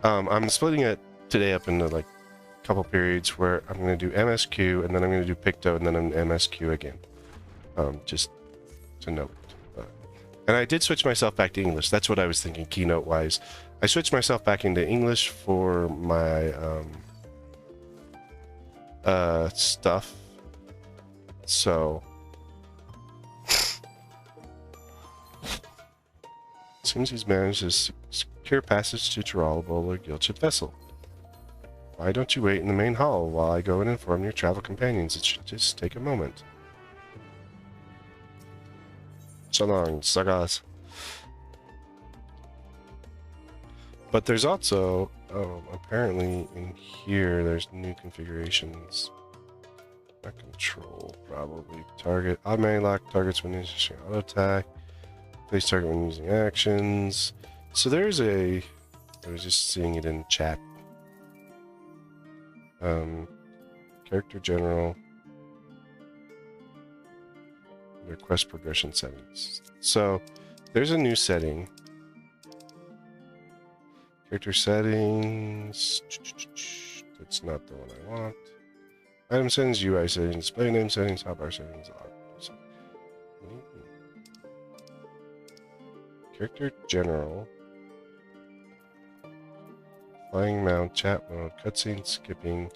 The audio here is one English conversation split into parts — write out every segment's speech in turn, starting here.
I'm splitting it today up into like a couple periods where I'm going to do MSQ and then I'm going to do Picto and then an MSQ again. Just to note. And I did switch myself back to English. That's what I was thinking keynote wise. I switched myself back into English for my stuff. So seems he's managed to secure passage to Tiralable or Guildship vessel. Why don't you wait in the main hall while I go and inform your travel companions? It should just take a moment. So long, Sagas. But there's also, apparently in here there's new configurations. Not control, probably. Target, automatic lock targets when using auto attack. Place target when using actions. So there's I was just seeing it in chat. Character general. Their quest progression settings. So there's a new setting. Character settings. That's not the one I want. Item settings, UI settings, display name settings, hotbar settings. Character general. Flying mount, chat mode, cutscene skipping.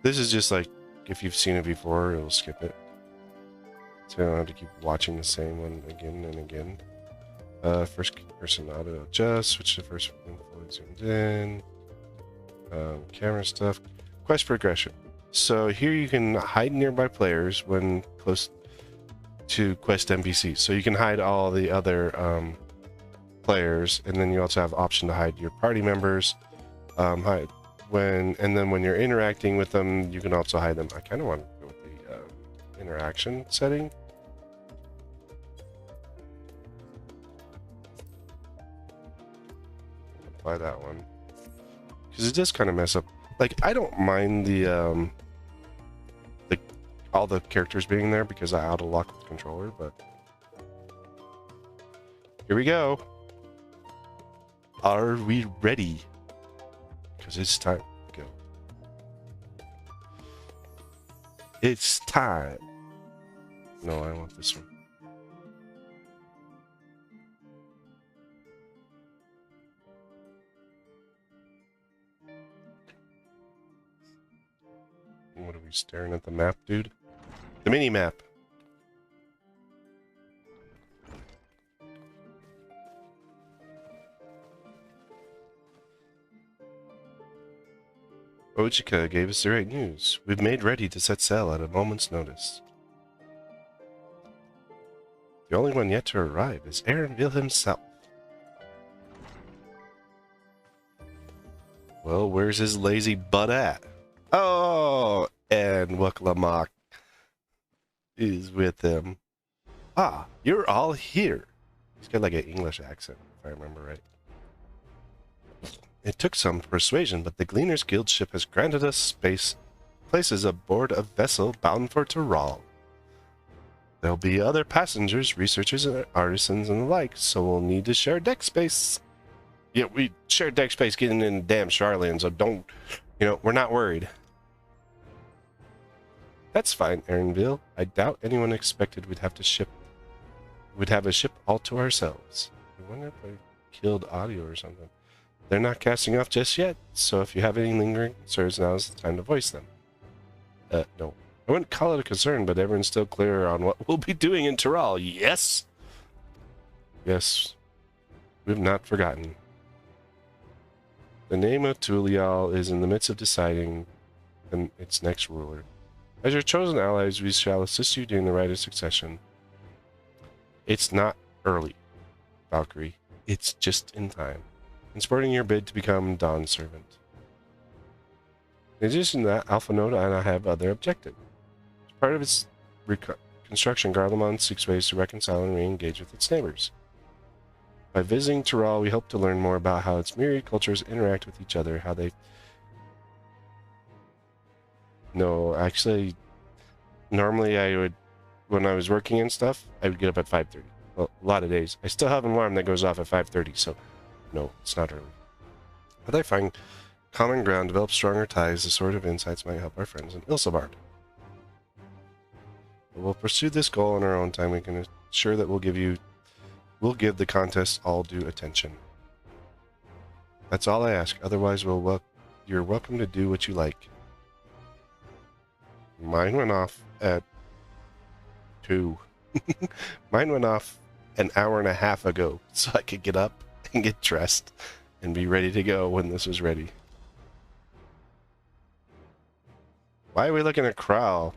This is just like if you've seen it before, it'll skip it. So I don't have to keep watching the same one again and again. First person auto adjust, switch to first one fully zoomed in. Camera stuff. Quest progression. So here you can hide nearby players when close to quest NPCs. So you can hide all the other players, and then you also have option to hide your party members. Hide and then when you're interacting with them, you can also hide them. I kind of want to go with the interaction setting. Apply that one because it does kind of mess up. Like I don't mind the all the characters being there because I auto lock with the controller, but here we go. Are we ready? Because it's time to go. It's time. No, I want this one. What are we staring at the map, dude? The mini map. Ojika gave us the right news. We've made ready to set sail at a moment's notice. The only one yet to arrive is Aaronville himself. Well, where's his lazy butt at? Oh, and Wuklamak is with him. Ah, you're all here. He's got like an English accent, if I remember right. It took some persuasion, but the Gleaners Guild ship has granted us places aboard a vessel bound for Tirol. There'll be other passengers, researchers, and artisans and the like, so we'll need to share deck space. Yeah, we share deck space getting in damn Charlene, so don't, we're not worried. That's fine, Aaronville. I doubt anyone expected we'd have a ship all to ourselves. I wonder if I killed audio or something. They're not casting off just yet, so if you have any lingering concerns, now's the time to voice them. No. I wouldn't call it a concern, but everyone's still clear on what we'll be doing in Tirol. Yes? Yes. We've not forgotten. The name of Tulial is in the midst of deciding its next ruler. As your chosen allies, we shall assist you during the rite of succession. It's not early, Valkyrie. It's just in time. In supporting your bid to become Dawn Servant. In addition to that, Alpha Node and I have other objectives. As part of its reconstruction, Garlemald seeks ways to reconcile and re-engage with its neighbors. By visiting Tirol, we hope to learn more about how its myriad cultures interact with each other, how they... No, actually, normally I would, when I was working and stuff, I would get up at 5:30. Well, a lot of days. I still have an alarm that goes off at 5:30, so... No, it's not early. If they find common ground, develop stronger ties, the sort of insights might help our friends in Ilsabard. We'll pursue this goal in our own time. We can assure that we'll give the contest all due attention. That's all I ask. Otherwise, you're welcome to do what you like. Mine went off at 2. Mine went off an hour and a half ago, so I could get up and get dressed and be ready to go when this was ready. Why are we looking at Crow?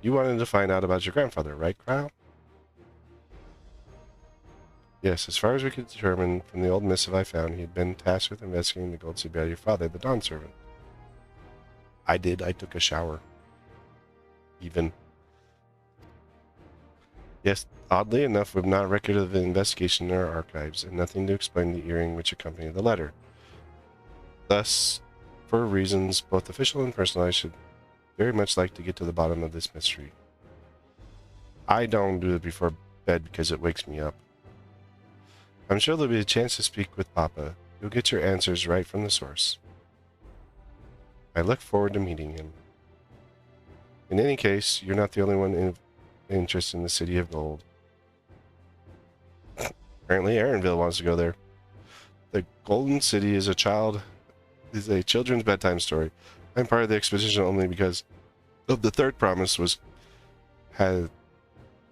You wanted to find out about your grandfather, right, Crow? Yes, as far as we could determine from the old missive I found, he had been tasked with investigating the gold city of your father, the Dawn Servant. I did. I took a shower. Even. Yes, oddly enough, we've not a record of the investigation in our archives, and nothing to explain the earring which accompanied the letter. Thus, for reasons both official and personal, I should very much like to get to the bottom of this mystery. I don't do it before bed because it wakes me up. I'm sure there'll be a chance to speak with Papa. You'll get your answers right from the source. I look forward to meeting him. In any case, you're not the only one interested in the City of Gold. Apparently, Aaronville wants to go there. The Golden City is a children's bedtime story. I'm part of the expedition only because of the third promise had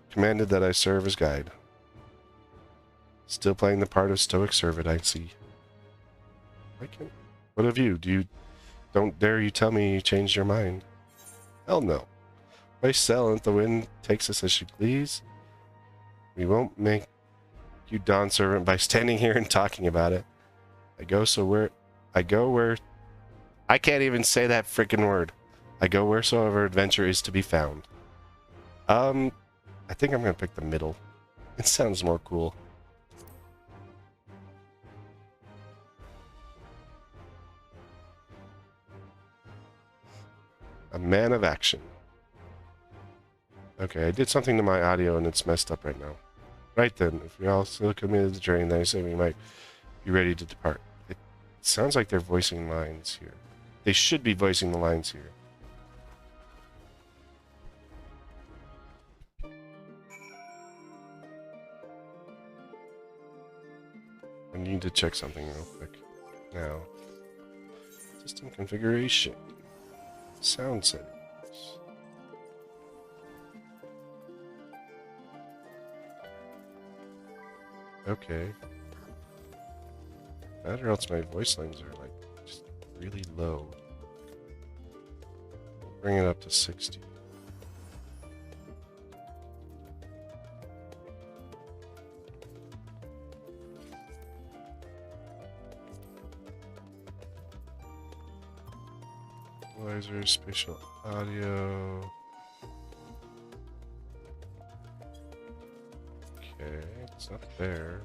commanded that I serve as guide. Still playing the part of stoic servant, I see. What of you? Don't dare you tell me you changed your mind. Hell no. Why sell and the wind takes us as she please? We won't make you Dawn Servant by standing here and talking about it. I go where I can't even say that freaking word. I go wheresoever adventure is to be found. I think I'm gonna pick the middle. It sounds more cool. A man of action. Okay, I did something to my audio and it's messed up right now. Right then, if you're all still committed to the journey, then I say we might be ready to depart. It sounds like they're voicing lines here. They should be voicing the lines here. I need to check something real quick. Now, system configuration. Sound settings. Okay. That or else my voice lines are like just really low. Bring it up to 60. Equalizer, spatial audio. Okay, it's not there.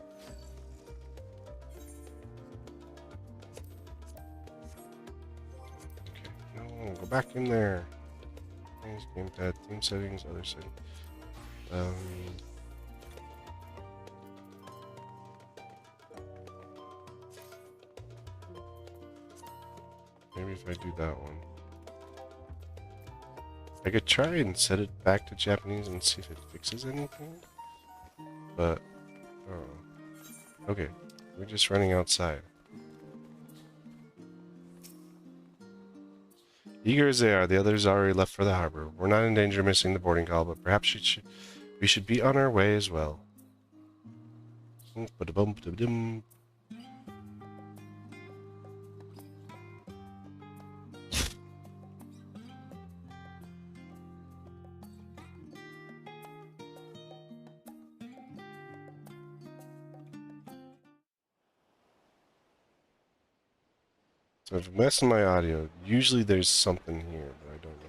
Okay, no, go back in there. Things, gamepad, theme settings, other settings. Maybe if I do that one. I could try and set it back to Japanese and see if it fixes anything. But, oh. Okay, we're just running outside. Eager as they are, the others already left for the harbor. We're not in danger of missing the boarding call, but perhaps we should be on our way as well. So if I'm messing my audio, usually there's something here, but I don't know.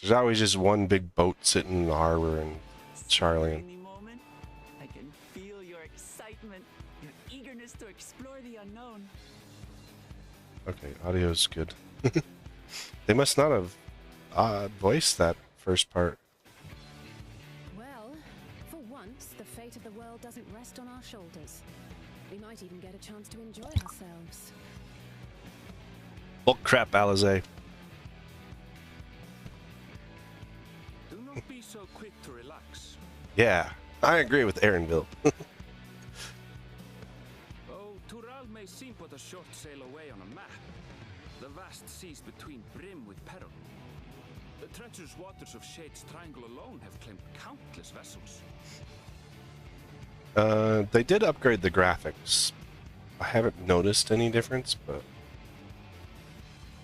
There's always just one big boat sitting in the harbor in Charlie. Any moment, I can feel your excitement, your eagerness to explore the unknown. Okay, audio's good. They must not have voiced that first part. Well, for once, the fate of the world doesn't rest on our shoulders. We might even get a chance to enjoy ourselves. Bull crap, Alizé. Do not be so quick to relax. Yeah, I agree with Aaronville. Oh, Tural may seem but a short sail away on a map. The vast seas between brim with peril. The treacherous waters of Shade's Triangle alone have claimed countless vessels. They did upgrade the graphics. I haven't noticed any difference, but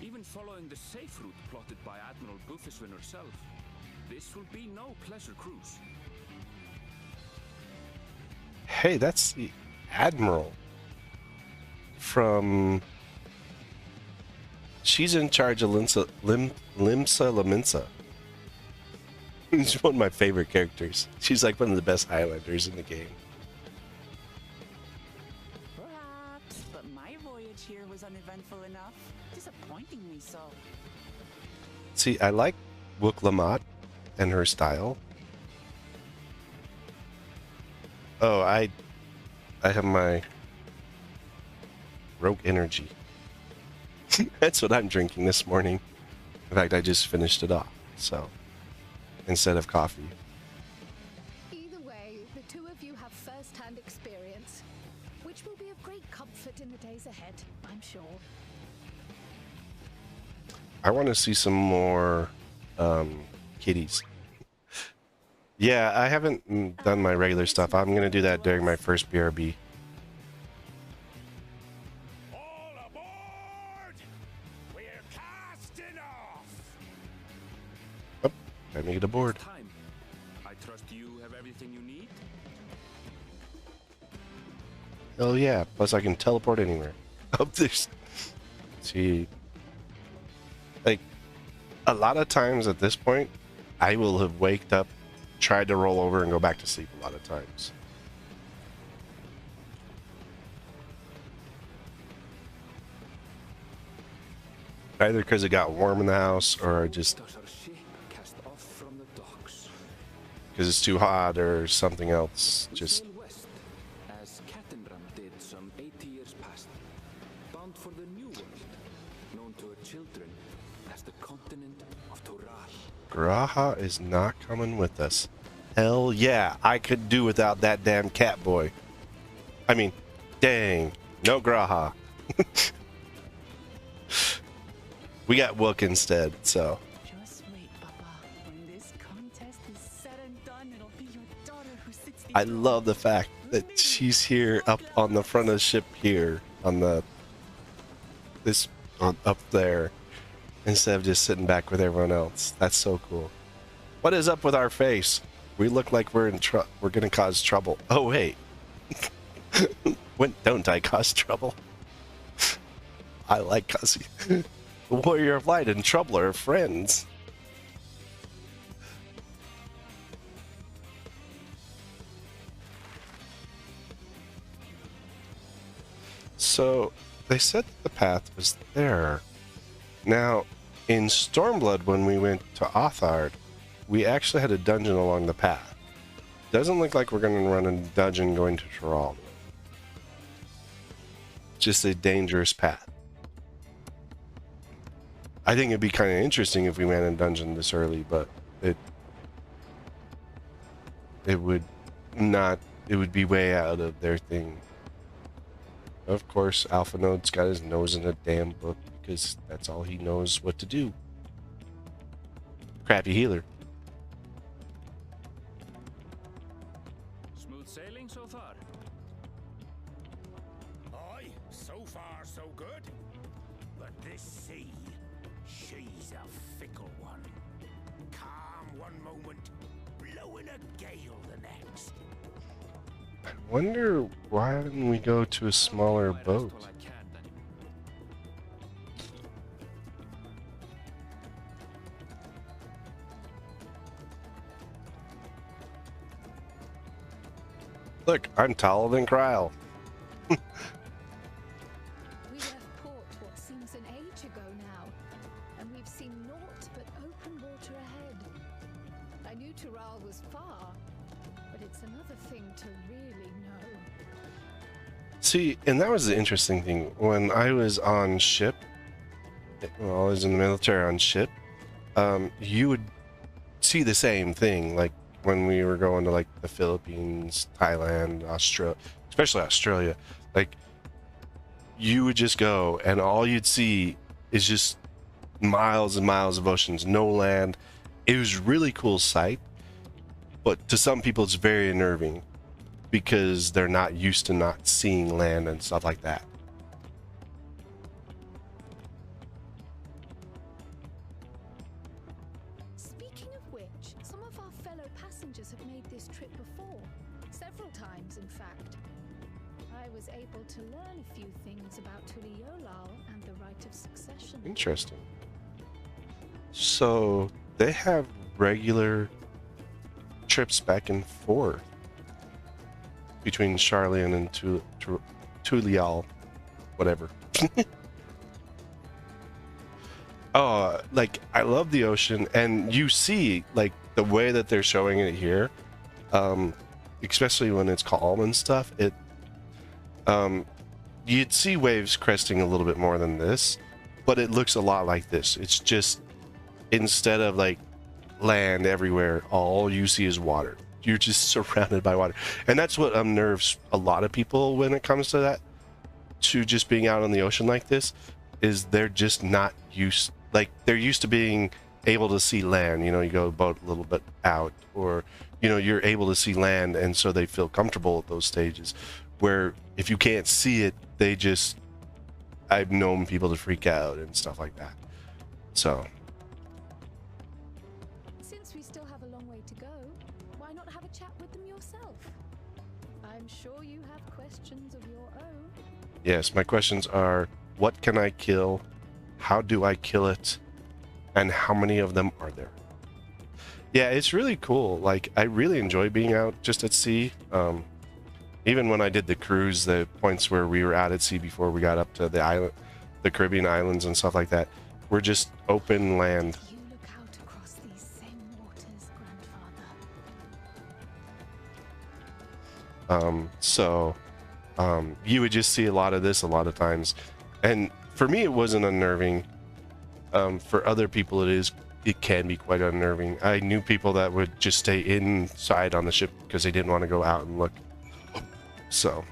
Even following the safe route plotted by Admiral Buffiswin herself, this will be no pleasure cruise. hey, that's the Admiral from... She's in charge of Limsa Laminsa. She's one of my favorite characters. She's like one of the best Highlanders in the game. Perhaps, but my voyage here was uneventful enough. Disappointingly so. See, I like Wook Lamont and her style. Oh, I have my Rogue Energy. That's what I'm drinking this morning. In fact, I just finished it off, so instead of coffee. Either way, the two of you have first-hand experience, which will be of great comfort in the days ahead, I'm sure. I want to see some more kitties. Yeah, I haven't done my regular stuff. I'm going to do that during my first BRB. All aboard! We're casting off! Oh, time to get aboard. Time. I trust you have everything you need? Oh yeah, plus I can teleport anywhere. Oh, there's... See... Like, a lot of times at this point, I will have waked up, tried to roll over, and go back to sleep a lot of times. Either because it got warm in the house, or just Does our ship cast off from the docks? because it's too hot, or something else. We Just... sail west, as Kattenram did some 80 years past, bound for the New World, known to her children as the continent of Tural. Graha is not coming with us. Hell yeah, I could do without that damn cat boy. I mean, dang, no Graha. We got Wook instead, so. Just wait, Papa. When this contest is said and done, it'll be your daughter who sits the I love the fact that she's here up on the front of the ship here, on the, up there, instead of just sitting back with everyone else. That's so cool. What is up with our face? We look like we're gonna cause trouble. Oh wait. When don't I cause trouble? I like causing. The Warrior of Light and Trouble are friends. So they said the path was there. Now, in Stormblood, when we went to Othard, we actually had a dungeon along the path. Doesn't look like we're going to run a dungeon going to Tural. Just a dangerous path. I think it'd be kind of interesting if we ran a dungeon this early, but it would not. It would be way out of their thing. Of course, Alpha Node's got his nose in a damn book because that's all he knows what to do. Crappy healer. Smooth sailing so far? Aye, so far so good. But this sea, she's a fickle one. Calm one moment, blowing a gale the next. I wonder why didn't we go to a smaller I rest boat? while I can, then. Look, I'm taller than Kryle. We left port what seems an age ago now, and we've naught but open water ahead. I knew Tural was far, but it's another thing to really know. See, and that was the interesting thing. When I was on ship, well, I was in the military on ship, you would see the same thing, like when we were going to like the Philippines, Thailand, Australia, especially Australia, like you would just go and all you'd see is just miles and miles of oceans, no land. It was a really cool sight, but to some people it's very unnerving because they're not used to not seeing land and stuff like that. Speaking of which, some of our fellow passengers have made this trip before. Several times, in fact. I was able to learn a few things about Tuliolal and the right of succession. Interesting. So they have regular trips back and forth between Charlian and Tulial, whatever. Oh, like I love the ocean, and you see like the way that they're showing it here, especially when it's calm and stuff. You'd see waves cresting a little bit more than this, but it looks a lot like this. It's just instead of like land everywhere, all you see is water. You're just surrounded by water, and that's what unnerves a lot of people when it comes to that, to just being out on the ocean like this, is they're just not used. Like they're used to being able to see land. You know, you go a boat a little bit out, or you know, you're able to see land, and so they feel comfortable at those stages. Where if you can't see it, they just, I've known people to freak out and stuff like that. So Since we still have a long way to go, why not have a chat with them yourself? I'm sure you have questions of your own. yes, my questions are: what can I kill? How do I kill it? And how many of them are there? Yeah, it's really cool. Like, I really enjoy being out just at sea. Even when I did the cruise, the points where we were out at sea before we got up to the island, the Caribbean islands and stuff like that, were just open land. You look out across these same waters, Grandfather. You would just see a lot of this a lot of times. And for me, it wasn't unnerving. For other people, it can be quite unnerving. I knew people that would just stay inside on the ship because they didn't want to go out and look. So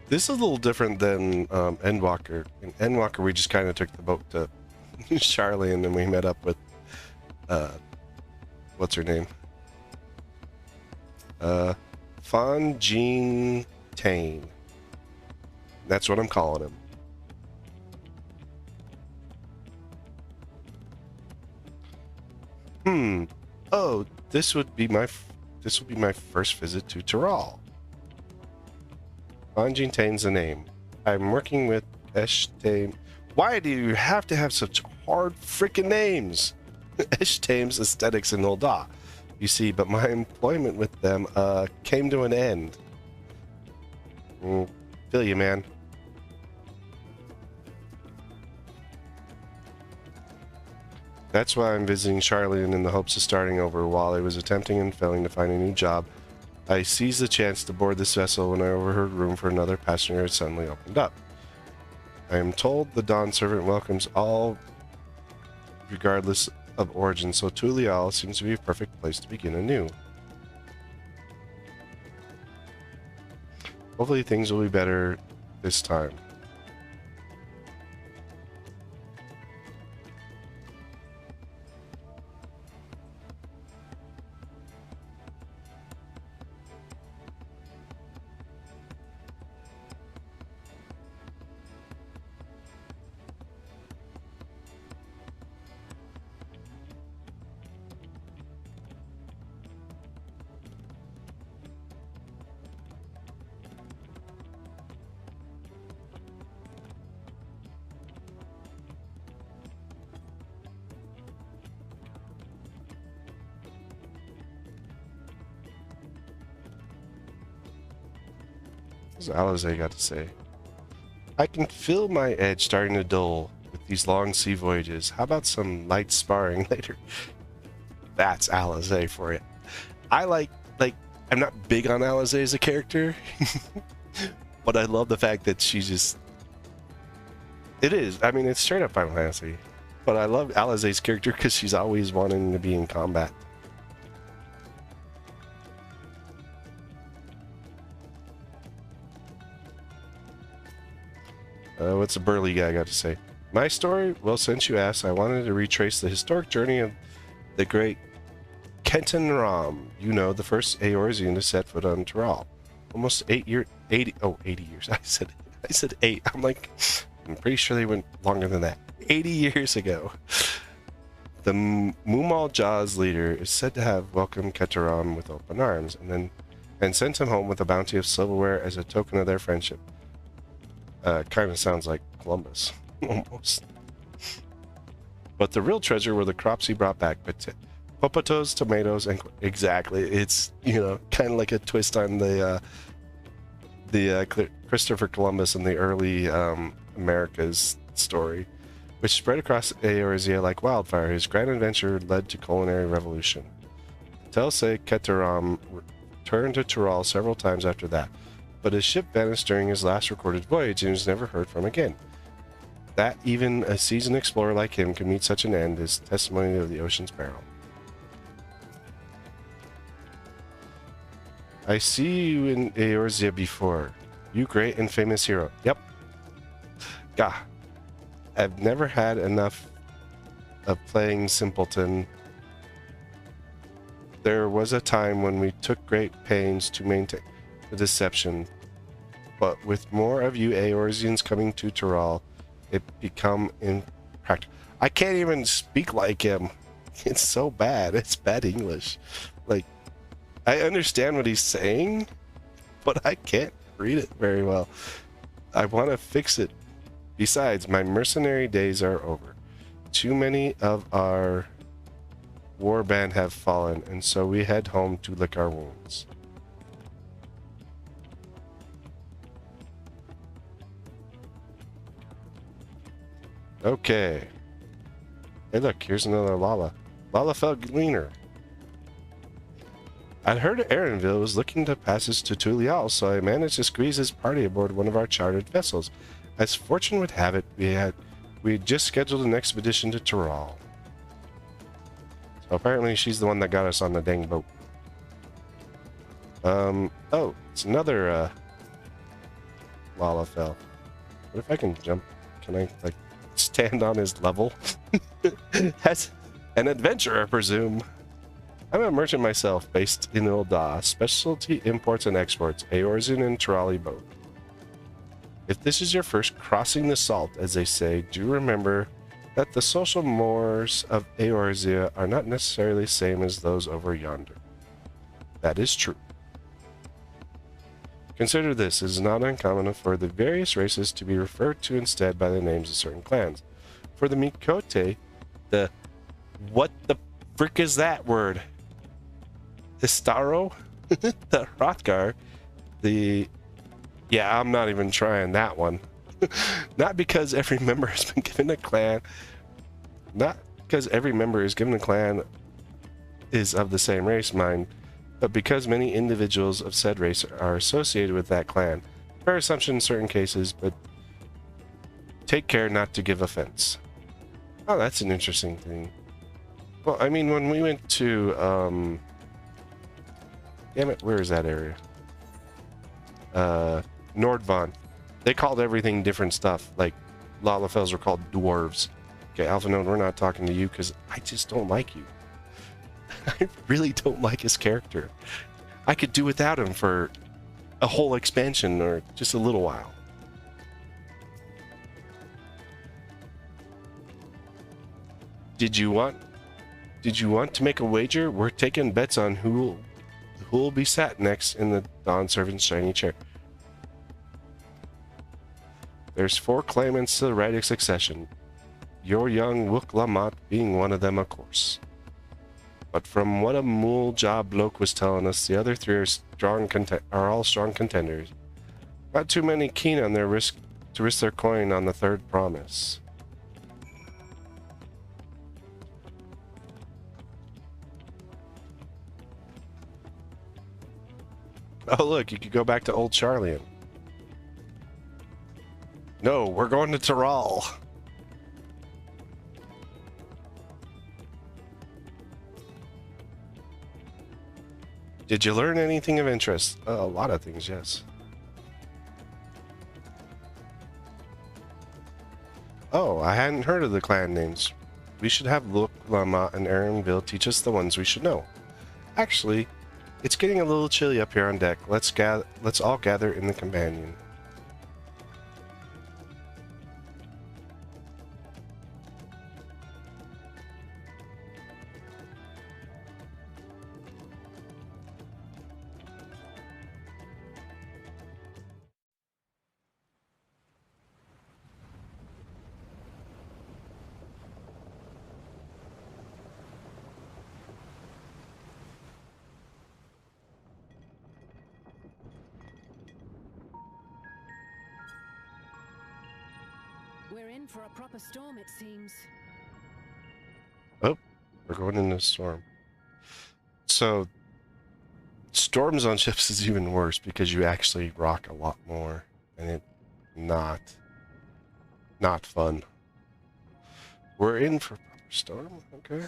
this is a little different than Endwalker. In Endwalker, we just kind of took the boat to Charlie, and then we met up with what's her name? Jean Tane. That's what I'm calling him. Oh, this would be my first visit to Tural. Jean Tane's the name. I'm working with Eshtame. Why do you have to have such hard freaking names? Eshtame's Aesthetics in Ul'dah. You see, but my employment with them came to an end. Feel you, man. That's why I'm visiting Charlian in the hopes of starting over. While I was attempting and failing to find a new job, I seized the chance to board this vessel when I overheard room for another passenger had suddenly opened up. I am told the Dawn Servant welcomes all regardless of origin, so Tulial seems to be a perfect place to begin anew. Hopefully things will be better this time. As Alize got to say, I can feel my edge starting to dull with these long sea voyages. How about some light sparring later? That's Alizé for you. I like, I'm not big on Alizé as a character, but I love the fact that she just, it is, I mean, it's straight up Final Fantasy, but I love Alizé's character because she's always wanting to be in combat. What's the burly guy got to say? My story? Well, since you asked, I wanted to retrace the historic journey of the great Kenton Ram. You know, the first Eorzean to set foot on Tyrol. Almost 80 years. I said 8. I'm pretty sure they went longer than that. 80 years ago. The Mumal Jaws leader is said to have welcomed Ketaram with open arms and sent him home with a bounty of silverware as a token of their friendship. Kind of sounds like Columbus, almost. But the real treasure were the crops he brought back. Potatoes, tomatoes, and exactly. It's, you know, kind of like a twist on the Christopher Columbus and the early America's story, which spread across Eorzea like wildfire. His grand adventure led to culinary revolution. Tales say Ketaram returned to Tyrol several times after that, but his ship vanished during his last recorded voyage and was never heard from again. That even a seasoned explorer like him can meet such an end is testimony of the ocean's peril. I see you in Eorzea before. You great and famous hero. Yep. Gah. I've never had enough of playing simpleton. There was a time when we took great pains to maintain the deception, but with more of you Eorzeans coming to Tyrol, it become impractical. I can't even speak like him. It's so bad. It's bad English. Like, I understand what he's saying, but I can't read it very well. I want to fix it. Besides, my mercenary days are over. Too many of our warband have fallen, and so we head home to lick our wounds. Okay. Hey look, here's another Lala. Lalafell Gleaner. I'd heard Erenville was looking to passage to Tulial, so I managed to squeeze his party aboard one of our chartered vessels. As fortune would have it, we had just scheduled an expedition to Tyrol. So apparently she's the one that got us on the dang boat. Oh, it's another Lalafell. What if I can jump? Can I, like, stand on his level? As an adventurer, I presume. I'm a merchant myself, based in Ul'dah. Specialty imports and exports, Eorzean and Tyrali both. If this is your first crossing the salt, as they say, do remember that the social mores of Eorzea are not necessarily the same as those over yonder. That is true. Consider this, it is not uncommon for the various races to be referred to instead by the names of certain clans. For the Mikote, the... what the frick is that word? Istaro? The Hrothgar, the... yeah, I'm not even trying that one. Not because every member has been given a clan. Not because every member is given a clan is of the same race, mind, but because many individuals of said race are associated with that clan. Fair assumption in certain cases, but take care not to give offense. Oh, that's an interesting thing. Well, I mean, when we went to, damn it, where is that area? Nordvon. They called everything different stuff. Like, Lalafells were called dwarves. Okay, Alpha Node, we're not talking to you because I just don't like you. I really don't like his character. I could do without him for a whole expansion or just a little while. Did you want to make a wager? We're taking bets on who will be sat next in the Dawn Servant's shiny chair. There's 4 claimants to the right of succession. Your young Wook Lamont being one of them, of course. But from what a Mool Job bloke was telling us, the other 3 are all strong contenders. Not too many keen on their risk their coin on the third promise. Oh, look, you could go back to Old Charlian. No, we're going to Tyrol. Did you learn anything of interest? A lot of things, yes. Oh, I hadn't heard of the clan names. We should have Luke, Lama, and Aaronville teach us the ones we should know. Actually, it's getting a little chilly up here on deck. Let's all gather in the companion. We're in for a proper storm, it seems. Oh, we're going into a storm. So, storms on ships is even worse because you actually rock a lot more, and it's not fun. We're in for a proper storm, okay?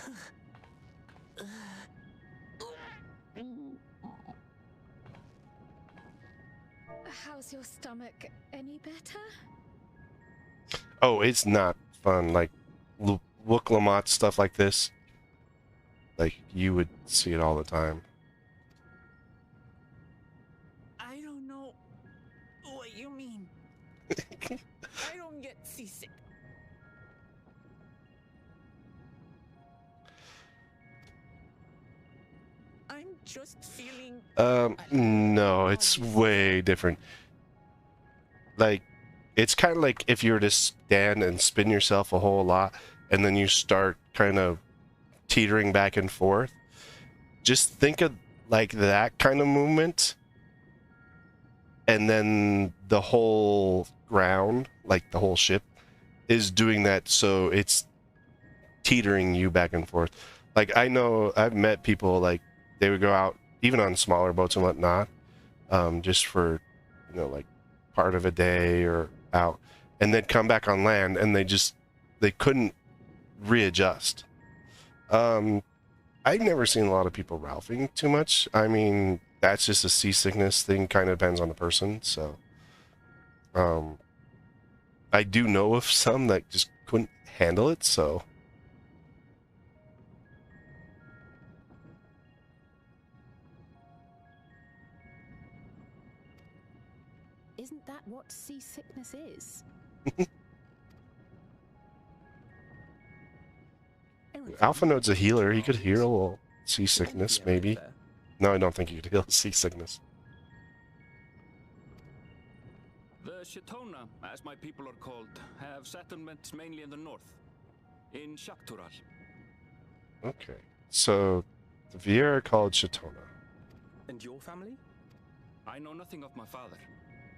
How's your stomach? Any better? Oh, it's not fun. Like, Wook Lamont stuff like this. Like, you would see it all the time. I don't know what you mean. I don't get seasick. I'm just feeling... No, it's way different. Like, it's kind of like if you were to stand and spin yourself a whole lot, and then you start kind of teetering back and forth. Just think of like that kind of movement, and then the whole ground, like the whole ship, is doing that, so it's teetering you back and forth. Like, I know I've met people, like, they would go out, even on smaller boats and whatnot, just for, you know, like, part of a day or out, and they'd come back on land, and they couldn't readjust. I've never seen a lot of people ralphing too much. I mean, that's just a seasickness thing, kind of depends on the person, so. I do know of some that just couldn't handle it, so. Isn't that what seasickness is? Alpha Node's a healer. He could heal a little seasickness, maybe. No, I don't think he could heal seasickness. The Shetona, as my people are called, have settlements mainly in the north, in Shaktural. Okay, so the Vieira called Shetona. And your family? I know nothing of my father,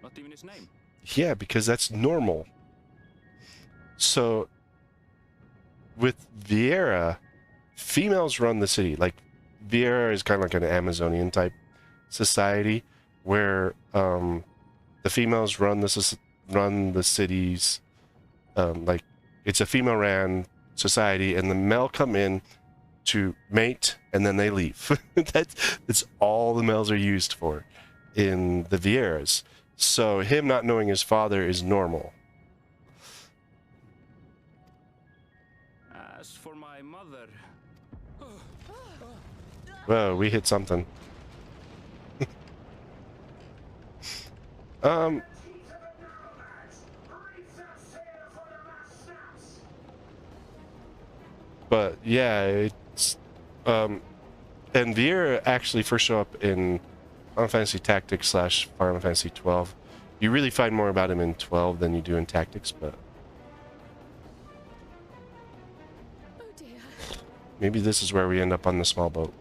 not even his name. Yeah, because that's normal. So, with Vieira, females run the city. Like, Vieira is kind of like an Amazonian type society where the females run the cities. Like, it's a female-ran society, and the male come in to mate, and then they leave. That's all the males are used for in the Vieiras. So him not knowing his father is normal. As for my mother... Whoa, we hit something. But yeah, it's and Vieira actually first show up in Final Fantasy Tactics / Final Fantasy 12. You really find more about him in 12 than you do in Tactics, but Oh dear. maybe this is where we end up on the small boat.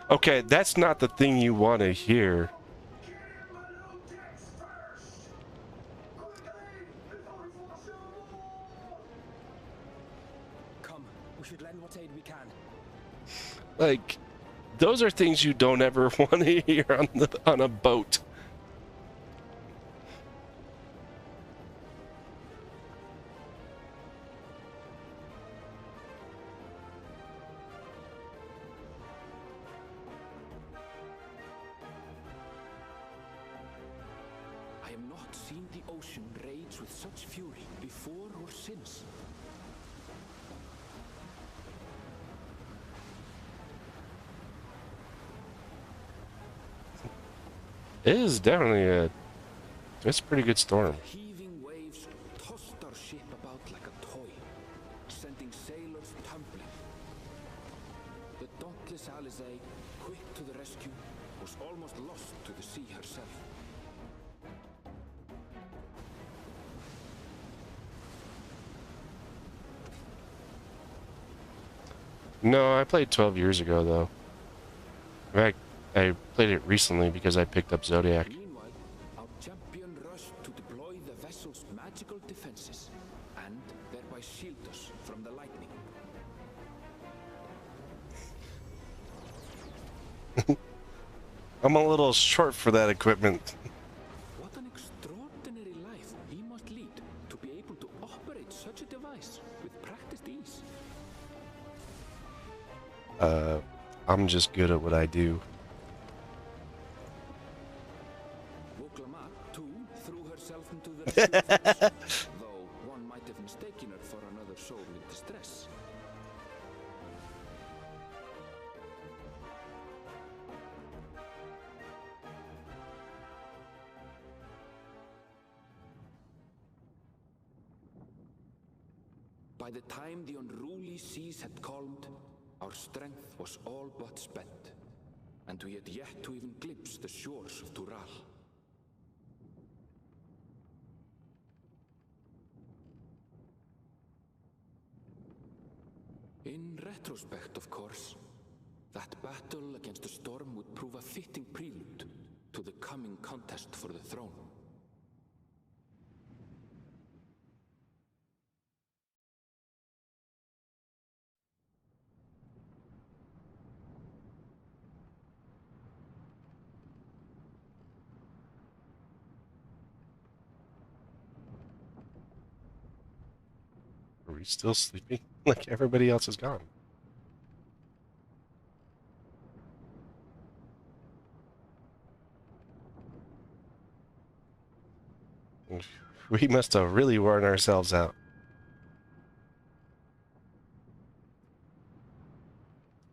Okay, that's not the thing you want to hear. Come, should lend what aid we can. Like, those are things you don't ever want to hear on a boat. I have not seen the ocean rage with such fury before or since. It is definitely it's a pretty good storm. Heaving waves tossed our ship about like a toy, sending sailors tumbling. The dauntless Alizé, quick to the rescue, was almost lost to the sea herself. No, I played 12 years ago, though. In fact, I played it recently because I picked up Zodiac. Meanwhile, our champion rushed to deploy the vessel's magical defenses, and thereby shield us from the lightning. I'm a little short for that equipment. What an extraordinary life he must lead to be able to operate such a device with practiced ease. I'm just good at what I do. Woklama, too, threw herself into the rescue, though one might have mistaken her for another soul in distress. By the time the unruly seas had calmed, our strength was all but spent, and we had yet to even glimpse the shores of Tural. In retrospect, of course, that battle against the storm would prove a fitting prelude to the coming contest for the throne. Are we still sleeping? Like everybody else is gone. We must have really worn ourselves out.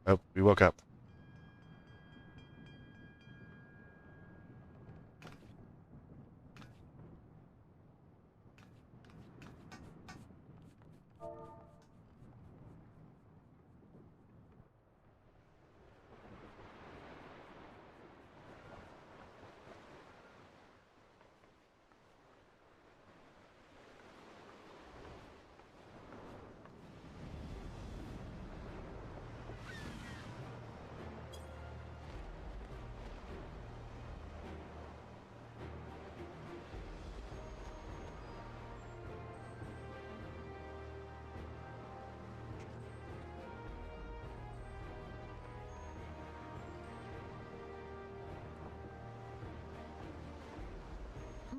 Oh, we woke up.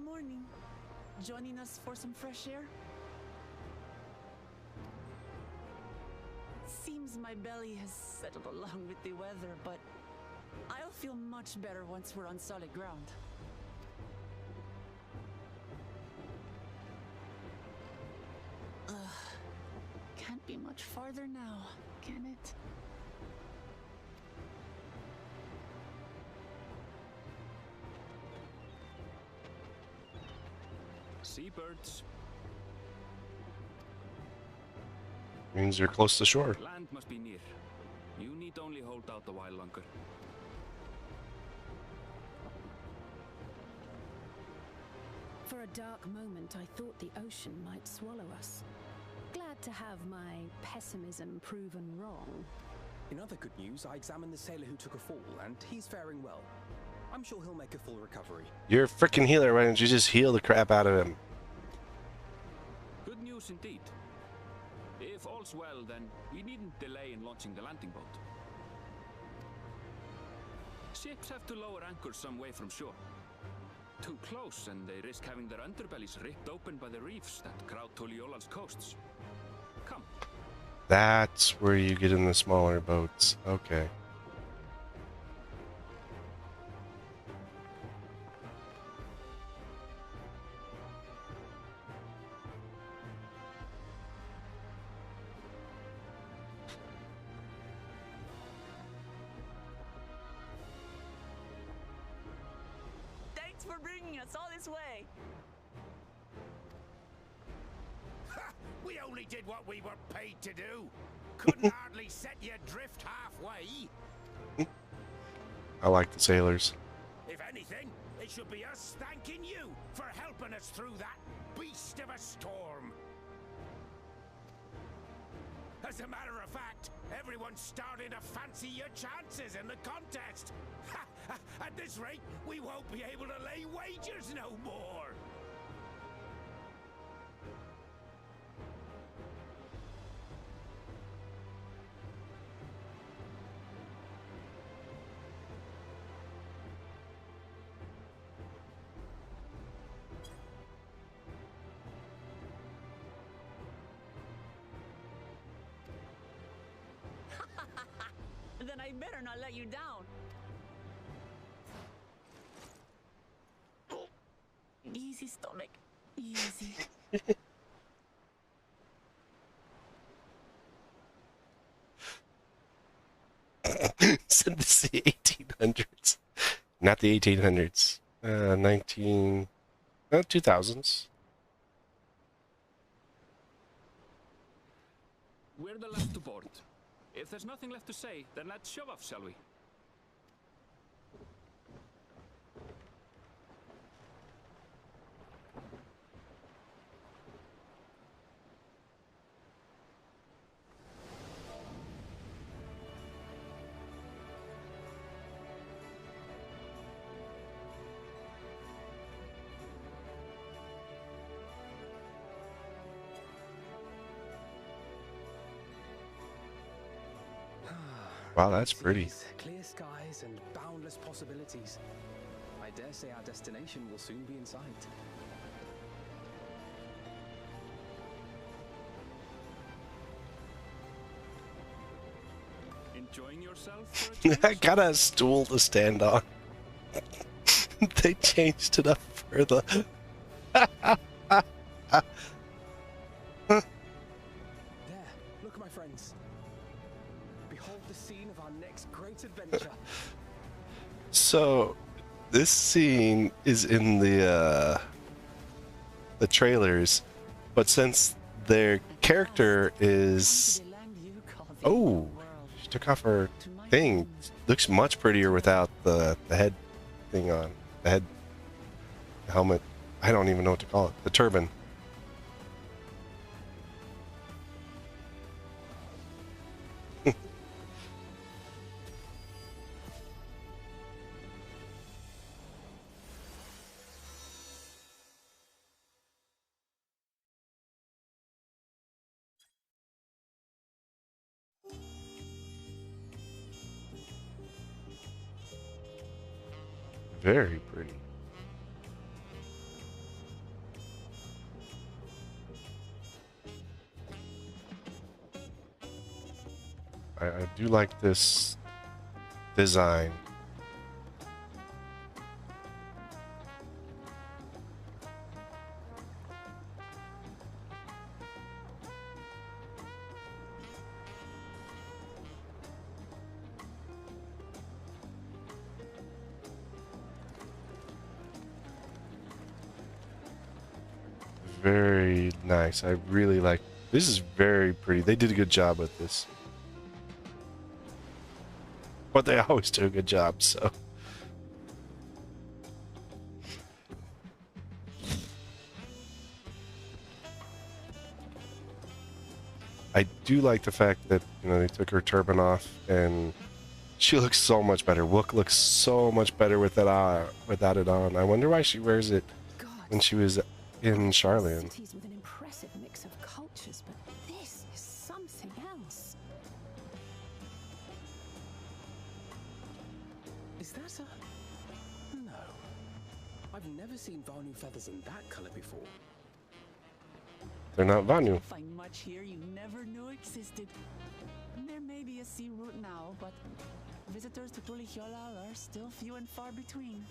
Morning. Joining us for some fresh air? Seems my belly has settled along with the weather, but I'll feel much better once we're on solid ground. Can't be much farther now, can it? Seabirds. Means you're close to shore. Land must be near. You need only hold out a while longer. For a dark moment, I thought the ocean might swallow us. Glad to have my pessimism proven wrong. In other good news, I examined the sailor who took a fall, and he's faring well. I'm sure he'll make a full recovery. You're a freaking healer. Why don't you just heal the crap out of him? Good news indeed. If all's well, then we needn't launching the landing boat. Ships have to lower anchors some way from shore. Too close, and they risk having their underbellies ripped open by the reefs that crowd Tuliola's coasts. Come. That's where you get in the smaller boats. Okay. Thanks for bringing us all this way. We only did what we were paid to do. Couldn't hardly set you adrift halfway. I like the sailors. If anything, it should be us thanking you for helping us through that beast of a storm. As a matter of fact, everyone's starting to fancy your chances in the contest. At this rate, we won't be able to lay wagers no more. Then I better not let you down. Easy, stomach. Easy. Said this is the 1800s. Not the 1800s. 2000s. We're the last to board. If there's nothing left to say, then let's shove off, shall we? Wow, that's pretty. Clear skies and boundless possibilities. I dare say our destination will soon be in sight. Enjoying yourself for a I change? got a stool to stand on. They changed it up for the... There, look, my friends. Behold the scene of our next great adventure. So, this scene is in the trailers, but since their character is... Oh, she took off her thing. Looks much prettier without the head thing on. The head helmet. I don't even know what to call it. The turban. Very pretty. I do like this design. Very nice. I really like this. Is very pretty. They did a good job with this. But they always do a good job, so. I do like the fact that, you know, they took her turban off and she looks so much better. Wook looks so much better with that without it on. I wonder why she wears it when she was in Charlian. Cities with an impressive mix of cultures, but this is something else. Is that a... No. I've never seen Vanu feathers in that color before. They're not Vanu. You'll find much here you never knew existed. There may be a sea route now, but visitors to Tulihiola are still few and far between.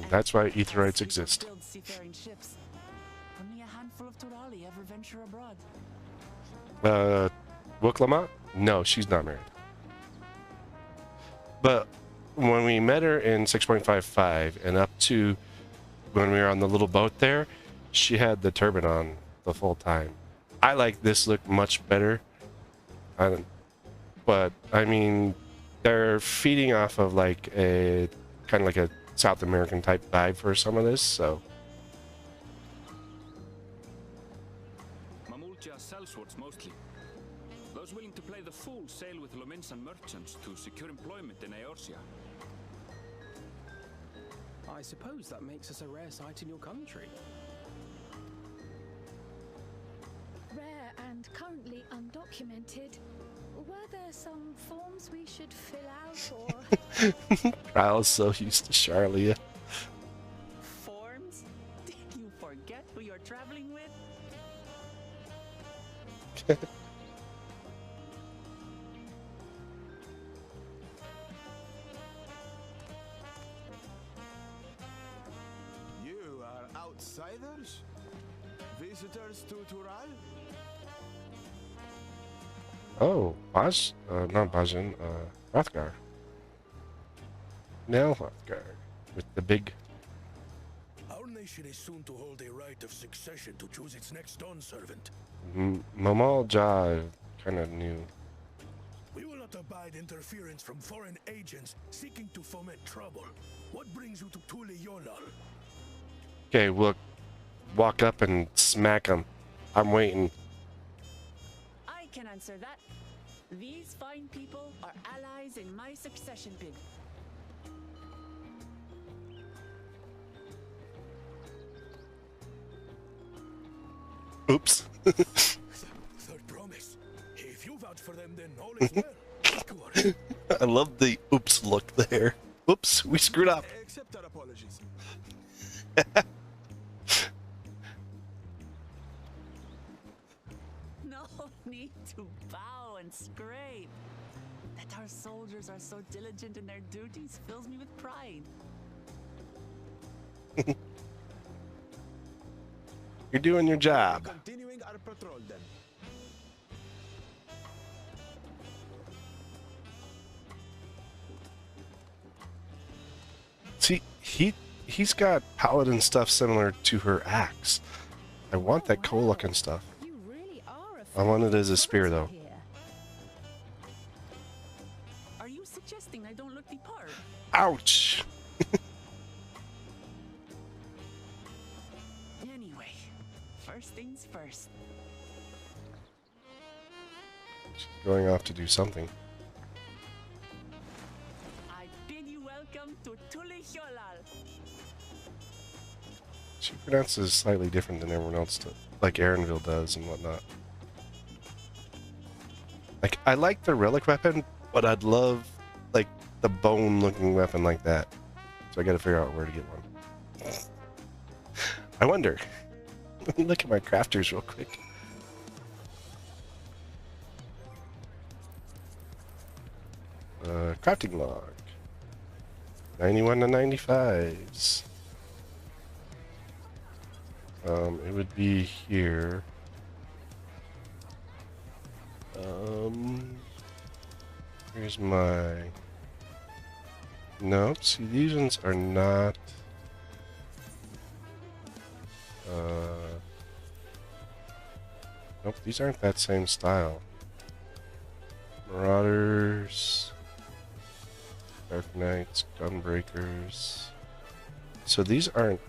That's why As Aetherites people exist. build seafaring ships, only a handful of Turali ever venture abroad. Wuklama? No, she's not married. But when we met her in 6.55 and up to when we were on the little boat there, she had the turban on the full time. I like this look much better. But I mean, they're feeding off of like a kind of like a South American type vibe for some of this, so. Mamulja sellswords mostly. Those willing to play the fool sail with Lominsan merchants to secure employment in Eorzea. I suppose that makes us a rare sight in your country. Rare and currently undocumented. Were there some forms we should fill out or... Kyle's so used to Charlia. Forms? Did you forget who you're traveling with? You are outsiders? Visitors to Tural? Oh, not Bajan, Hrothgar. Now Hrothgar. With the big... Our nation is soon to hold a right of succession to choose its next dawn servant. Mamal Ja kind of new. We will not abide interference from foreign agents seeking to foment trouble. What brings you to Tulihiola? Okay, we'll walk up and smack him. I'm waiting. I can answer that. These fine people are allies in my succession bid. Oops. Third promise. If you vouch for them, then all is well. Go on. I love the oops look there. Oops, we screwed up. Accept our apologies. No need to bow and scrape. That our soldiers are so diligent in their duties fills me with pride. You're doing your job. Continuing our patrol then. See, he's got paladin stuff similar to her axe. I want that cool looking stuff. You really are a I want it as a spear though. here. Are you suggesting I don't look the part? Ouch! Anyway, first things first. She's going off to do something. I bid you welcome to Tulihiola. She pronounces slightly different than everyone else, like Aaronville does and whatnot. Like, I like the relic weapon, but I'd love, like, the bone-looking weapon like that. So I gotta figure out where to get one. I wonder. Let me look at my crafters real quick. Crafting log. 91 to 95s. It would be here. Here's my... Nope, see, these ones are not... Nope, these aren't that same style. Marauders... Dark Knights, Gunbreakers... So these aren't...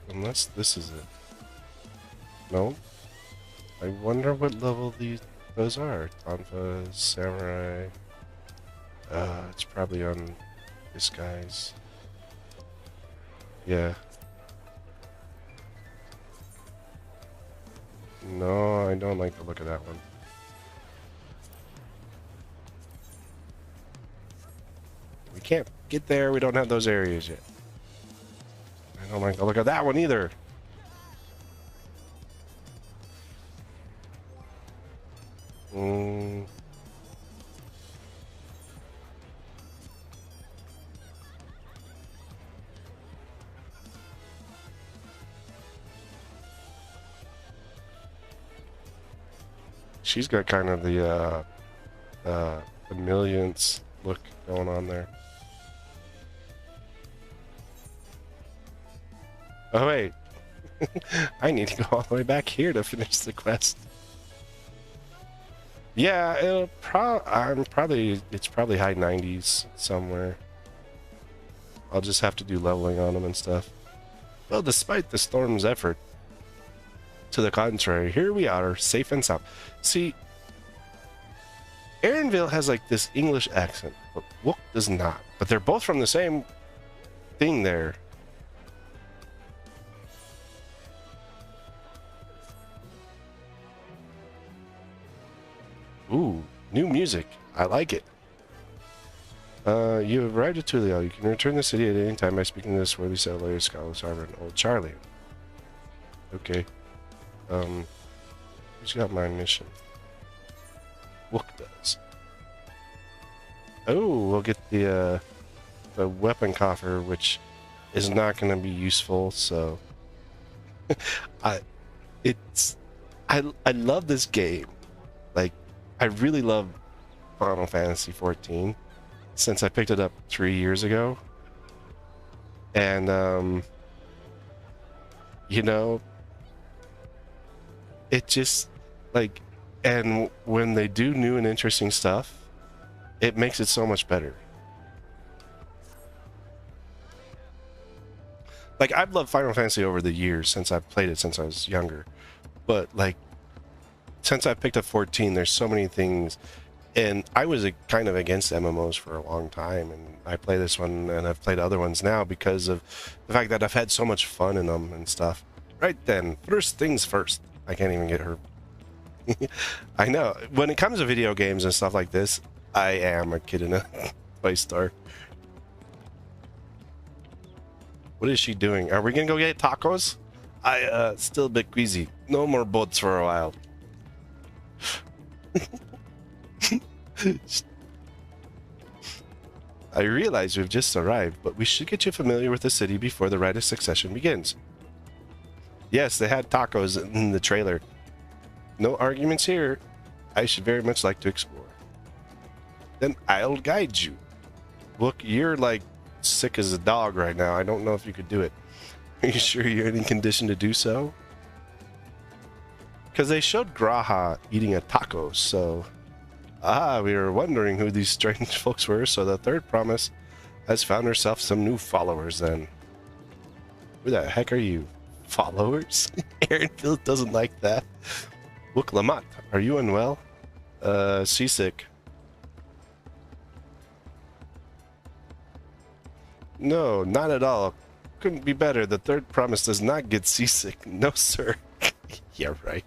Unless this is it. No. I wonder what level those are. Tonfa, Samurai. It's probably on this guy's. Yeah. No, I don't like the look of that one. can't get there. We don't have those areas yet. I don't like the look at that one either. She's got kind of the millionths look going on there. Oh wait, I need to go all the way back here to finish the quest. Yeah, it's probably high 90s somewhere. I'll just have to do leveling on them and stuff. Well, despite the storm's effort, to the contrary, here we are, safe and sound. See, Erinville has like this English accent, but Wook does not. But they're both from the same thing there. Ooh, new music. I like it. You have arrived at Tulio. You can return to the city at any time by speaking to the swarthy settler, Scholars Harbor, and Old Charlie. Okay. Who's got my mission? Wook does. Oh, we'll get the weapon coffer, which is not going to be useful. So, I love this game. Like, I really love Final Fantasy XIV since I picked it up 3 years ago, and you know, it just like, and when they do new and interesting stuff, it makes it so much better. Like, I've loved Final Fantasy over the years since I've played it since I was younger, but like, since I picked up 14, there's so many things, and I was kind of against MMOs for a long time, and I play this one, and I've played other ones now because of the fact that I've had so much fun in them and stuff. Right then, first things first. I can't even get her. I know. When it comes to video games and stuff like this, I am a kid in a toy store. What is she doing? Are we gonna go get tacos? I still a bit queasy. No more boats for a while. I realize we've just arrived, but we should get you familiar with the city before the rite of succession begins. Yes, they had tacos in the trailer. No arguments here. I should very much like to explore. Then I'll guide you. Look, you're like sick as a dog right now. I don't know if you could do it. Are you sure you're in condition to do so? Because they showed Graha eating a taco, so... Ah, we were wondering who these strange folks were, so the third promise has found herself some new followers then. Who the heck are you? Followers? Erinville doesn't like that. Look, Lamont, are you unwell? Seasick. No, not at all. Couldn't be better. The third promise does not get seasick. No, sir. Yeah, right.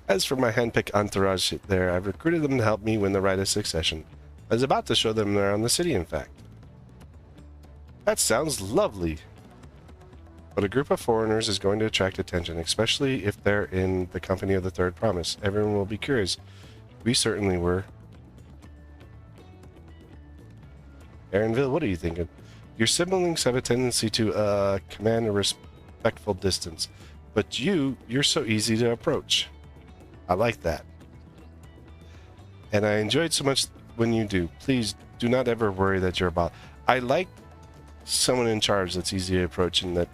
As for my handpicked entourage there, I've recruited them to help me win the rite of succession. I was about to show them around the city, in fact. That sounds lovely. But a group of foreigners is going to attract attention, especially if they're in the company of the third promise. Everyone will be curious. We certainly were. Erinville, what are you thinking? Your siblings have a tendency to command a respectful distance, but you're so easy to approach. I like that. And I enjoyed so much when you do. Please do not ever worry that you're about. I like someone in charge that's easy to approach and that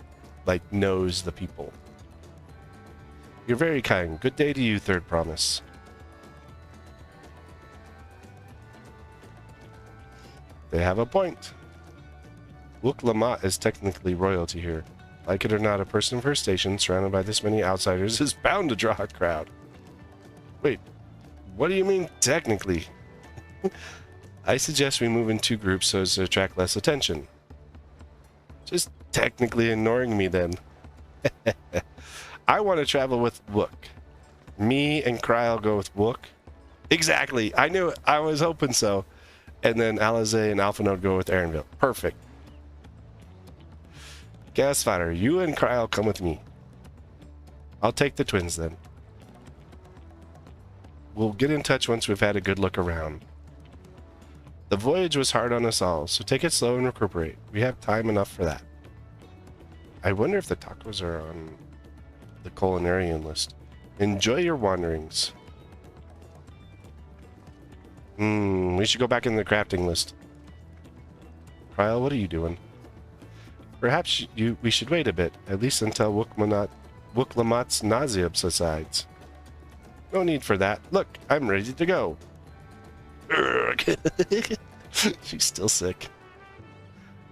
like knows the people. You're very kind. Good day to you, third promise. They have a point. Look, Lamont is technically royalty here. Like it or not, a person of her station, surrounded by this many outsiders, is bound to draw a crowd. Wait, what do you mean, technically? I suggest we move in two groups so as to attract less attention. Just technically ignoring me, then. I want to travel with Wook. Me and Kryl go with Wook. Exactly. I knew it. I was hoping so. And then Alizé and Alpha Node go with Aaronville. Perfect. Gas Fighter, you and Kyle come with me. I'll take the twins then. We'll get in touch once we've had a good look around. The voyage was hard on us all, so take it slow and recuperate. We have time enough for that. I wonder if the tacos are on the culinarian list. Enjoy your wanderings. We should go back in the crafting list. Kyle, what are you doing? Perhaps we should wait a bit, at least until Wuk-Lamat's nausea subsides. No need for that. Look, I'm ready to go. She's still sick.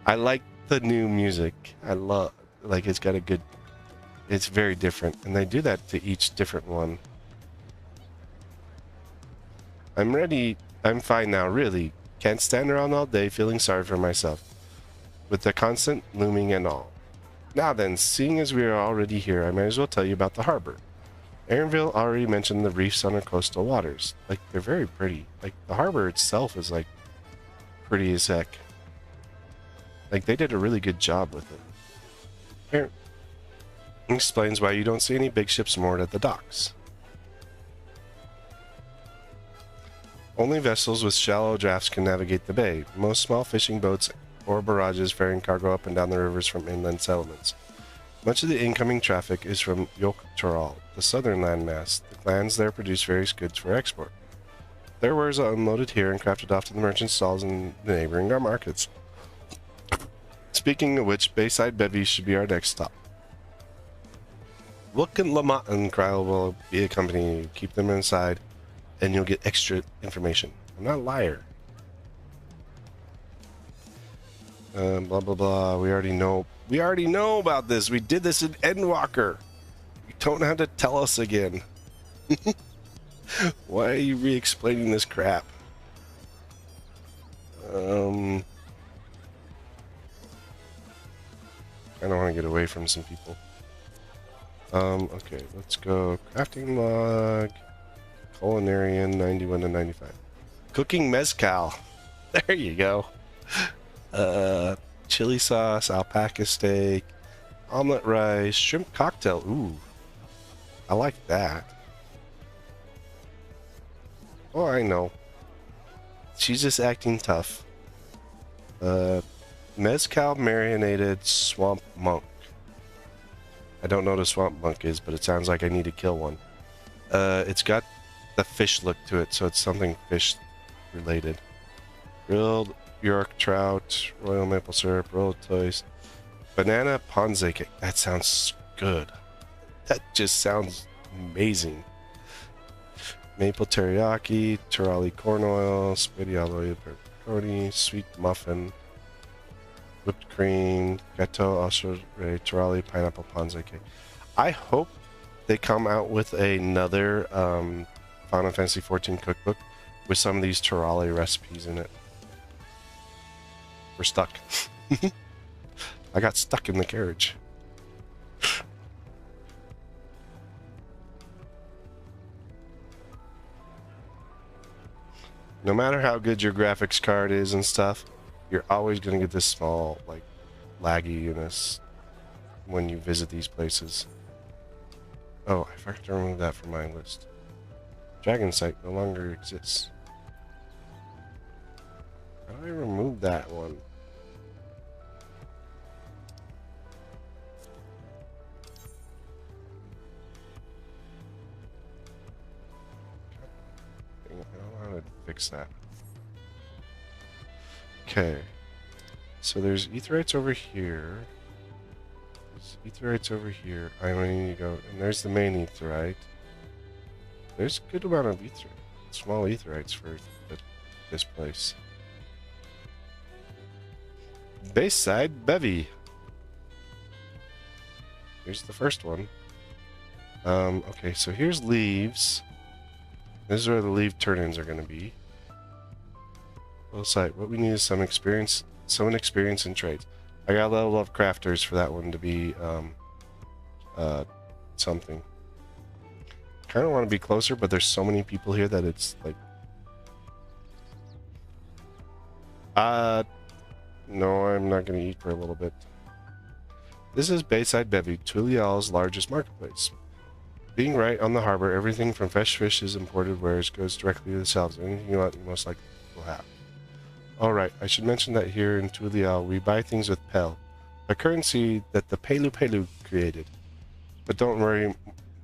I like the new music. I love, like, it's got a good, it's very different, and they do that to each different one. I'm ready. I'm fine now, really. Can't stand around all day feeling sorry for myself, with the constant looming and all. Now then, seeing as we are already here, I might as well tell you about the harbor. Aaronville already mentioned the reefs on our coastal waters. Like, they're very pretty. Like, the harbor itself is, like, pretty as heck. Like, they did a really good job with it. Aaron explains why you don't see any big ships moored at the docks. Only vessels with shallow drafts can navigate the bay. Most small fishing boats or barrages ferrying cargo up and down the rivers from inland settlements. Much of the incoming traffic is from Yok-Toral, the southern landmass. The clans there produce various goods for export. Their wares are unloaded here and crafted off to the merchant stalls in the neighboring markets. Speaking of which, Bayside Bevy should be our next stop. Wuk-Lamat and Kyle will be accompanying you. Keep them inside, and you'll get extra information. I'm not a liar. Blah blah blah. We already know. We already know about this. We did this in Endwalker. You don't have to tell us again. Why are you re-explaining this crap? I don't want to get away from some people. Okay, let's go. Crafting log. Culinarian 91 to 95. Cooking mezcal. There you go. Chili sauce, alpaca steak, omelet rice, shrimp cocktail. Ooh, I like that. Oh, I know. She's just acting tough. Mezcal marinated swamp monk. I don't know what a swamp monk is, but it sounds like I need to kill one. It's got the fish look to it, so it's something fish related. Grilled York trout, royal maple syrup, rolled toast, banana ponze cake. That sounds good. That just sounds amazing. Maple teriyaki, Turali corn oil, spaghetti aloe pepperoni, sweet muffin, whipped cream, gateau also Turali pineapple ponze cake. I hope they come out with another Final Fantasy XIV cookbook with some of these Turali recipes in it. We're stuck. I got stuck in the carriage. No matter how good your graphics card is and stuff, you're always going to get this small, like, lagginess when you visit these places. Oh, I forgot to remove that from my list. Dragon Sight no longer exists. How do I remove that one? I don't know how to fix that. Okay. So there's aetherites over here. There's aetherites over here. I need to go. And there's the main aetherite. There's a good amount of small aetherites for this place. Bayside Bevy. Here's the first one. Okay, so here's leaves. This is where the leaf turn-ins are going to be. Well, site. What we need is some experience in trades. I got a level of crafters for that one to be something. Kind of want to be closer, but there's so many people here that it's like No, I'm not going to eat for a little bit. This is Bayside Bevy, Tulial's largest marketplace. Being right on the harbor, everything from fresh fishes, imported wares goes directly to the shelves. Anything you want, you most likely will have. Alright, I should mention that here in Tulial, we buy things with Pel, a currency that the Pelu Pelu created. But don't worry,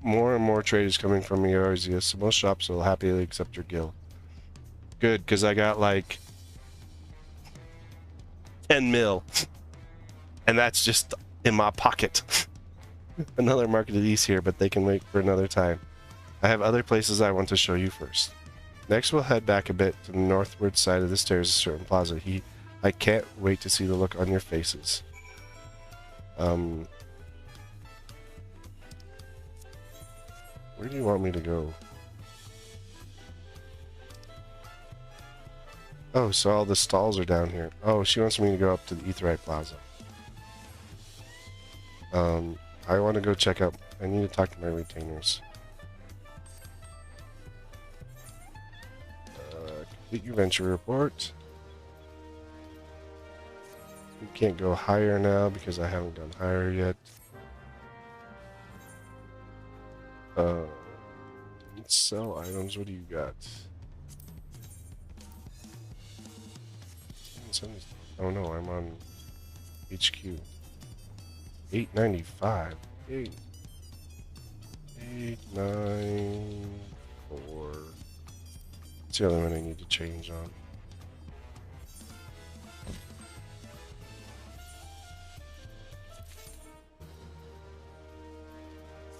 more and more trade is coming from Eorzea, so most shops will happily accept your gil. Good, because I got like 10 mil. And that's just in my pocket. Another market at east here, but they can wait for another time. I have other places I want to show you first. Next, we'll head back a bit to the northward side of the stairs, a certain plaza. I can't wait to see the look on your faces. Where do you want me to go? Oh, so all the stalls are down here. Oh, she wants me to go up to the Aetheryte Plaza. I want to go check out. I need to talk to my retainers. Complete your venture report. We can't go higher now because I haven't gone higher yet. Let's sell items. What do you got? Oh no, I'm on HQ. 895. 894. It's the other one I need to change on.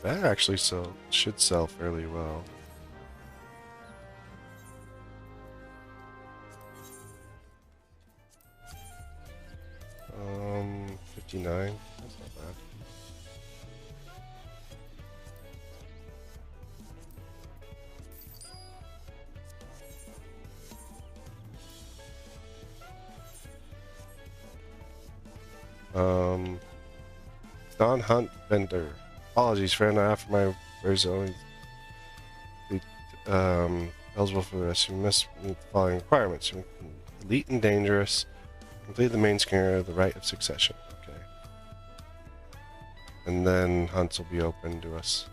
That actually should sell fairly well. 59. That's not bad. Don Hunt Bender. Apologies, friend. After my there's only eligible for this. You must meet the following requirements: elite and dangerous. Complete the main scanner of the right of succession. Okay. And then hunts will be open to us.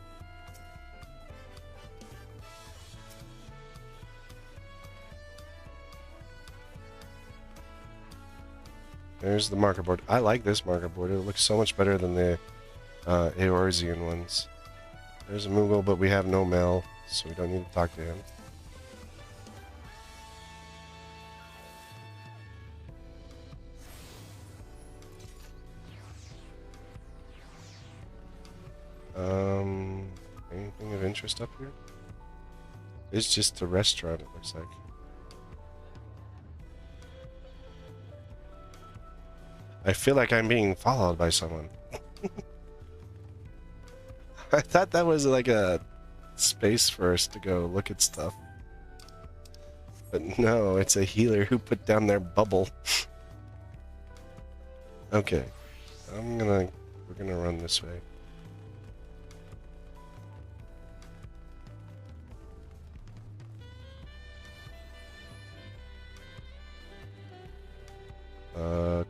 There's the marker board. I like this marker board. It looks so much better than the Eorzean ones. There's a Moogle, but we have no Mel, so we don't need to talk to him. Anything of interest up here? It's just a restaurant, it looks like. I feel like I'm being followed by someone. I thought that was like a space for us to go look at stuff. But no, it's a healer who put down their bubble. Okay. We're gonna run this way.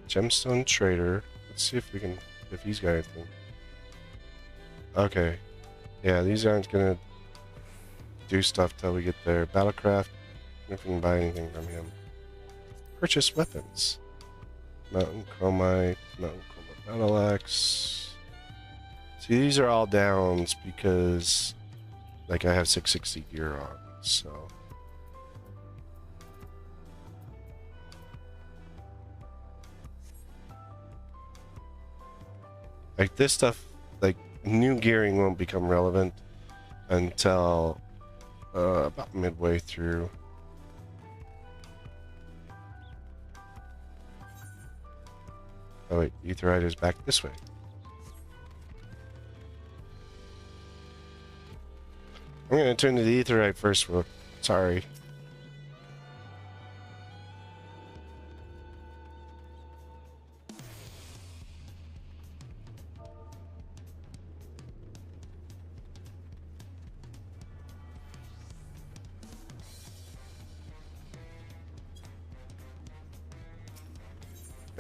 Gemstone Trader. Let's see if he's got anything. Okay. Yeah, these aren't gonna do stuff till we get there. Battlecraft. If we can buy anything from him. Purchase weapons. Mountain Chromite. Mountain Chromite Battle Axe. See, these are all downs because, like, I have 660 gear on, so. Like, this stuff, like, new gearing won't become relevant until about midway through. Oh wait, Aetheryte is back this way. I'm gonna turn to the Aetheryte first, Will. Sorry.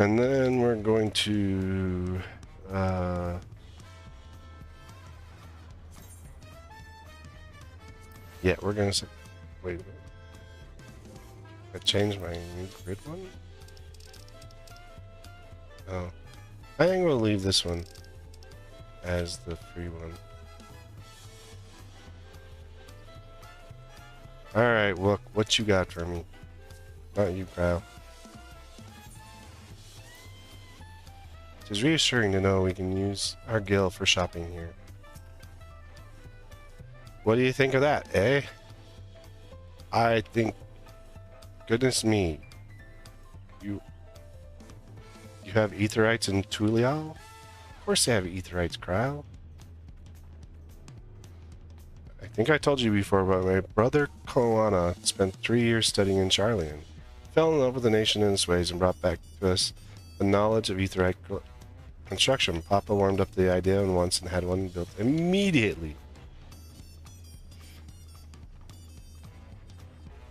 And then we're going to yeah, we're gonna say, wait a minute. I changed my new grid one? Oh. I think we'll leave this one as the free one. Alright, look, what you got for me? Not you, pal. It is reassuring to know we can use our guild for shopping here. What do you think of that, eh? I think, goodness me, you have Aetherites in Tulial? Of course they have Aetherites, Kyle. I think I told you before, but my brother Koana spent 3 years studying in Charlian. Fell in love with the nation and its ways and brought back to us the knowledge of Aetherite construction. Papa warmed up the idea once and had one built immediately.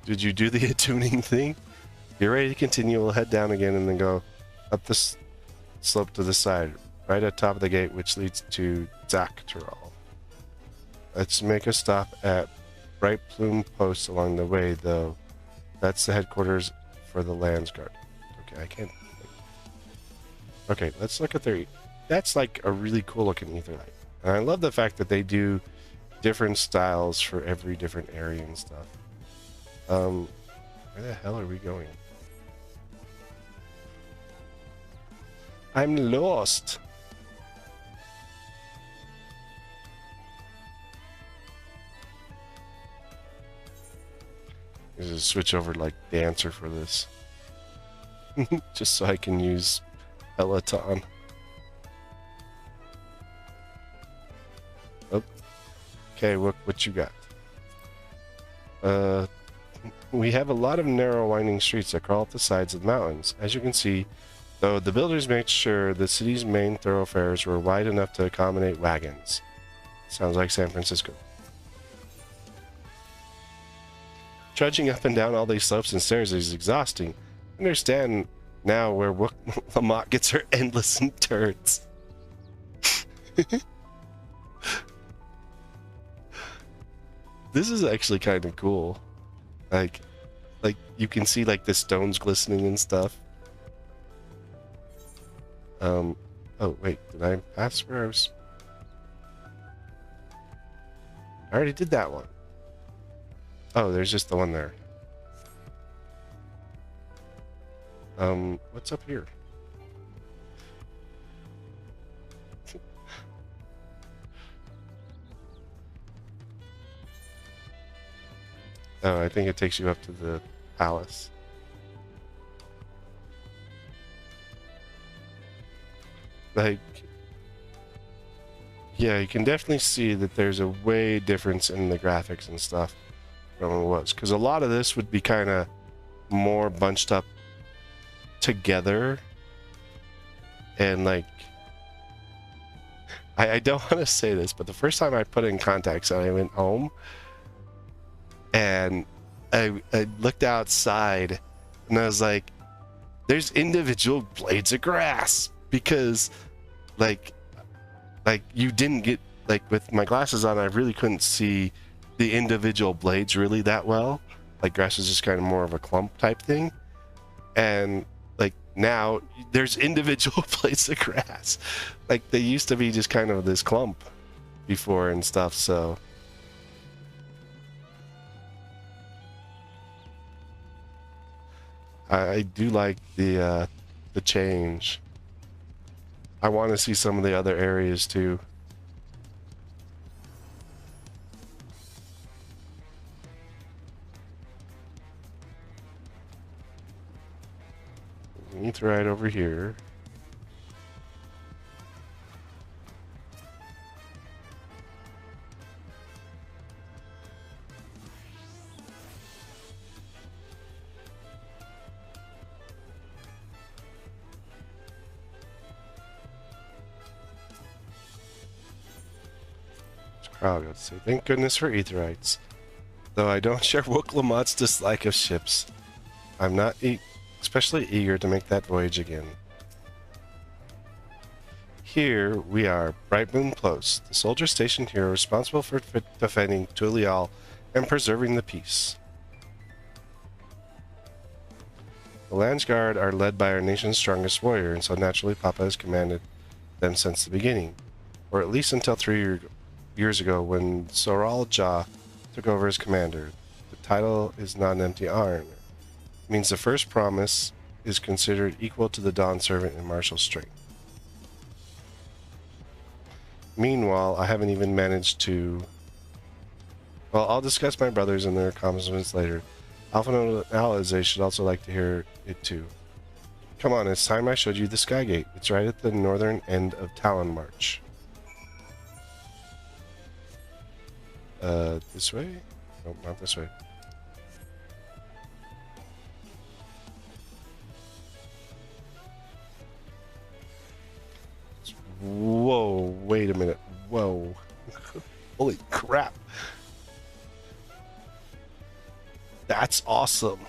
Did you do the attuning thing? You're ready to continue. We'll head down again and then go up the slope to the side, right at top of the gate, which leads to Zakteral. Let's make a stop at Bright Plume Post along the way, though. That's the headquarters for the Landsguard. Okay, I can't. Okay, let's look at their. That's like a really cool looking Aetherite. And I love the fact that they do different styles for every different area and stuff. Where the hell are we going? I'm lost. Just switch over to like Dancer for this. Just so I can use Peloton. Oh. Okay, what you got? We have a lot of narrow winding streets that crawl up the sides of the mountains. As you can see, though, the builders made sure the city's main thoroughfares were wide enough to accommodate wagons. Sounds like San Francisco. Trudging up and down all these slopes and stairs is exhausting. I understand now where Lamont gets her endless turrets. This is actually kind of cool. Like you can see like the stones glistening and stuff. Oh wait, did I pass where I was? I already did that one. Oh, there's just the one there. What's up here? Oh, I think it takes you up to the palace. Like, yeah, you can definitely see that there's a way difference in the graphics and stuff from what it was. Because a lot of this would be kind of more bunched up together. And like, I don't want to say this, but the first time I put in contacts, I went home and I looked outside and I was like, there's individual blades of grass, because like you didn't get, like with my glasses on, I really couldn't see the individual blades really that well. Like grass is just kind of more of a clump type thing. And like now there's individual blades of grass. Like they used to be just kind of this clump before and stuff, so I do like the change. I want to see some of the other areas too. It's right over here. Oh, I've got to say, thank goodness for Aetherites. Though I don't share Wook Lamott's dislike of ships. I'm not especially eager to make that voyage again. Here we are, Bright Moon Close. The soldiers stationed here are responsible for defending Tulial and preserving the peace. The Lands Guard are led by our nation's strongest warrior, and so naturally Papa has commanded them since the beginning, or at least until 3 years ago when Soral Ja took over as commander. The title is not an empty honor. It means the first promise is considered equal to the Dawn Servant in martial strength. Meanwhile, I haven't even managed to... Well, I'll discuss my brothers and their accomplishments later. Alpha and Alizé should also like to hear it too. Come on, it's time I showed you the Skygate. It's right at the northern end of Talon March. This way? Nope, not this way. Whoa, wait a minute. Whoa. Holy crap. That's awesome.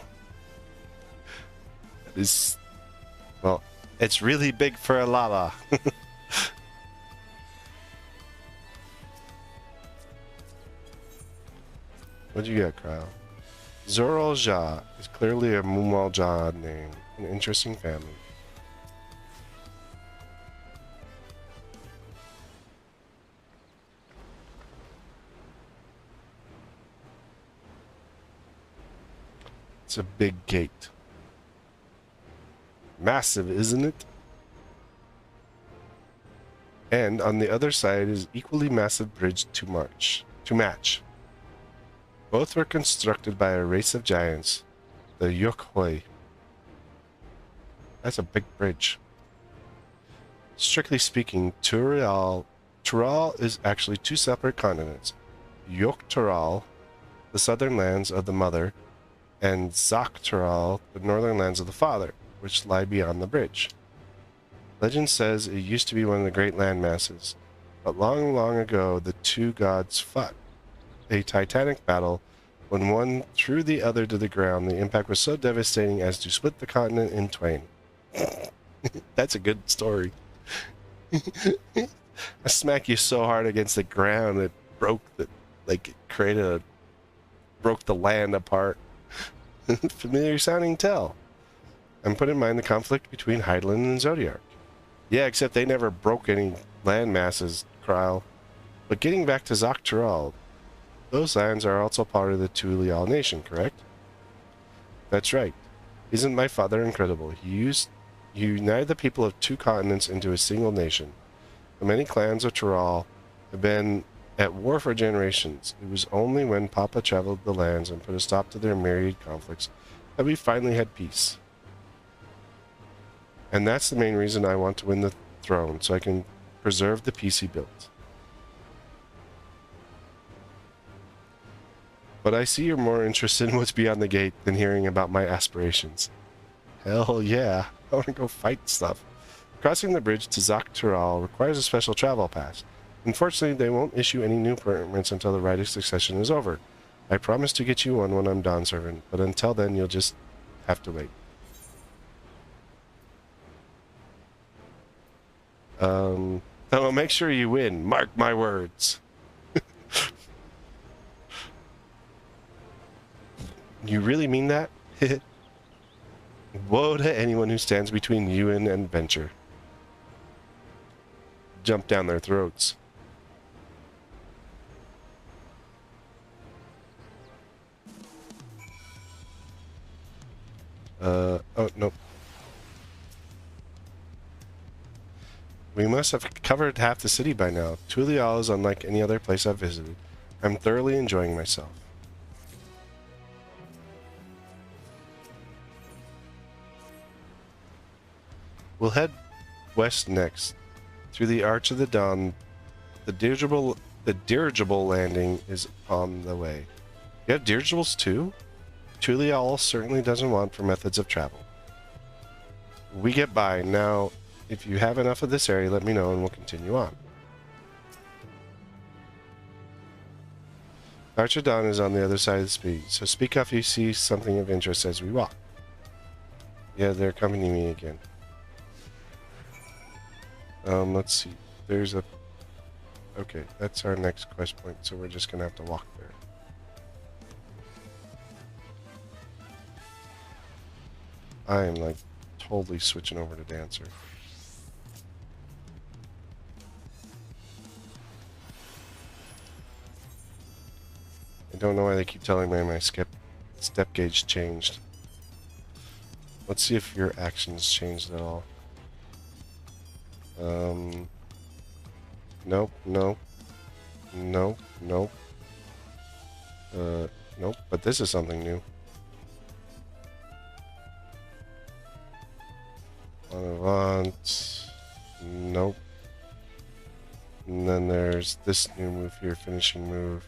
That is... Well, it's really big for a Lala. What'd you get, Kyle? Zoral Ja is clearly a Mumal Ja name. An interesting family. It's a big gate. Massive, isn't it? And on the other side is equally massive bridge to match. Both were constructed by a race of giants, the Yokhoi. That's a big bridge. Strictly speaking, Tural is actually two separate continents. Yoktural, the southern lands of the mother, and Zaktural, the northern lands of the father, which lie beyond the bridge. Legend says it used to be one of the great land masses, but long, long ago the two gods fought a titanic battle. When one threw the other to the ground, the impact was so devastating as to split the continent in twain. That's a good story. I smack you so hard against the ground it broke the, like it created a, broke the land apart. Familiar sounding tale. And put in mind the conflict between Hydaelyn and Zodiark. Yeah, except they never broke any land masses, Kryle. But getting back to Zaktural, those lands are also part of the Tulial nation, correct? That's right. Isn't my father incredible? He united the people of two continents into a single nation. The many clans of Tural have been at war for generations. It was only when Papa traveled the lands and put a stop to their myriad conflicts that we finally had peace. And that's the main reason I want to win the throne, so I can preserve the peace he built. But I see you're more interested in what's beyond the gate than hearing about my aspirations. Hell yeah, I want to go fight stuff. Crossing the bridge to Zaktural requires a special travel pass. Unfortunately, they won't issue any new permits until the rite of succession is over. I promise to get you one when I'm Dawn Servant, but until then you'll just have to wait. I'll make sure you win. Mark my words. You really mean that? Woe to anyone who stands between you and adventure. Jump down their throats. Oh, nope. We must have covered half the city by now. Tulial is unlike any other place I've visited. I'm thoroughly enjoying myself. We'll head west next. Through the Arch of the Dawn, the dirigible landing is on the way. You have dirigibles too? Tulial certainly doesn't want for methods of travel. We get by. Now, if you have enough of this area, let me know and we'll continue on. Arch of Dawn is on the other side of the street, so speak up if you see something of interest as we walk. Yeah, they're accompanying me again. Let's see. There's a... Okay, that's our next quest point, so we're just gonna have to walk there. I am, like, totally switching over to Dancer. I don't know why they keep telling me my step gauge changed. Let's see if your actions changed at all. Nope, nope. Nope, nope. Nope, but this is something new. En avant. Nope. And then there's this new move here, finishing move.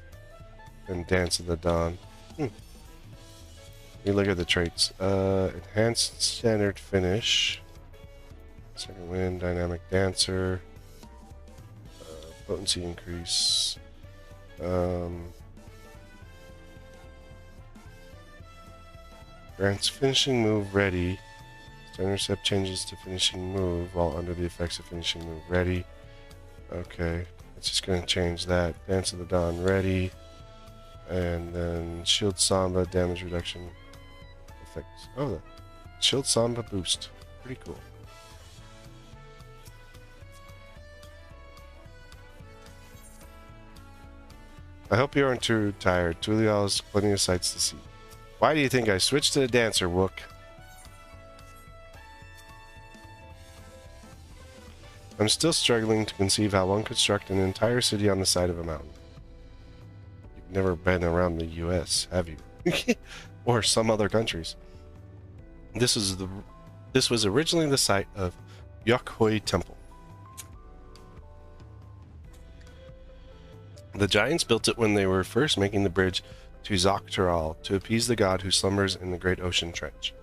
And Dance of the Dawn. You look at the traits. Enhanced standard finish. Second wind, dynamic dancer. Potency increase. Grants finishing move ready. Standard step changes to finishing move while under the effects of finishing move ready. Okay, it's just going to change that. Dance of the Dawn ready. And then Shield Samba damage reduction effects. Oh, the Shield Samba boost. Pretty cool. I hope you aren't too tired. Tulial has plenty of sights to see. Why do you think I switched to the Dancer, Wook? I'm still struggling to conceive how one could construct an entire city on the side of a mountain. You've never been around the US, have you? Or some other countries. This was originally the site of Yokhoi Temple. The giants built it when they were first making the bridge to Zoktaral to appease the god who slumbers in the great ocean trench.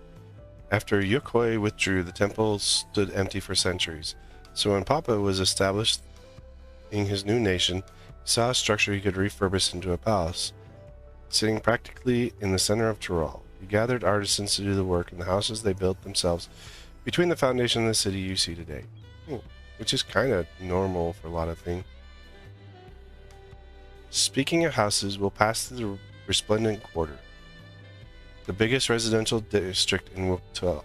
After Yokhoi withdrew, the temple stood empty for centuries. So when Papa was established in his new nation, he saw a structure he could refurbish into a palace, sitting practically in the center of Tyrol. He gathered artisans to do the work in the houses they built themselves between the foundation and the city you see today. Which is kind of normal for a lot of things. Speaking of houses, we'll pass through the Resplendent Quarter, the biggest residential district in Tulial.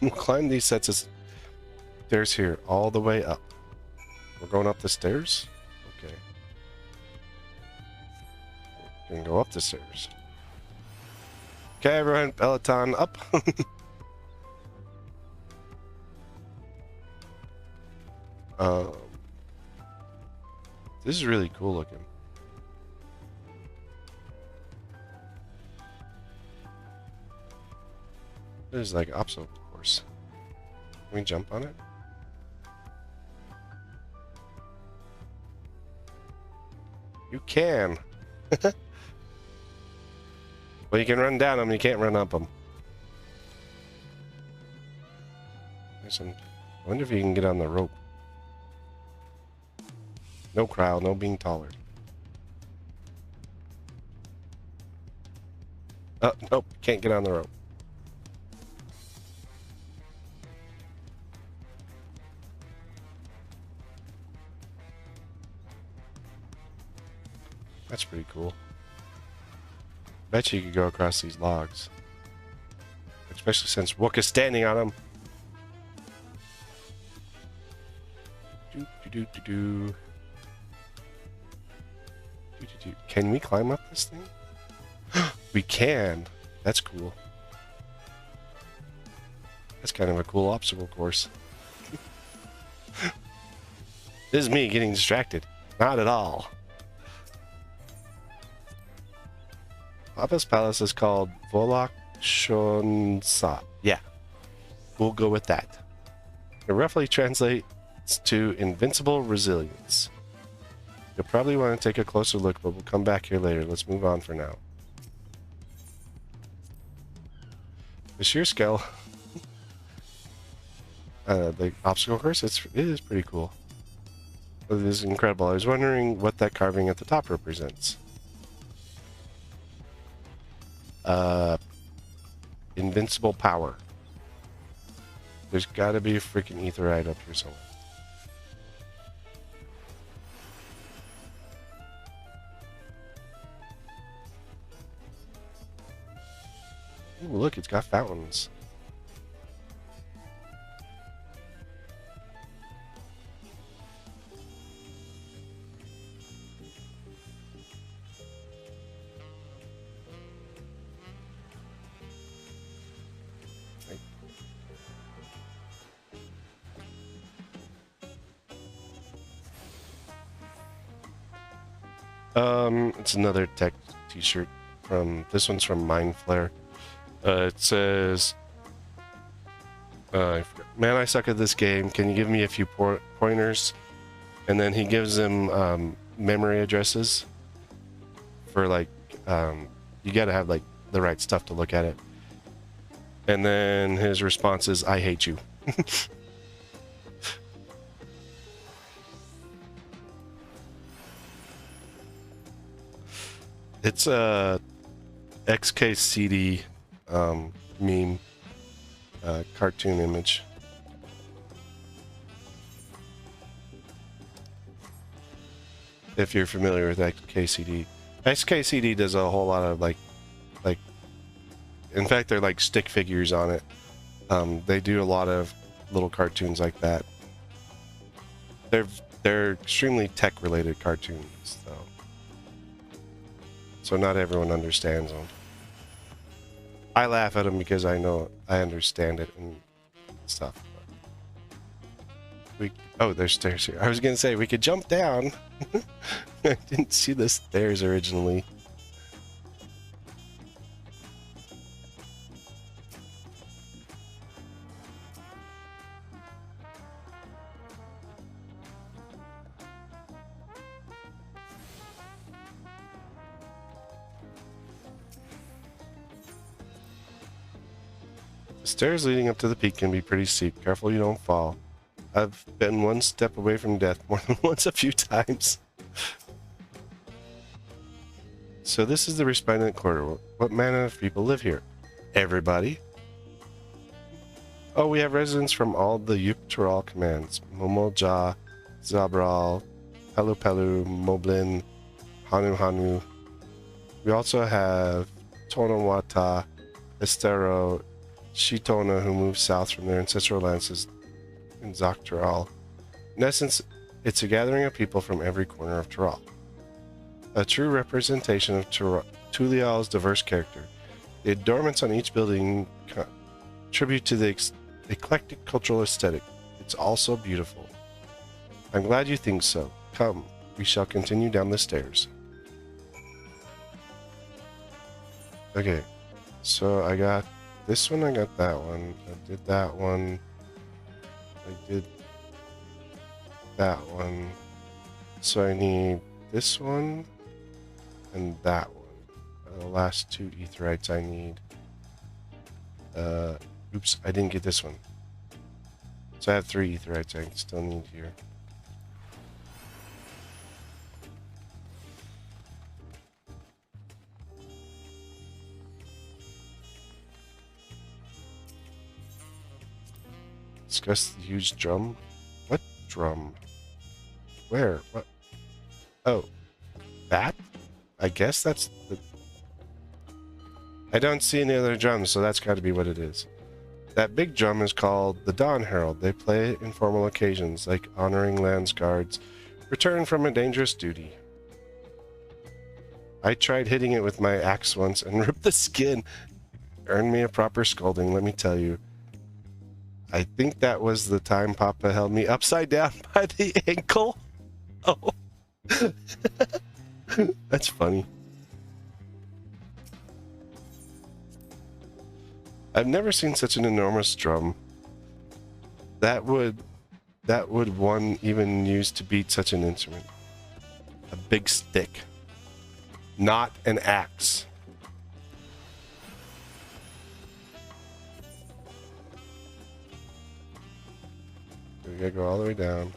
We'll climb these sets of stairs here all the way up. We're going up the stairs? Okay. We're gonna go up the stairs. Okay, everyone, Peloton up. This is really cool looking. There's like obstacle course. Can we jump on it? You can. Well, you can run down them, you can't run up them. There's some. I wonder if you can get on the rope. No crowd, no being taller. Oh, nope, can't get on the rope. That's pretty cool. Bet you could go across these logs. Especially since Wook is standing on them. Do. Can we climb up this thing? We can. That's cool. That's kind of a cool obstacle course. This is me getting distracted. Not at all. Papa's palace is called Volak Shonsa. Yeah, we'll go with that. It roughly translates to invincible resilience. You'll probably want to take a closer look, but we'll come back here later. Let's move on for now. The sheer scale, the obstacle course, it is pretty cool. It is incredible. I was wondering what that carving at the top represents. Invincible power. There's gotta be a freaking etherite up here somewhere. Ooh, look, it's got fountains. It's another tech t-shirt from, this one's from Mindflare. It says, I forgot, man, I suck at this game. Can you give me a few pointers? And then he gives them memory addresses for like, you gotta have like the right stuff to look at it. And then his response is, I hate you. It's a XKCD meme cartoon image. If you're familiar with XKCD. XKCD does a whole lot of like in fact they're like stick figures on it. They do a lot of little cartoons like that. They're extremely tech related cartoons though. So not everyone understands them. I laugh at them because I know I understand it and stuff. Oh, there's stairs here. I was gonna say we could jump down. I didn't see the stairs originally. The stairs leading up to the peak can be pretty steep. Careful you don't fall. I've been one step away from death more than once a few times. So this is the resplendent quarter. What manner of people live here? Everybody. Oh, we have residents from all the Yggdrasil commands. Momo, Ja, Zabral, Pelu Pelu, Moblin, Hanu Hanu. We also have Tonawata, Estero, Shitona, who moved south from their ancestral lands in Zaktaral. In essence, it's a gathering of people from every corner of Taral. A true representation of Tulial's diverse character. The adornments on each building contribute to the eclectic cultural aesthetic. It's also beautiful. I'm glad you think so. Come, we shall continue down the stairs. Okay, so I got this one, I got that one, I did that one, I did that one, so I need this one and that one. The last two aetherites I need. Oops, I didn't get this one. So I have 3 aetherites I still need here. Discuss the huge drum. What drum? Where? What? Oh, that? I guess that's the... I don't see any other drums, so that's got to be what it is. That big drum is called the Dawn Herald. They play it in formal occasions, like honoring lands guards returned from a dangerous duty. I tried hitting it with my axe once and ripped the skin. Earned me a proper scolding, let me tell you. I think that was the time Papa held me upside down by the ankle. Oh. That's funny. I've never seen such an enormous drum. That would one even use to beat such an instrument. A big stick. Not an axe. We gotta go all the way down.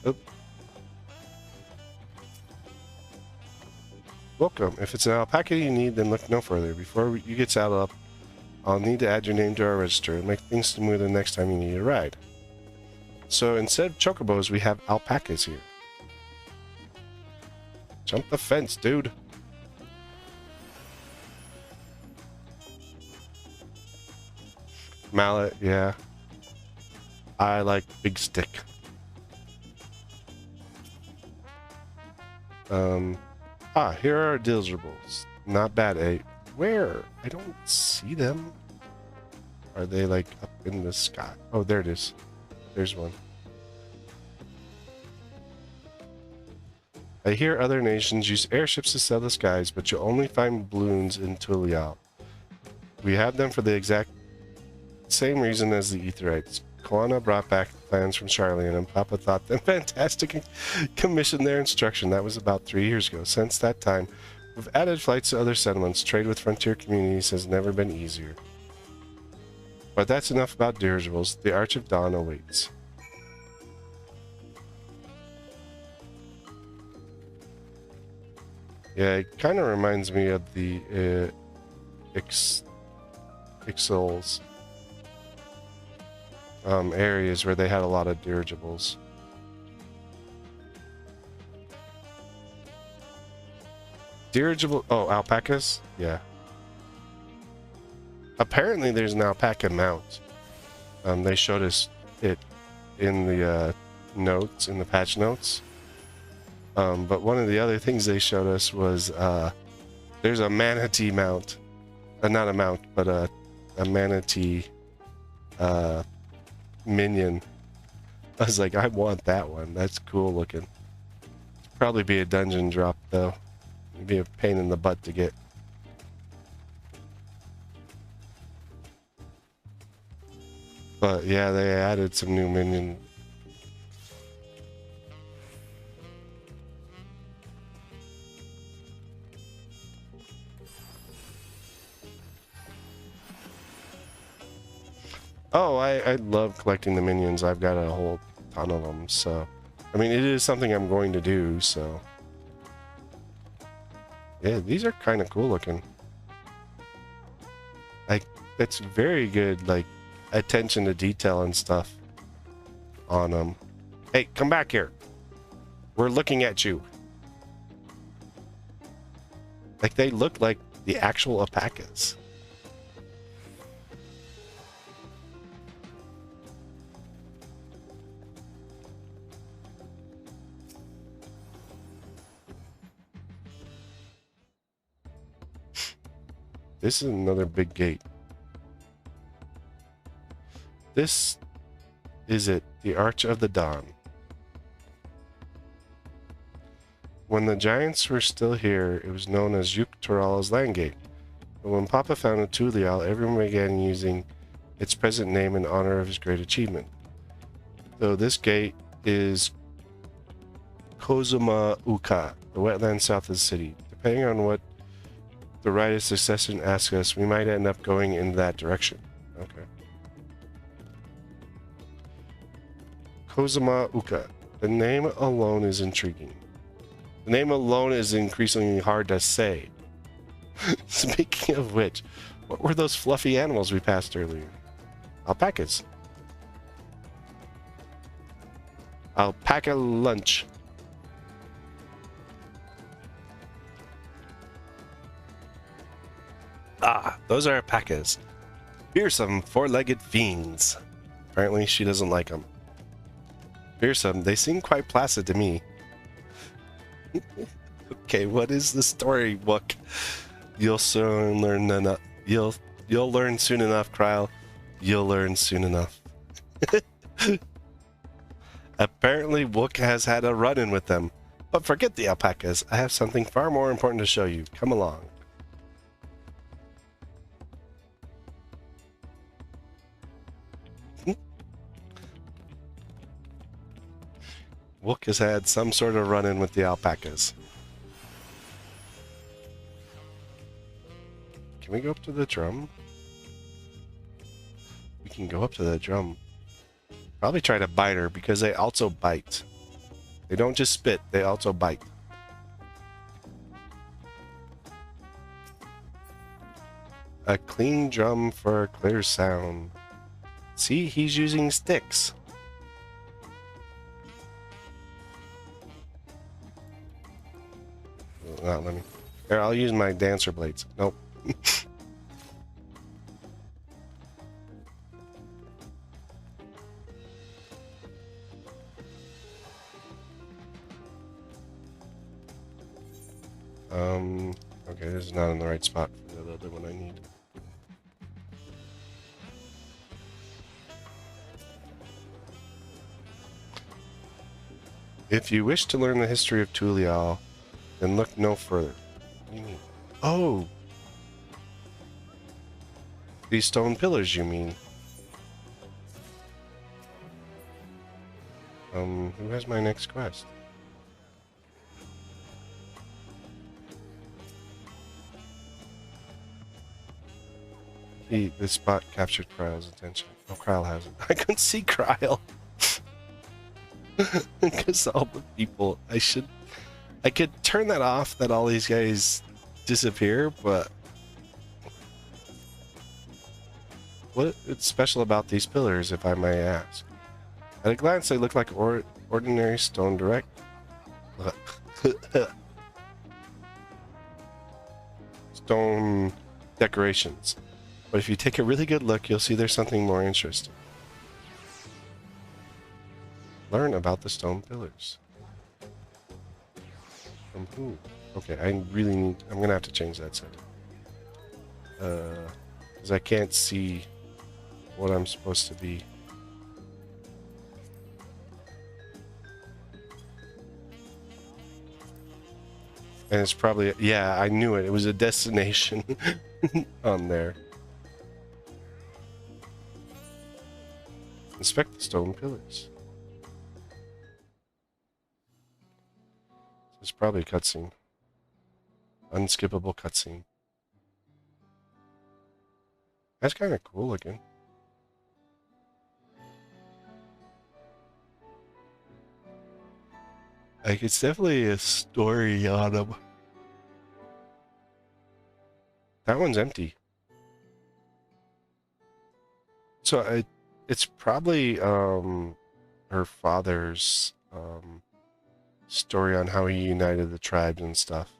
Oop. Welcome. If it's an alpaca you need, then look no further. Before you get saddled up, I'll need to add your name to our register and make things smoother next time you need a ride. So instead of chocobos, we have alpacas here. Jump the fence, dude. Mallet, yeah. I like big stick. Here are our deliverables. Not bad, eh? Where? I don't see them. Are they like up in the sky? Oh, there it is. There's one. I hear other nations use airships to sell the skies, but you'll only find balloons in Tulial. We have them for the exact same reason as the Aetherites. Koana brought back plans from Charlian, and Papa thought them fantastic and commissioned their instruction. That was about 3 years ago. Since that time, we've added flights to other settlements. Trade with frontier communities has never been easier. But that's enough about dirigibles. The Arch of Dawn awaits. Yeah, it kind of reminds me of the Ixals areas where they had a lot of dirigibles. Dirigible, oh, alpacas? Yeah. Apparently there's an alpaca mount. They showed us it in the notes, in the patch notes. But one of the other things they showed us was there's a manatee mount. Not a mount, but a manatee minion. I was like, I want that one. That's cool looking. Probably be a dungeon drop though. It'd be a pain in the butt to get. But yeah, they added some new minion. Oh, I love collecting the minions. I've got a whole ton of them, so... I mean, it is something I'm going to do, so... Yeah, these are kind of cool looking. Like, that's very good, like, attention to detail and stuff on them. Hey, come back here. We're looking at you. Like, they look like the actual alpacas. This is another big gate. This is it, the Arch of the Dawn. When the giants were still here, it was known as Yuk-Toral's Land Gate. But when Papa founded Tulial, everyone began using its present name in honor of his great achievement. So this gate is Kozuma Uka, the wetland south of the city. Depending on what the rite of succession asks us, we might end up going in that direction. Okay. Kozuma Uka. The name alone is intriguing. The name alone is increasingly hard to say. Speaking of which, what were those fluffy animals we passed earlier? Alpacas. Alpaca lunch. Ah, those are alpacas. Fearsome, four-legged fiends. Apparently she doesn't like them. Fearsome, they seem quite placid to me. Okay, what is the story book? You'll soon learn enough. You'll learn soon enough, Kryle. You'll learn soon enough. Apparently Wook has had a run-in with them. But forget the alpacas. I have something far more important to show you. Come along. Wook has had some sort of run-in with the alpacas. Can we go up to the drum? We can go up to the drum. Probably try to bite her because they also bite. They don't just spit, they also bite. A clean drum for a clear sound. See, he's using sticks. Not let me. Here, I'll use my dancer blades. Nope. Okay, this is not in the right spot for the other one I need. If you wish to learn the history of Tulial, then look no further. What do you mean? Oh! These stone pillars, you mean? Who has my next quest? This spot captured Kryle's attention. Oh, Kryle hasn't. I couldn't see Kryle. Because all the people, I could turn that off, that all these guys disappear, but what is special about these pillars, if I may ask? At a glance, they look like ordinary stone direct. Stone decorations. But if you take a really good look, you'll see there's something more interesting. Learn about the stone pillars. From who? Okay, I really need... I'm going to have to change that setting. Because I can't see what I'm supposed to be. And it's probably... Yeah, I knew it. It was a destination on there. Inspect the stone pillars. It's probably a cutscene. Unskippable cutscene. That's kind of cool looking. Like, it's definitely a story on them. That one's empty. So it's probably her father's story on how he united the tribes and stuff.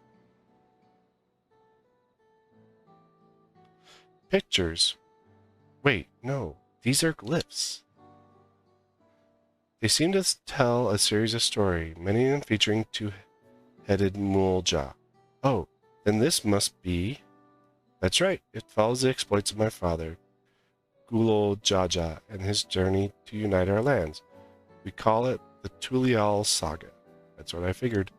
Pictures. Wait, no. These are glyphs. They seem to tell a series of stories, many of them featuring two-headed Mulja. Oh, then this must be... That's right. It follows the exploits of my father, Gulo Jaja, and his journey to unite our lands. We call it the Tulial Saga. That's what I figured.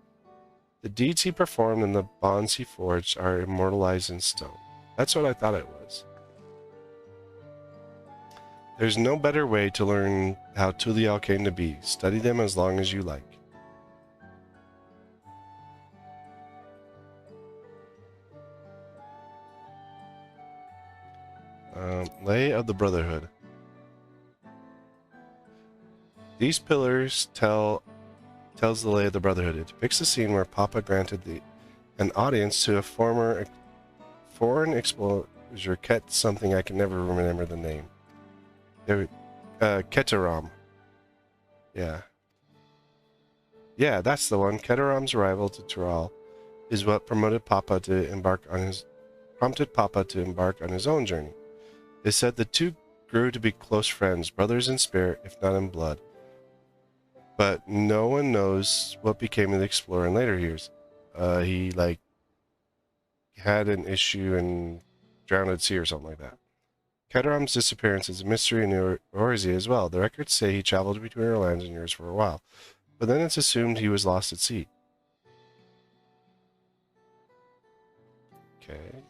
The deeds he performed and the bonds he forged are immortalized in stone. That's what I thought it was. There's no better way to learn how Tulial came to be. Study them as long as you like. Lay of the Brotherhood. These pillars tells the lay of the Brotherhood. It depicts a scene where Papa granted an audience to a foreign explorer, Ket something I can never remember the name. Ketaram. Yeah. Yeah, that's the one. Ketaram's arrival to Tural is what prompted Papa to embark on his own journey. They said the two grew to be close friends, brothers in spirit, if not in blood. But no one knows what became of the explorer in later years. He, had an issue and drowned at sea or something like that. Ketaram's disappearance is a mystery in Orzia as well. The records say he traveled between our lands and yours for a while, but then it's assumed he was lost at sea. Okay.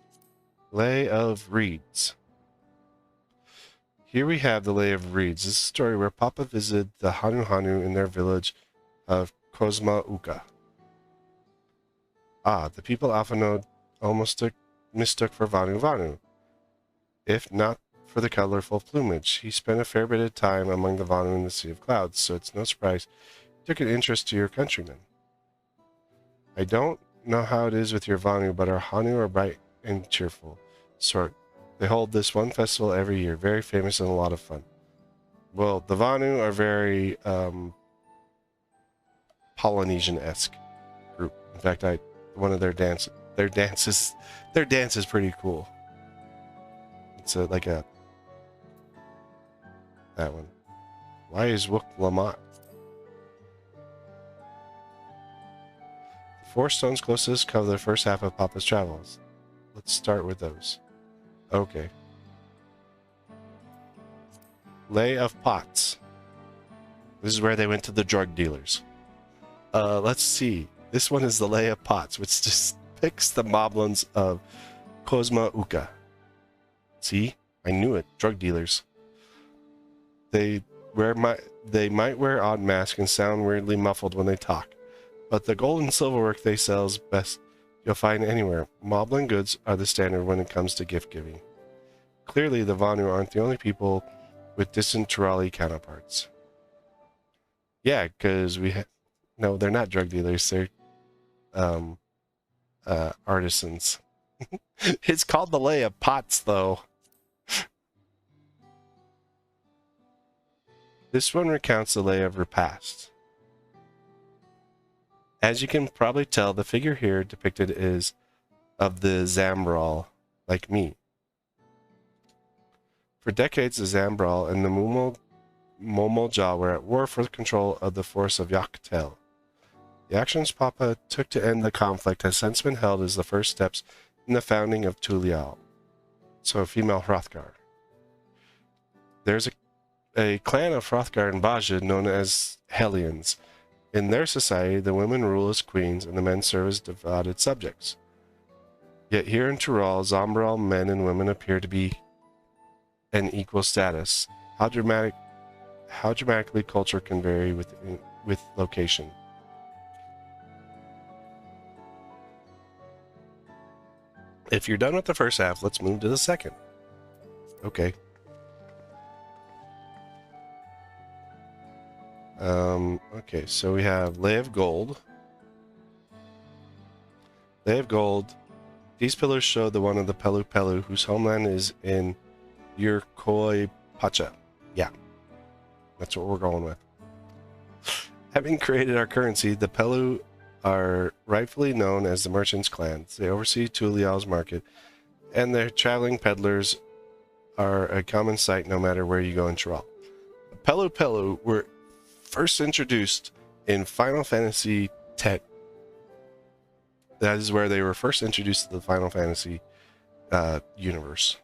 Lay of Reeds. Here we have the Lay of Reeds. This is a story where Papa visited the Hanu in their village of Kozma Uka. Ah, the people Alphano almost mistook for Vanu, if not for the colorful plumage. He spent a fair bit of time among the Vanu in the Sea of Clouds, so it's no surprise he took an interest to your countrymen. I don't know how it is with your Vanu, but our Hanu are bright and cheerful. Sort They hold this one festival every year. Very famous and a lot of fun. Well, the Vanu are very Polynesian-esque group. In fact, one of their dance is pretty cool. It's like that one. Why is Wook Lamont? The 4 stones closest cover the first half of Papa's travels. Let's start with those. Okay. Lay of Pots. This is where they went to the drug dealers. Let's see. This one is the Lay of Pots, which just picks the moblins of Cosma Uka. See? I knew it. Drug dealers. They might wear odd masks and sound weirdly muffled when they talk, but the gold and silverwork they sell is best you'll find anywhere. Moblin goods are the standard when it comes to gift giving. Clearly, the Vanu aren't the only people with distant Turali counterparts. Yeah, because no, they're not drug dealers. They're artisans. It's called the Lay of Pots, though. This one recounts the lay of repast. As you can probably tell, the figure here depicted is of the Zambral, like me. For decades, the Zambral and the Momolja were at war for the control of the force of Yaktel. The actions Papa took to end the conflict has since been held as the first steps in the founding of Tulial, so a female Hrothgar. There's a clan of Hrothgar and Baja known as Hellions. In their society, the women rule as queens and the men serve as devoted subjects. Yet here in Tural, Zambral men and women appear to be an equal status. How dramatically culture can vary with location. If you're done with the first half, let's move to the second. Okay. Okay, so we have Lay of Gold. Lay of Gold. These pillars show the one of the Pelu Pelu, whose homeland is in Yurkoi Pacha. Yeah, that's what we're going with. Having created our currency, the Pelu are rightfully known as the Merchants' Clans. They oversee Tulial's market, and their traveling peddlers are a common sight no matter where you go in Tural. The Pelu Pelu were first introduced in Final Fantasy X. That is where they were first introduced to the Final Fantasy universe.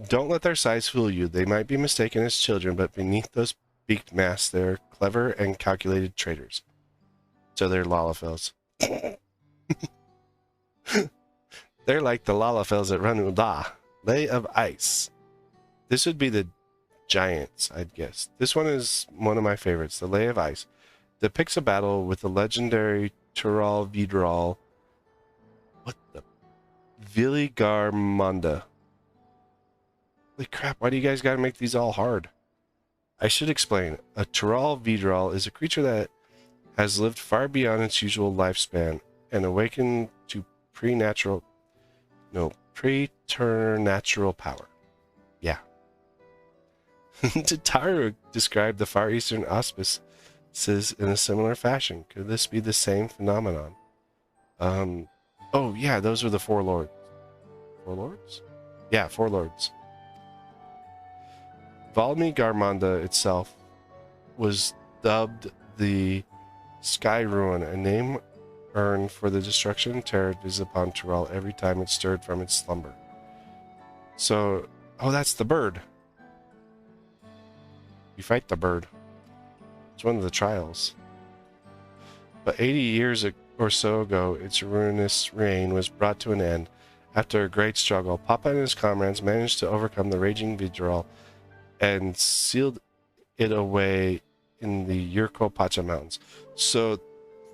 Don't let their size fool you. They might be mistaken as children, but beneath those beaked masks, they're clever and calculated traders. So they're Lalafels. They're like the Lalafels at Ranulda. Lay of Ice. This would be the giants, I'd guess. This one is one of my favorites. The Lay of Ice depicts a battle with the legendary Tural Vidral. What the? Viligarmonda. Holy crap, why do you guys gotta make these all hard? I should explain. A Tural Vidral is a creature that has lived far beyond its usual lifespan and awakened to preternatural power. Yeah. Tataru described the Far Eastern auspices in a similar fashion. Could this be the same phenomenon? Oh yeah, those were the Four Lords. Four Lords? Yeah, Four Lords. Valmy Garmonda itself was dubbed the Sky Ruin, a name earned for the destruction and terror visited upon Tural every time it stirred from its slumber. So, oh, that's the bird. You fight the bird. It's one of the trials. But 80 years or so ago, its ruinous reign was brought to an end. After a great struggle, Papa and his comrades managed to overcome the raging Vidral and sealed it away in the Yurko Pacha Mountains. So,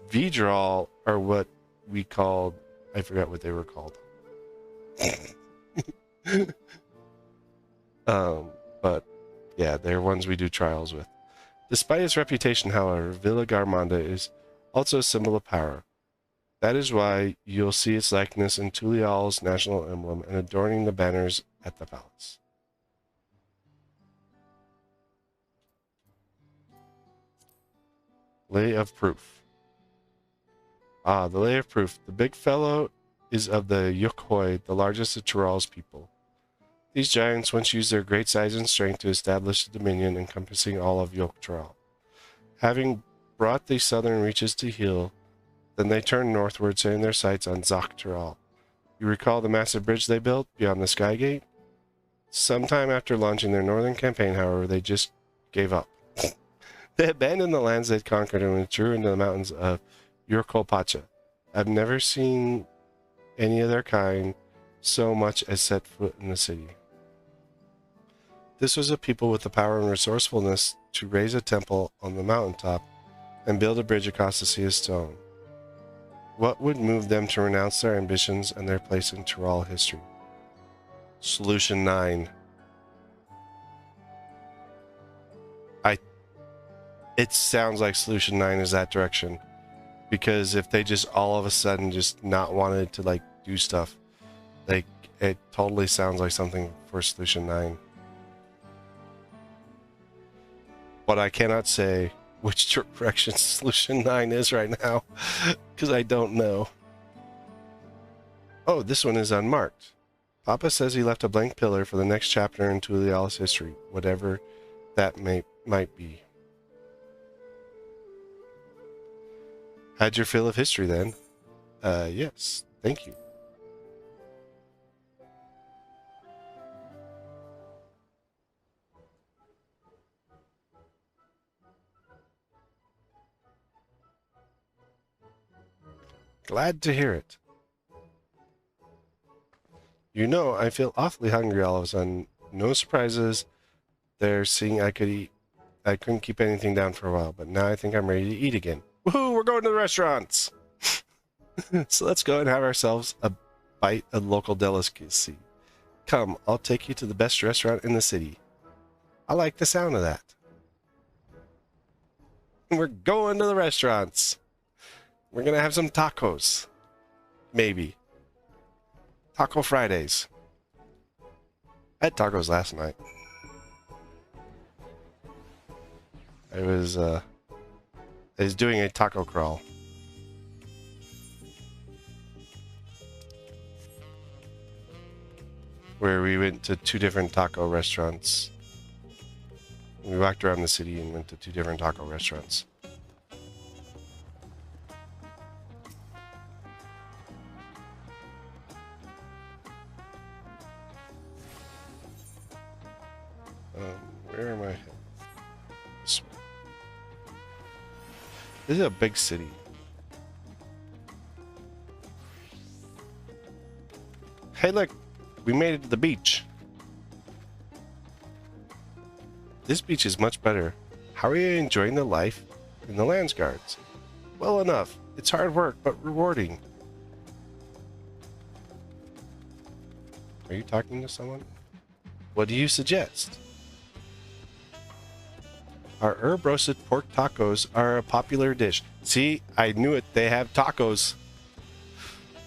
Vidral are what we called... I forgot what they were called. But... yeah, they're ones we do trials with. Despite its reputation, however, Villa Garmonda is also a symbol of power. That is why you'll see its likeness in Tulial's national emblem and adorning the banners at the palace. Lay of Proof. Ah, the Lay of Proof. The big fellow is of the Yukhoi, the largest of Tural's people. These giants once used their great size and strength to establish a dominion encompassing all of Yogg-Tural. Having brought the southern reaches to heel, then they turned northward, setting their sights on Zakh-Tural. You recall the massive bridge they built beyond the Skygate? Sometime after launching their northern campaign, however, they just gave up. They abandoned the lands they'd conquered and withdrew into the mountains of Yurkolpacha. I've never seen any of their kind so much as set foot in the city. This was a people with the power and resourcefulness to raise a temple on the mountaintop and build a bridge across the sea of stone. What would move them to renounce their ambitions and their place in Tural history? Solution 9. It sounds like Solution 9 is that direction. Because if they just all of a sudden just not wanted to like do stuff, like it totally sounds like something for Solution 9. But I cannot say which direction Solution 9 is right now, because I don't know. Oh, this one is unmarked. Papa says he left a blank pillar for the next chapter in Tulial's history, whatever that might be. How'd your fill of history then? Yes, thank you. Glad to hear it. You know, I feel awfully hungry all of a sudden. No surprises there, seeing I couldn't keep anything down for a while, but now I think I'm ready to eat again. Woohoo, we're going to the restaurants! So let's go and have ourselves a bite of local delicacy. Come, I'll take you to the best restaurant in the city. I like the sound of that. We're going to the restaurants. We're going to have some tacos. Maybe. Taco Fridays. I had tacos last night. I was doing a taco crawl. Where we went to 2 different taco restaurants. We walked around the city and went to 2 different taco restaurants. Where am I? This is a big city. Hey, look, we made it to the beach. This beach is much better. How are you enjoying the life in the Landsguards? Well enough. It's hard work, but rewarding. Are you talking to someone? What do you suggest? Our herb roasted pork tacos are a popular dish. See, I knew it. They have tacos.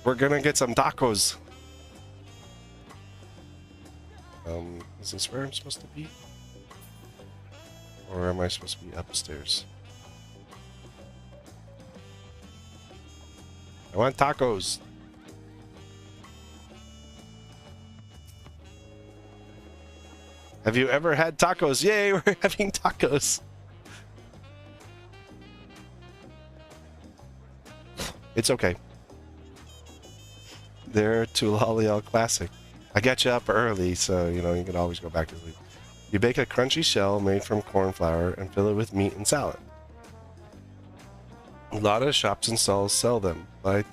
We're gonna get some tacos. Is this where I'm supposed to be? Or am I supposed to be upstairs? I want tacos. Have you ever had tacos? Yay, we're having tacos. It's okay. They're Tulalial classic. I got you up early, so you know you can always go back to sleep. You bake a crunchy shell made from corn flour and fill it with meat and salad. A lot of shops and stalls sell them, but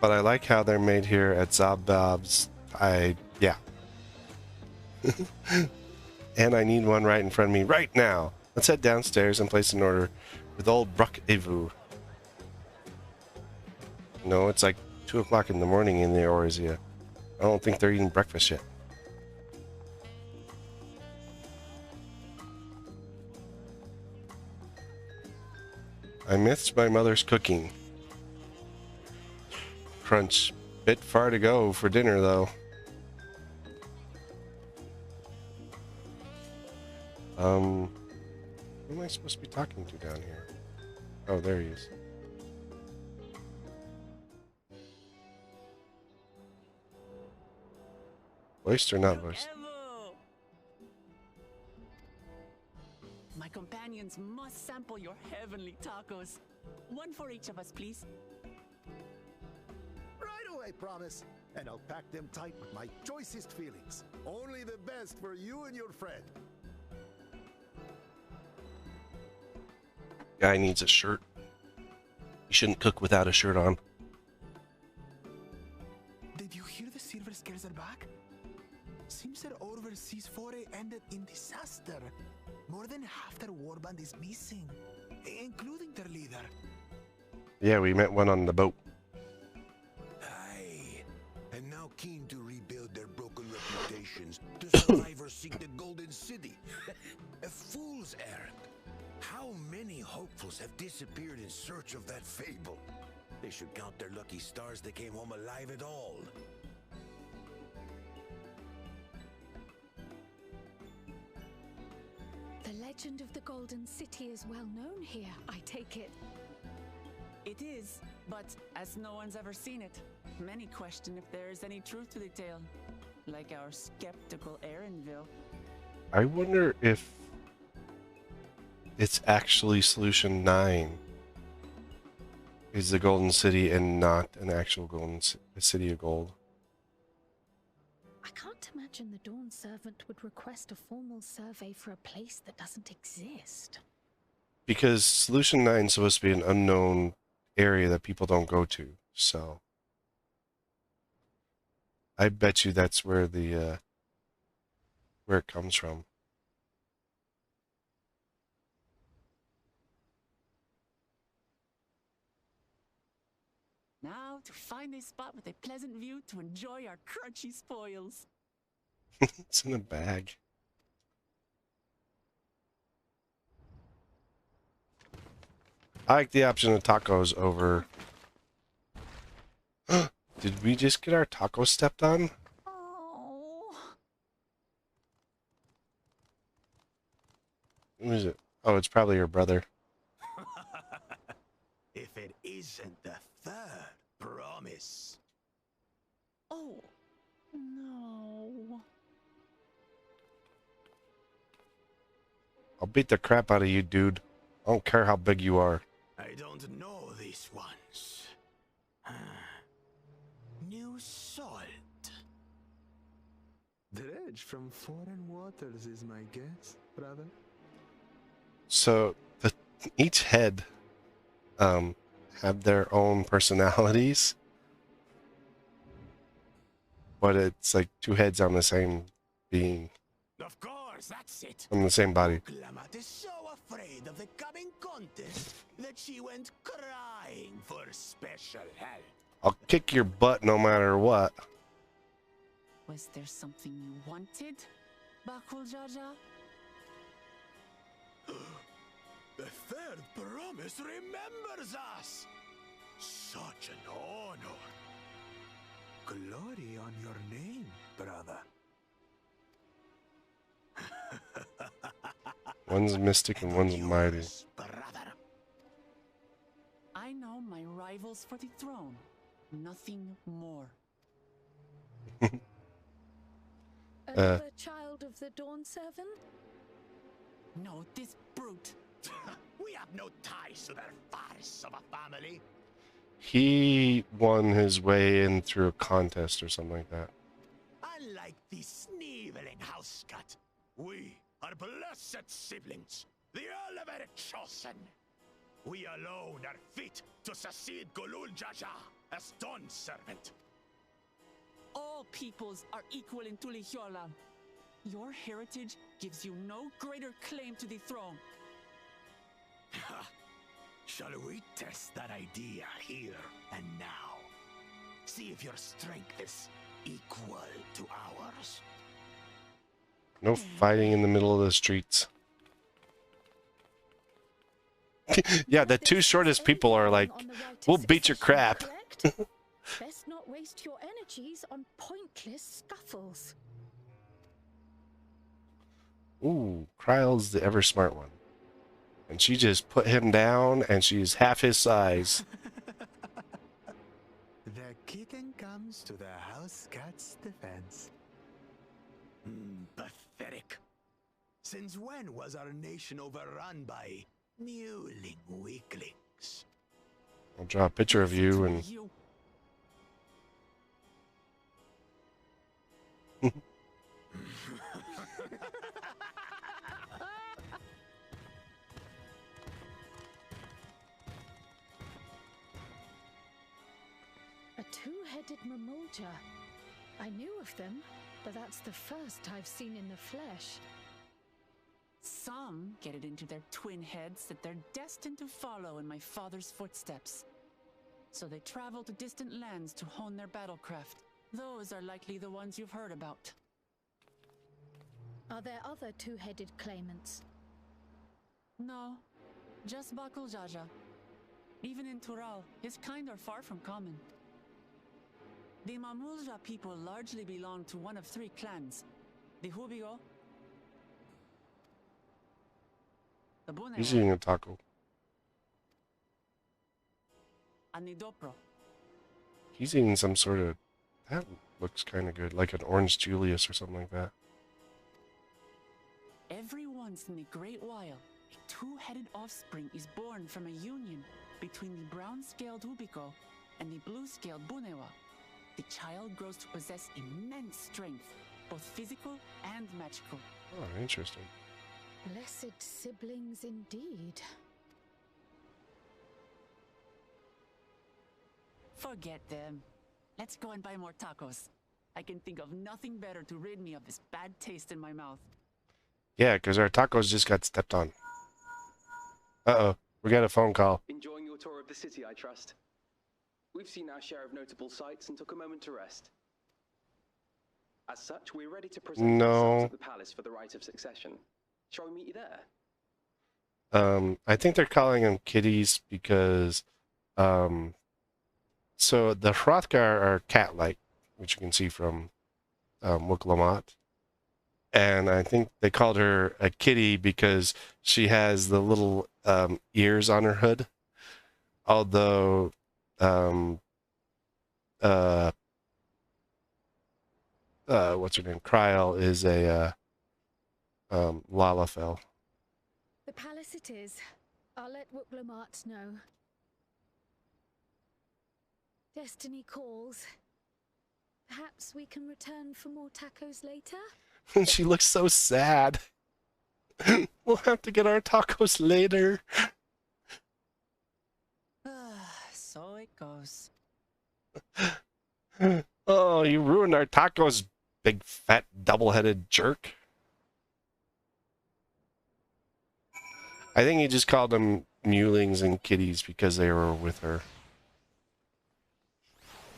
I like how they're made here at Zabab's. Yeah. And I need one right in front of me right now. Let's head downstairs and place an order with old Bruck Evu. No, it's like 2 o'clock in the morning in the Orzia. I don't think they're eating breakfast yet. I missed my mother's cooking. crunch. Bit far to go for dinner, though. Who am I supposed to be talking to down here? Oh, there he is. Voiced or not voiced? Evo! My companions must sample your heavenly tacos. One for each of us, please. Right away, promise. And I'll pack them tight with my choicest feelings. Only the best for you and your friend. Guy needs a shirt. You shouldn't cook without a shirt on. Did you hear the silver scales are back? Seems their overseas foray ended in disaster. More than half their warband is missing, including their leader. Yeah, we met one on the boat. Aye, and now keen to rebuild their broken reputations, the survivors seek the Golden City. A fool's errand. How many hopefuls have disappeared in search of that fable? They should count their lucky stars they came home alive at all. The legend of the Golden City is well known here, I take it. It is, but as no one's ever seen it, many question if there is any truth to the tale. Like our skeptical Aaronville. I wonder if it's actually Solution 9 is the Golden City and not an actual City of Gold. I can't imagine the Dawn Servant would request a formal survey for a place that doesn't exist. Because Solution 9 is supposed to be an unknown area that people don't go to, so I bet you that's where the where it comes from. Now to find a spot with a pleasant view to enjoy our crunchy spoils. It's in a bag. I like the option of tacos over. Did we just get our taco stepped on? Oh. Who is it? Oh, it's probably your brother. If it isn't the third promise. Oh. No. I'll beat the crap out of you, dude. I don't care how big you are. I don't know these ones. New salt. Dredge from foreign waters is my guess, brother. So each head have their own personalities, but it's like two heads on the same being, Of course, that's it. on the same body. Glamat is so afraid of the coming contest that she went crying for special help. I'll kick your butt no matter what. Was there something you wanted, Bakul Jaja? The third promise remembers us. Such an honor. Glory on your name, brother. One's mystic and one's mighty. Yours, brother. I know my rivals for the throne. Nothing more. Another child of the Dawn Servant? No, this brute. We have no ties to their farce of a family. He won his way in through a contest or something like that. Unlike the sneevling house cut, we are blessed siblings, the elevated chosen. We alone are fit to succeed Golul Jaja as Dawn Servant. All peoples are equal in Tulihiola. Your heritage gives you no greater claim to the throne. Shall we test that idea here and now? See if your strength is equal to ours. No fighting in the middle of the streets. Yeah, the two shortest people are like, we'll beat your crap. Best not waste your energies on pointless scuffles. Ooh, Kryle's the ever smart one. And she just put him down, and she's half his size. The kitten comes to the house cat's defense. Pathetic. Since when was our nation overrun by mewling weaklings? I'll draw a picture of you and... You. A two-headed mamulja. I knew of them, but that's the first I've seen in the flesh. Some get it into their twin heads that they're destined to follow in my father's footsteps. So they travel to distant lands to hone their battlecraft. Those are likely the ones you've heard about. Are there other two-headed claimants? No, just Bakul Jaja. Even in Tural, his kind are far from common. The Mamulja people largely belong to one of three clans. The Hubigo, the He's Bunewa, eating a taco. and the Dopro. He's eating some sort of... That looks kind of good. Like an orange Julius or something like that. Every once in the great while, a two-headed offspring is born from a union between the brown-scaled Hubiko and the blue-scaled Bunewa. The child grows to possess immense strength, both physical and magical. Oh, interesting. Blessed siblings indeed. Forget them. Let's go and buy more tacos. I can think of nothing better to rid me of this bad taste in my mouth. Yeah, because our tacos just got stepped on. Uh-oh, we got a phone call. Enjoying your tour of the city, I trust. We've seen our share of notable sights and took a moment to rest. As such, we're ready to present ourselves at the palace for the rite of succession. Shall we meet you there? I think they're calling them kitties because, so the Hrothgar are cat-like, which you can see from Wiklamat. And I think they called her a kitty because she has the little ears on her hood. Although, what's her name? Kryl is a Lalafell. The palace it is. I'll let Wiklamat know. Destiny calls. Perhaps we can return for more tacos later? And she looks so sad. We'll have to get our tacos later. So it goes. Oh, you ruined our tacos, big fat double-headed jerk. I think he just called them mewlings and kitties because they were with her.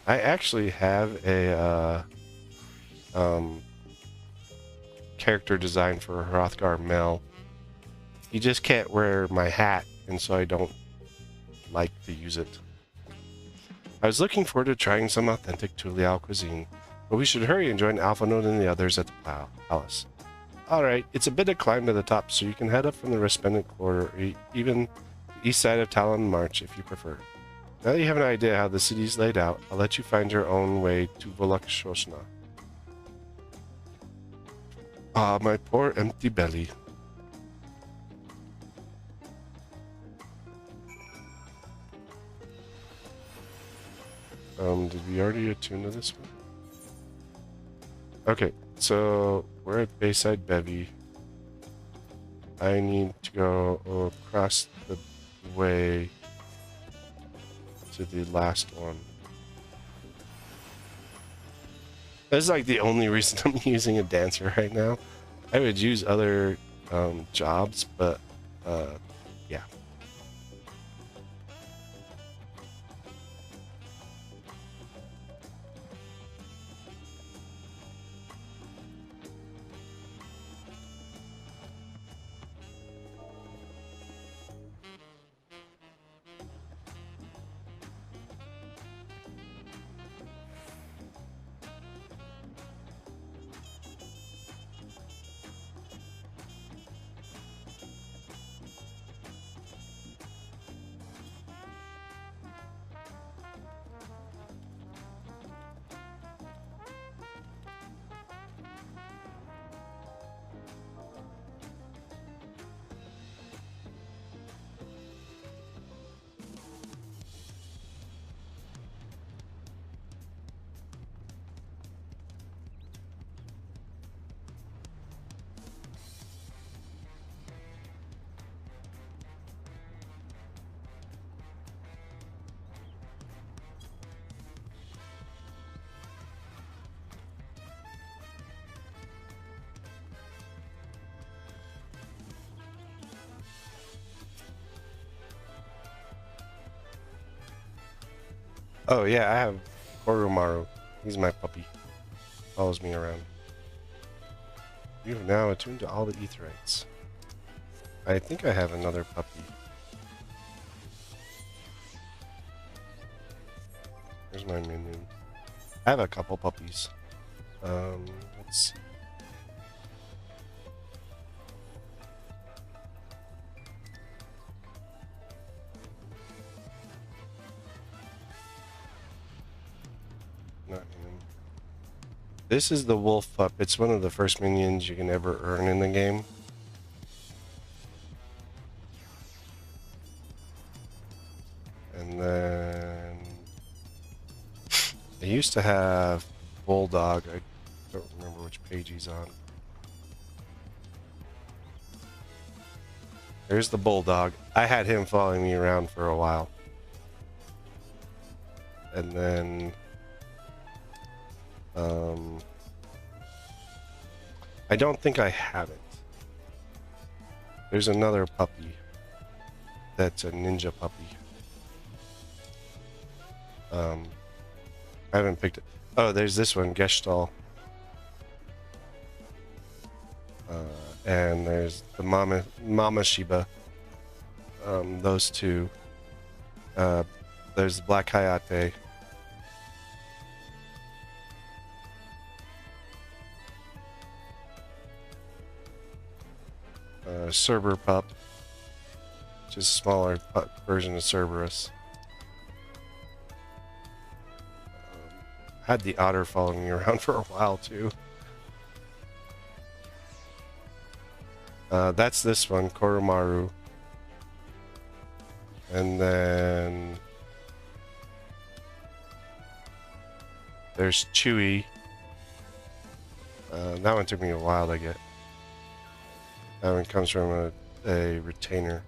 I actually have a character design for Hrothgar Mel. He just can't wear my hat, and so I don't like to use it. I was looking forward to trying some authentic Tulial cuisine, but we should hurry and join Alphonode and the others at the palace. Alright, it's a bit of climb to the top, so you can head up from the Resplendent Quarter, or even the east side of Talon March if you prefer. Now that you have an idea how the city's laid out, I'll let you find your own way to Volok Shoshna. Ah, my poor empty belly. Did we already attune to this one? Okay, so we're at Bayside Bevy. I need to go across the way to the last one. That's like the only reason I'm using a dancer right now. I would use other jobs, but yeah. Oh yeah, I have Koromaru. He's my puppy. Follows me around. You have now attuned to all the Aetherites. I think I have another puppy. Here's my minion. I have a couple puppies. Let's see. Not him. This is the wolf pup. It's one of the first minions you can ever earn in the game. And then I used to have Bulldog. I don't remember which page he's on. There's the Bulldog. I had him following me around for a while. And then I don't think I have it. There's another puppy that's a ninja puppy. I haven't picked it. Oh, there's this one, Gestalt. And there's the Mama Shiba. Those two. There's the Black Hayate. Cerber pup, which is a smaller version of Cerberus. Had the otter following me around for a while too. That's this one, Koromaru. And then there's Chewy. That one took me a while to get. That one comes from a retainer.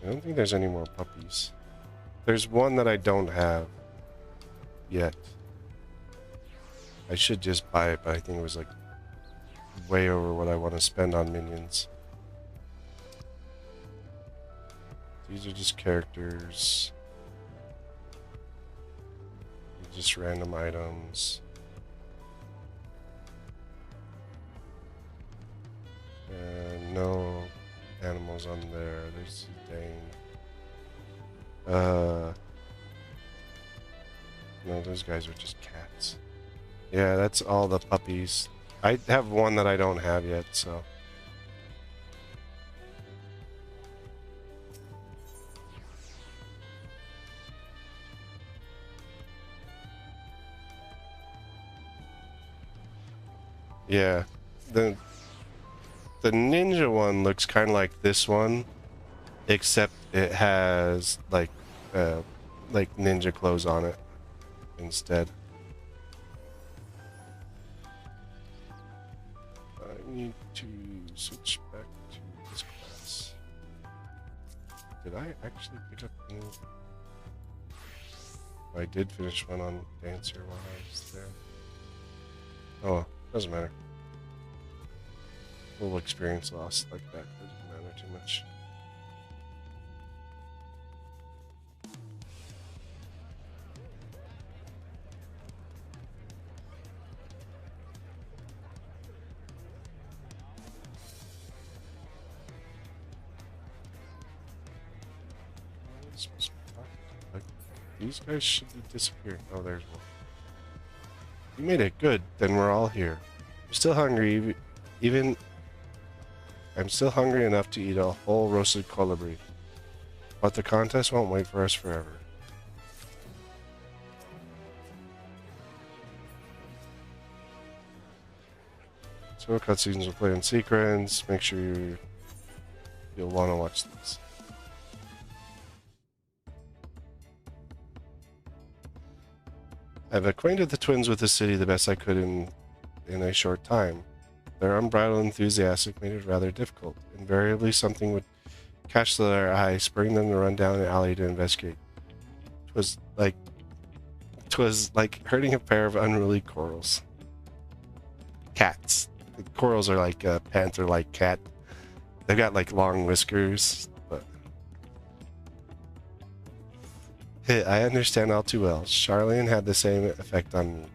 I don't think there's any more puppies. There's one that I don't have yet. I should just buy it, but I think it was like way over what I want to spend on minions. These are just characters. Just random items. And no animals on there. There's Dane. No, those guys are just cats. Yeah, that's all the puppies. I have one that I don't have yet, so. Yeah, the ninja one looks kind of like this one, except it has like ninja clothes on it instead. I need to switch back to this class. Did I actually pick up any? I did finish one on Dancer while I was there. Oh, doesn't matter. A little experience lost like that doesn't matter too much. Like, these guys should be disappearing. Oh, there's one. You made it. Good. Then we're all here. I'm still hungry. I'm still hungry enough to eat a whole roasted colibri. But the contest won't wait for us forever. So cutscenes will play in sequence. Make sure you'll want to watch these. I've acquainted the twins with the city the best I could in a short time. Their unbridled enthusiasm made it rather difficult. Invariably, something would catch their eye, spurring them to run down an alley to investigate. It was like act was like herding a pair of unruly corals. Cats. The corals are like a panther-like cat. They've got like long whiskers, but hey, I understand all too well. Charlene had the same effect on me.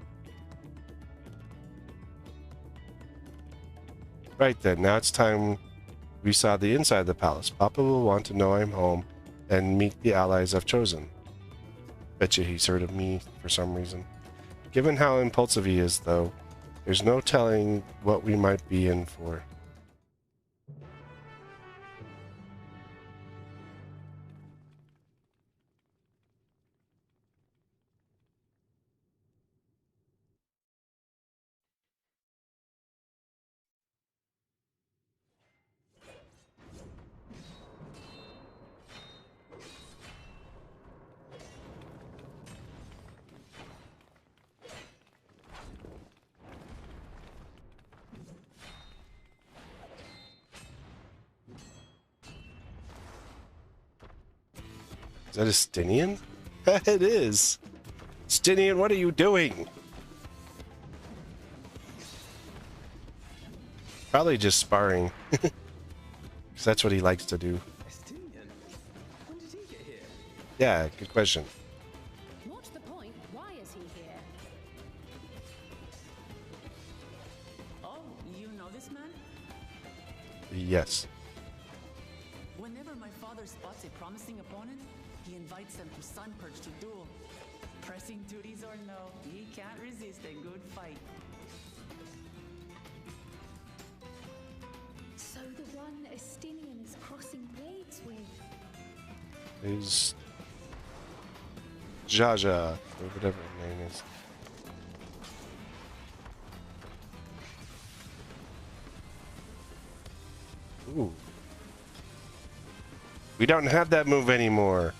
Right then, now it's time we saw the inside of the palace. Papa will want to know I'm home and meet the allies I've chosen. Betcha he's heard of me for some reason. Given how impulsive he is, though, there's no telling what we might be in for. Is that a Stinian? It is! Stinian, what are you doing? Probably just sparring. Because that's what he likes to do. Estinian? When did he get here? Yeah, good question. What's the point? Why is he here? Oh, you know this man? Yes. Whenever my father spots a promising opponent, he invites them to Sunpurge to duel. Pressing duties or no, he can't resist a good fight. So the one Estinian is crossing blades with. Is Jaja, or whatever her name is. Ooh. We don't have that move anymore.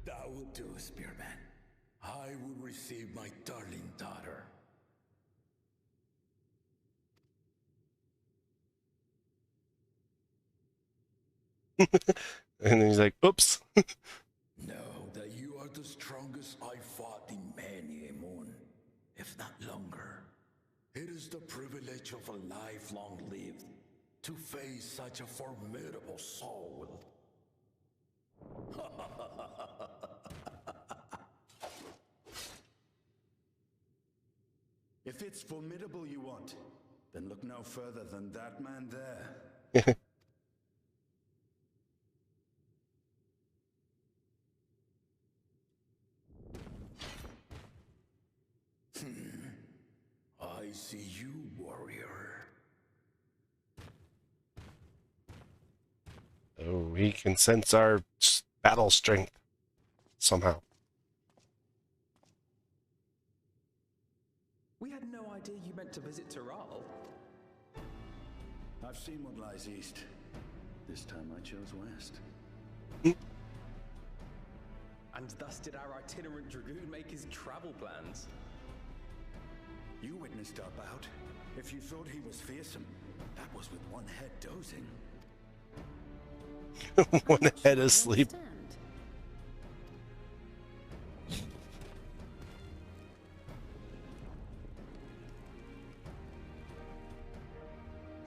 That will do, Spearman. I will receive my darling daughter. And then he's like, oops. Know that you are the strongest I fought in many a moon, if not longer. It is the privilege of a life long lived to face such a formidable soul. If it's formidable you want, then look no further than that man there. I see you, warrior. Oh, he can sense our battle strength somehow. We had no idea you meant to visit Tural. I've seen what lies east. This time I chose west. And thus did our itinerant dragoon make his travel plans. You witnessed our bout. If you thought he was fearsome, that was with one head dozing. One head asleep.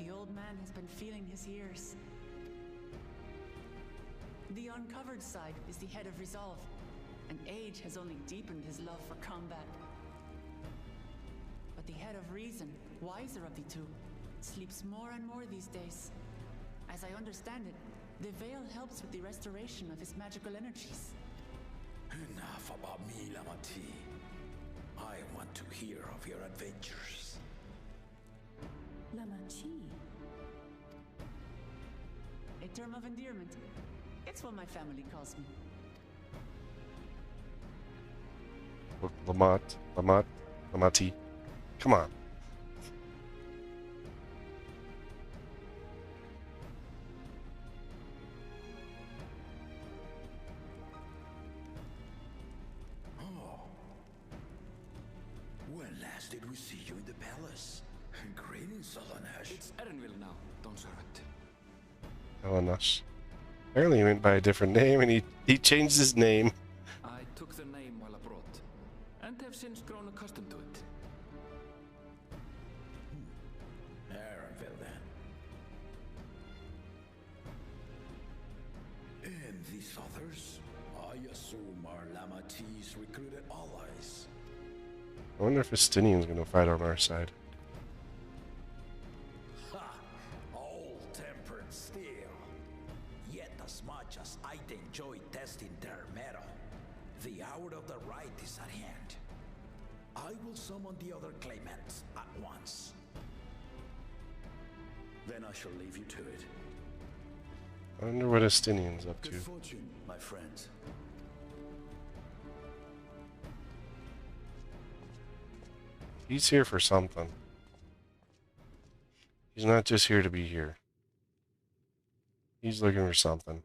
The old man has been feeling his years. The uncovered side is the head of resolve, and age has only deepened his love for combat. But the head of reason, wiser of the two, sleeps more and more these days. As I understand it, the veil helps with the restoration of his magical energies. Enough about me, Lamati. I want to hear of your adventures. Lamachi. A term of endearment. It's what my family calls me. Lamati. Come on. When last did we see you in the palace? Greetings, Solanash. It's Erenville now, Don Servant. Elanash. Apparently he went by a different name, and he changed his name. I took the name while abroad, and have since grown accustomed to it. And these others, I assume are Lamatis recruited allies. I wonder if Estinian's gonna fight on our side. Ha! Old-tempered steel. Yet as much as I'd enjoy testing their metal, the hour of the right is at hand. I will summon the other claimants at once. Then I shall leave you to it. I wonder what Estinian's up Good to. fortune, my friends. He's here for something. He's not just here to be here. He's looking for something.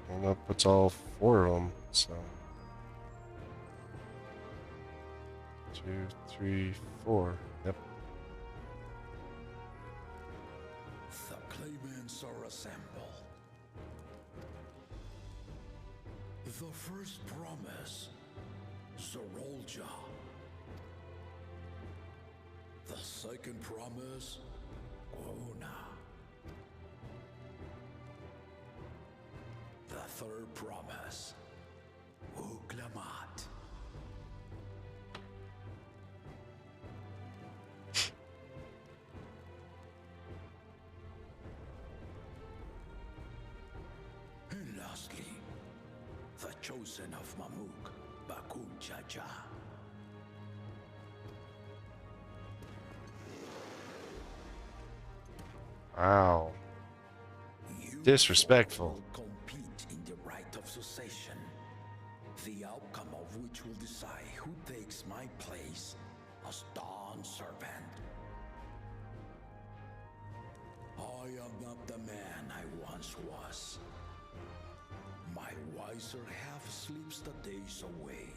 And that puts all 4 of them, so 2, 3, 4. Yep. The claimants are assembled. The first promise, Zorolja. The second promise, Ona. The third promise, Uklamat. And lastly, the chosen of Mamuk, Baku Jaja. Wow. Disrespectful. Compete in the right of succession, the outcome of which will decide who takes my place as Dawn Servant. I am not the man I once was. My wiser half sleeps the days away,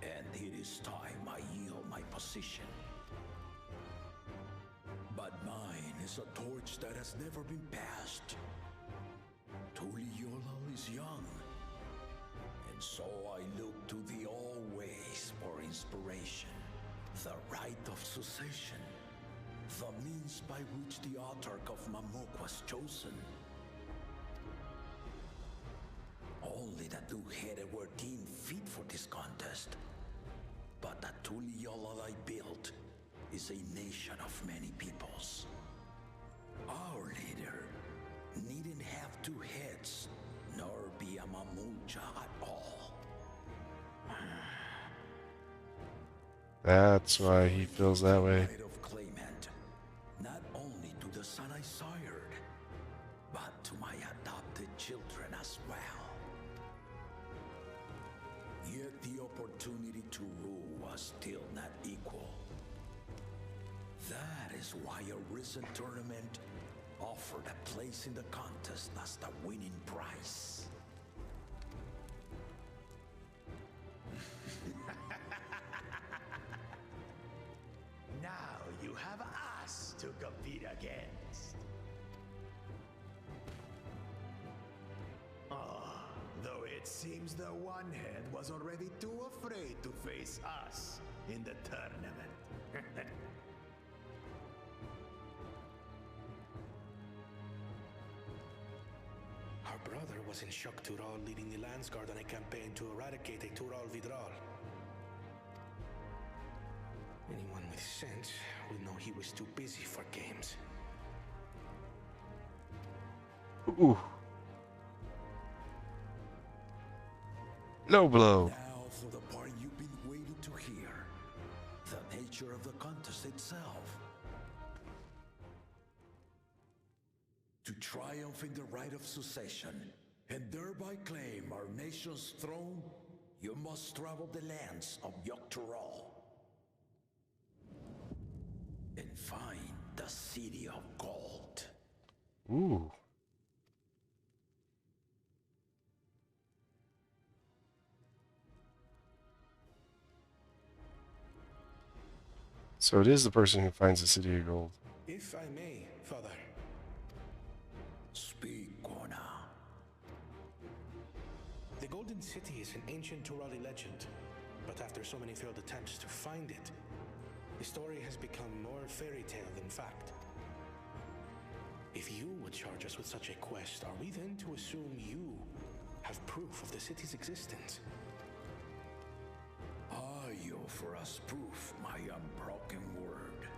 and it is time I yield my position. But mine is a torch that has never been passed. Tuliola is young, and so I look to the always for inspiration. The right of succession, the means by which the autarch of Mamuk was chosen. Only the two-headed were deemed fit for this contest. But the Tuliola I built is a nation of many peoples. Our leader needn't have 2 heads, nor be a Mamulja at all. That's why he feels that way. Right of claimant, not only to the son I sired, but to my adopted children as well. Yet the opportunity to rule was still not equal. That is why a recent tournament offered a place in the contest as the winning prize. Now you have us to compete against. Though it seems the one head was already too afraid to face us in the tournament. Our brother was in Shock Tural leading the Landsguard on a campaign to eradicate a Tural Vidral. Anyone with sense would know he was too busy for games. Ooh. Low blow. Now for the part you've been waiting to hear. The nature of the contest itself. To triumph in the right of succession, and thereby claim our nation's throne, you must travel the lands of Yogg-Tural. and find the city of gold. Ooh. So it is the person who finds the city of gold. If I may, Father. Speak, Gona. The Golden City is an ancient Turali legend, but after so many failed attempts to find it, the story has become more fairy tale than fact. If you would charge us with such a quest, are we then to assume you have proof of the city's existence? Are you for us proof, my unbroken word?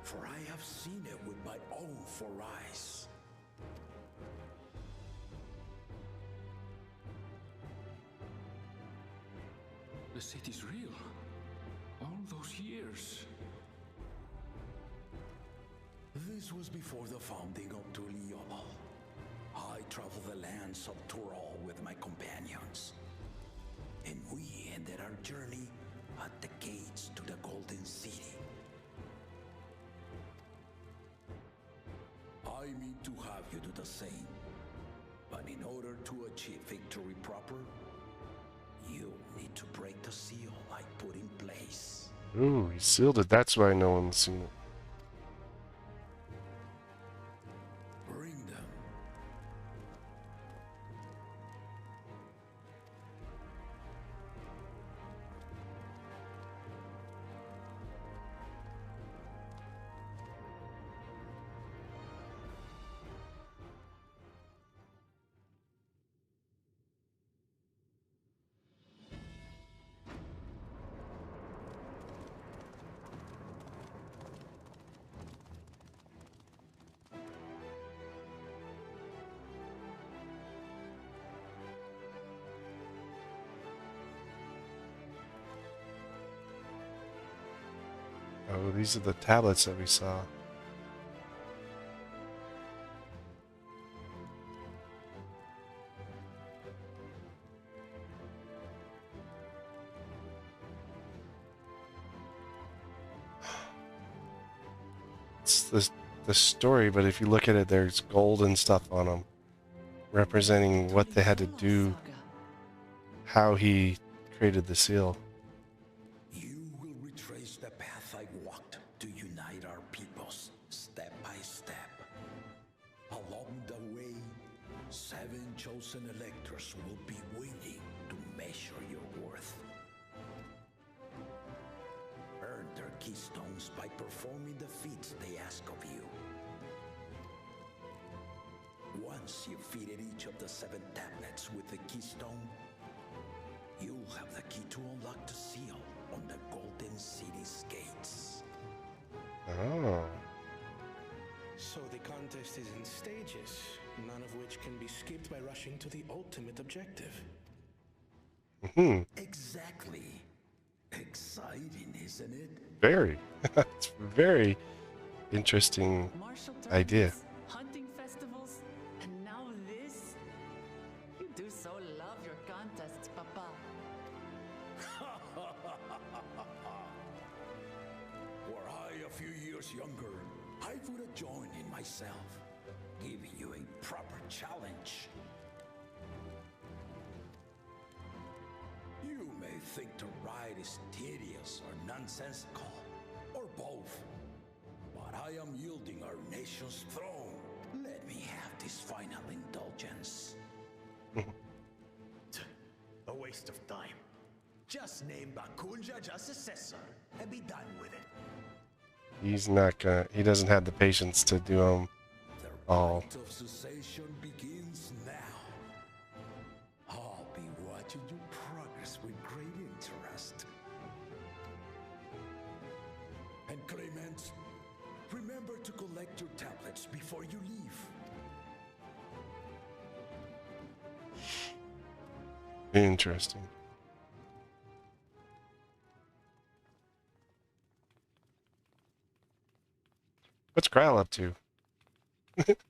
For I have seen it with my own 4 eyes. The city's real. All those years. This was before the founding of Tuliobal. I traveled the lands of Tural with my companions. And we ended our journey at the gates to the Golden City. I mean to have you do the same. But in order to achieve victory proper, you need to break the seal I put in place. Ooh, he sealed it. That's why no one's seen it. Bring them. Oh, these are the tablets that we saw. It's the story, but if you look at it, there's gold and stuff on them, representing what they had to do, how he created the seal. You will retrace the path I walked to unite our peoples, step by step. Along the way, 7 chosen electors will be waiting to measure your worth. Earn their keystones by performing the feats they ask of you. Once you've fitted each of the 7 tablets with the keystone, you'll have the key to unlock the seal on the Golden City's gates. Oh. So the contest is in stages, none of which can be skipped by rushing to the ultimate objective. Hmm. Exactly. Exciting, isn't it? Very. It's a very interesting idea. Hunting festivals, and now this? You do so love your contests, Papa. Were I a few years younger, I would have joined in myself, giving you a proper challenge. You may think the ride is tedious or nonsensical, or both, but I am yielding our nation's throne. Let me have this final indulgence. A waste of time. Just name Bakunja as successor and be done with it. He's not gonna. He doesn't have the patience to do them all. The rite of cessation begins now. I'll be watching your progress with great interest. And Clement, remember to collect your tablets before you leave. Interesting. What's Kral up to?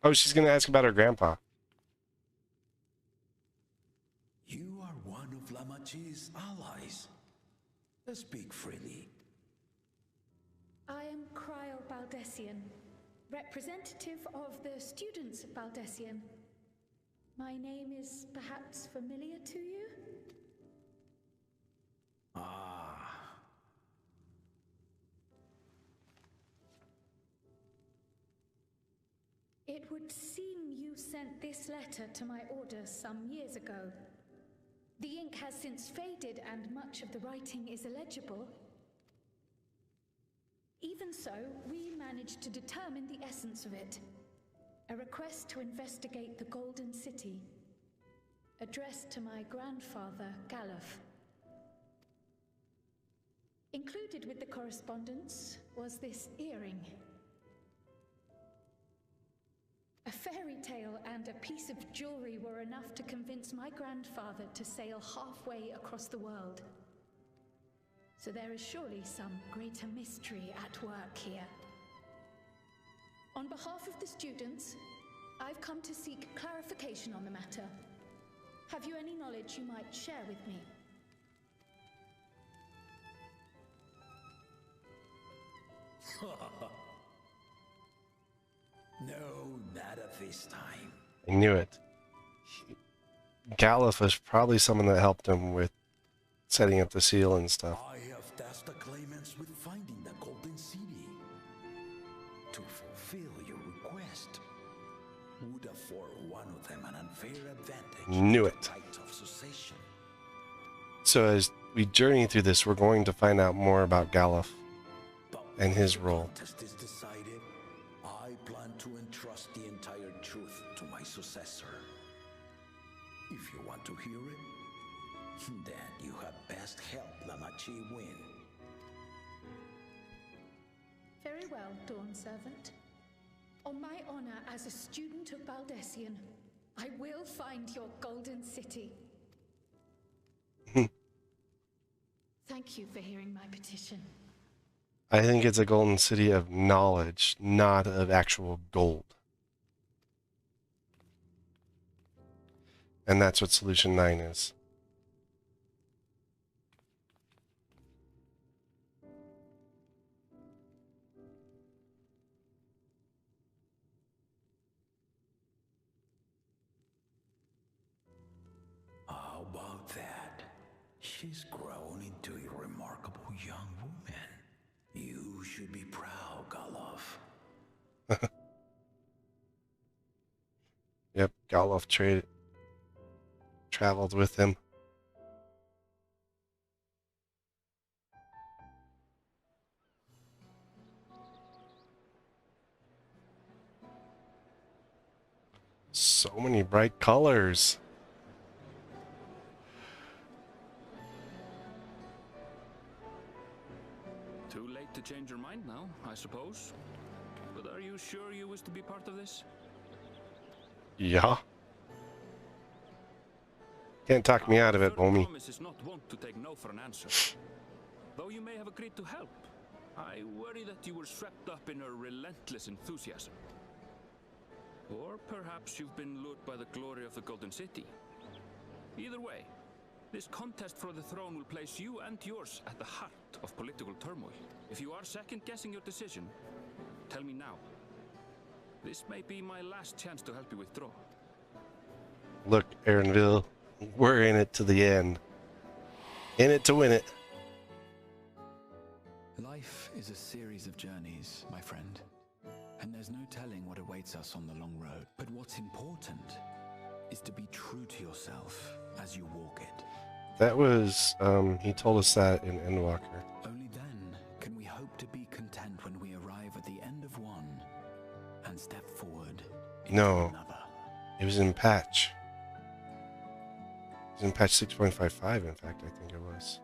Oh, she's gonna ask about her grandpa. You are one of Lamachi's allies. Speak freely. I am Cryle Baldessian, representative of the students of Baldessian. My name is perhaps familiar to you? Ah. It would seem you sent this letter to my orders some years ago. The ink has since faded and much of the writing is illegible. Even so, we managed to determine the essence of it. A request to investigate the Golden City, addressed to my grandfather, Galuf. Included with the correspondence was this earring. A fairy tale and a piece of jewelry were enough to convince my grandfather to sail halfway across the world. So there is surely some greater mystery at work here. On behalf of the students, I've come to seek clarification on the matter. Have you any knowledge you might share with me? No, not at this time. I knew it. Galuf was probably someone that helped him with setting up the seal and stuff. I have tasked the claimants with finding the Golden City. To fulfill your request, would afford one of them an unfair advantage. Knew it. Right of succession. So as we journey through this, we're going to find out more about Galuf and his role. Contest is decided, I plan to entrust the entire truth to my successor. If you want to hear it, then you had best help Lamachi win. Very well, Dawn Servant. On my honor as a student of Baldessian, I will find your Golden City. Thank you for hearing my petition. I think it's a golden city of knowledge, not of actual gold. And that's what Solution 9 is. How about that? She's grown into a remarkable young woman. You should be proud, Galuf. Yep, Galuf traveled with him. So many bright colors. Too late to change your mind now, I suppose. But are you sure you wish to be part of this? Yeah. Can't talk me out of it, homie. Promise is not wont to take no for an answer. Though you may have agreed to help, I worry that you were swept up in her relentless enthusiasm. Or perhaps you've been lured by the glory of the Golden City. Either way, this contest for the throne will place you and yours at the heart of political turmoil. If you are second-guessing your decision, tell me now. This may be my last chance to help you withdraw. Look, Aaronville, we're in it to the end. In it to win it. Life is a series of journeys, my friend. And there's no telling what awaits us on the long road. But what's important is to be true to yourself as you walk it. That was, he told us that in Endwalker. Only then can we hope to be content when we arrive at the end of one and step forward into another. It was in patch. It was in patch 6.55, in fact, I think it was.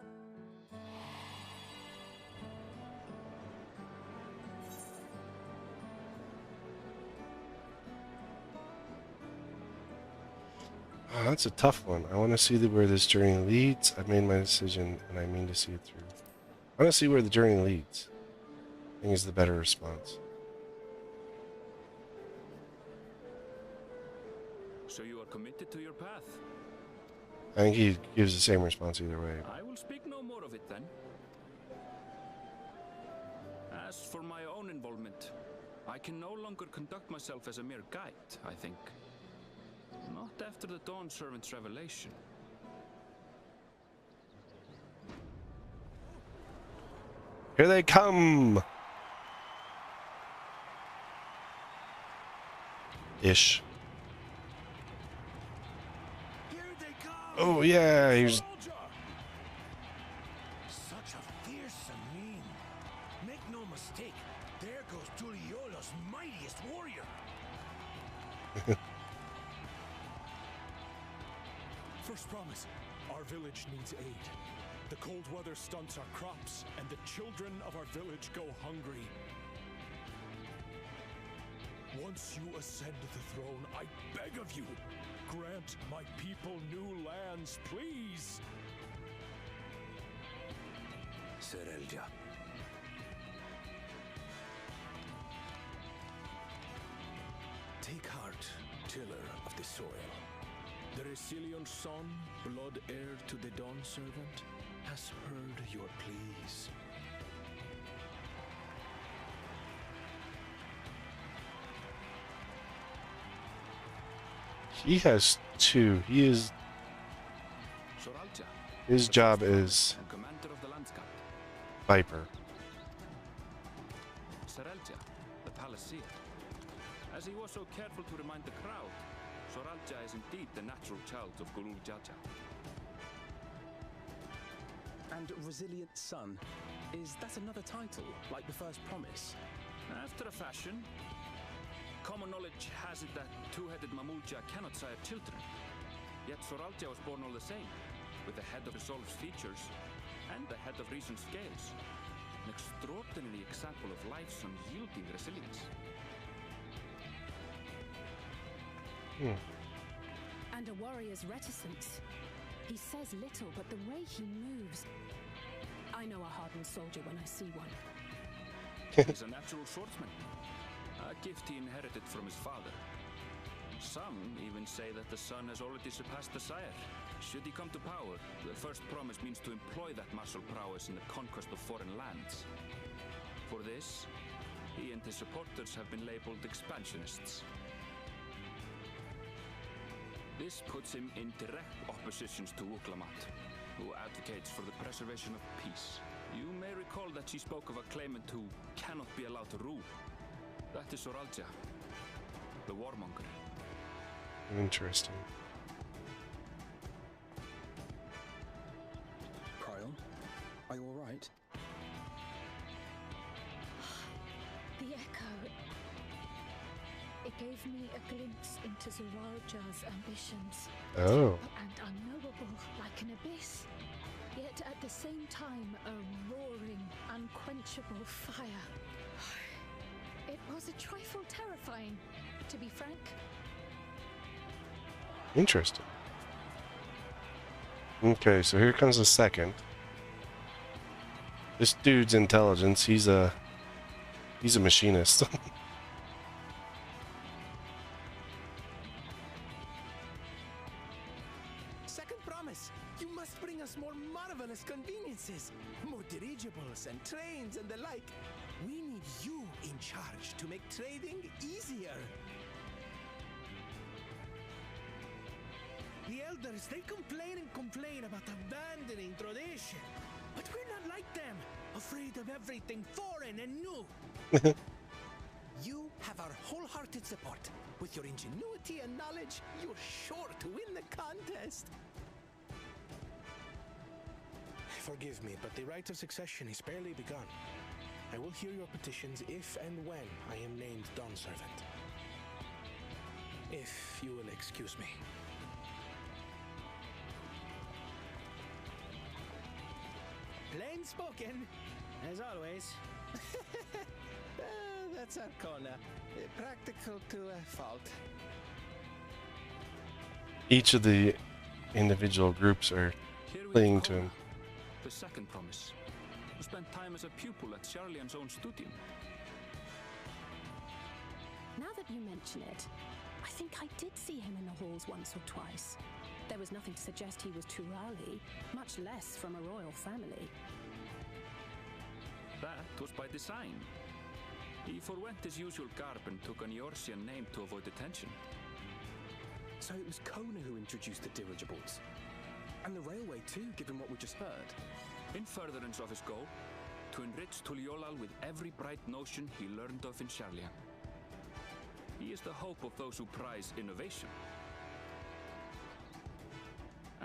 Oh, that's a tough one. I want to see where this journey leads. I've made my decision, and I mean to see it through. I want to see where the journey leads. I think is the better response. So you are committed to your path? I think he gives the same response either way. I will speak no more of it then. As for my own involvement, I can no longer conduct myself as a mere guide, I think. Not after the Dawn Servant's revelation. Here they come! Ish. Here they come! Oh yeah, he's... Such a fearsome mien. Make no mistake, there goes Tuliola's mightiest warrior. First promise, our village needs aid. The cold weather stunts our crops, and the children of our village go hungry. Once you ascend the throne, I beg of you, grant my people new lands, please. Serelja. Take heart, tiller of the soil. The Resilion son, blood heir to the Dawn Servant, has heard your pleas. He has two. He is... His job is... Commander of the Landscape. Viper. Serelja, the Palaceer. As he was so careful to remind the crowd, Soralja is indeed the natural child of Gulul Jaja. And Resilient Son, is that another title, like the first promise? After a fashion. Common knowledge has it that two-headed Mamulja cannot sire children. Yet Soralja was born all the same, with the head of Resolve's features and the head of Reason's scales. An extraordinary example of life's unyielding resilience. And a warrior's reticence. He says little, but the way he moves... I know a hardened soldier when I see one. He's a natural swordsman. A gift he inherited from his father. Some even say that the son has already surpassed the sire. Should he come to power, the first promise means to employ that martial prowess in the conquest of foreign lands. For this, he and his supporters have been labeled expansionists. This puts him in direct opposition to Wuklamat, who advocates for the preservation of peace. You may recall that she spoke of a claimant who cannot be allowed to rule. That is Soralja, the warmonger. Interesting. Kryon, are you alright? The echo. It gave me a glimpse into Zoralja's ambitions. Oh. And unknowable, like an abyss. Yet at the same time, a roaring, unquenchable fire. It was a trifle terrifying, to be frank. Interesting. Okay, so here comes the second. This dude's intelligence, he's a machinist. Second promise, you must bring us more marvelous conveniences, more dirigibles and trains and the like. We need you in charge to make trading easier. The elders, they complain and complain about abandoning tradition. But we're not like them, afraid of everything foreign and new. You have our wholehearted support. With your ingenuity and knowledge, you're sure to win the contest. Forgive me, but the right of succession is barely begun. I will hear your petitions if and when I am named Dawn Servant. If you will excuse me. Plain spoken, as always. That's Arcona. Practical to a fault. Each of the individual groups are clinging to him. The second promise. Who spent time as a pupil at Charlian's own studio. Now that you mention it, I think I did see him in the halls once or twice. There was nothing to suggest he was Turali, much less from a royal family. that was by design. He forwent his usual garb and took an Eorzean name to avoid attention. So it was Kona who introduced the dirigibles. And the railway too, given what we just heard. In furtherance of his goal, to enrich Tuliolal with every bright notion he learned of in Sharlayan. He is the hope of those who prize innovation.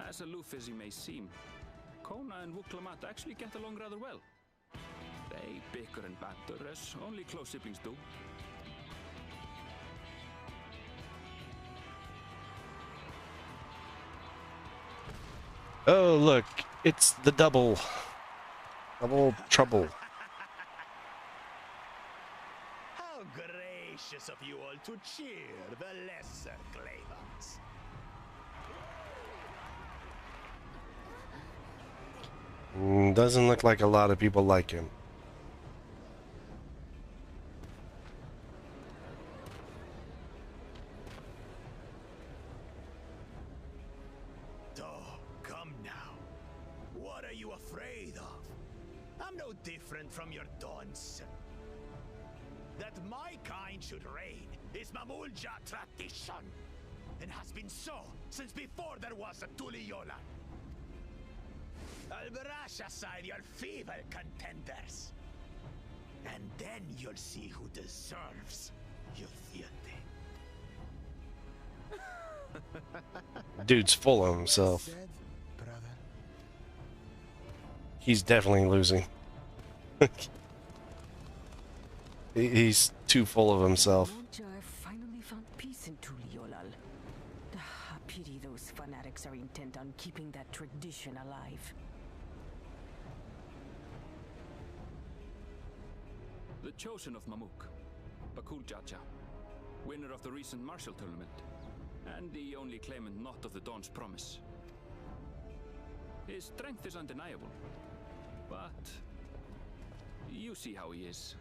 As aloof as he may seem, Kona and Wuklamat actually get along rather well. They bicker and banter as only close siblings do. Oh, look, it's the double trouble. How gracious of you all to cheer the lesser Clavans. Doesn't look like a lot of people like him. Different from your dons. That my kind should reign is Mamulja tradition, and has been so since before there was a Tuliyolan. I'll brush aside your feeble contenders, and then you'll see who deserves your deity. Dude's full of himself. He's definitely losing. He's too full of himself. Finally found peace in Tuliolal. Pity those fanatics are intent on keeping that tradition alive. The chosen of Mamuk, Bakul Jaja, winner of the recent martial tournament, and the only claimant not of the Dawn's promise. His strength is undeniable, but you see how he is.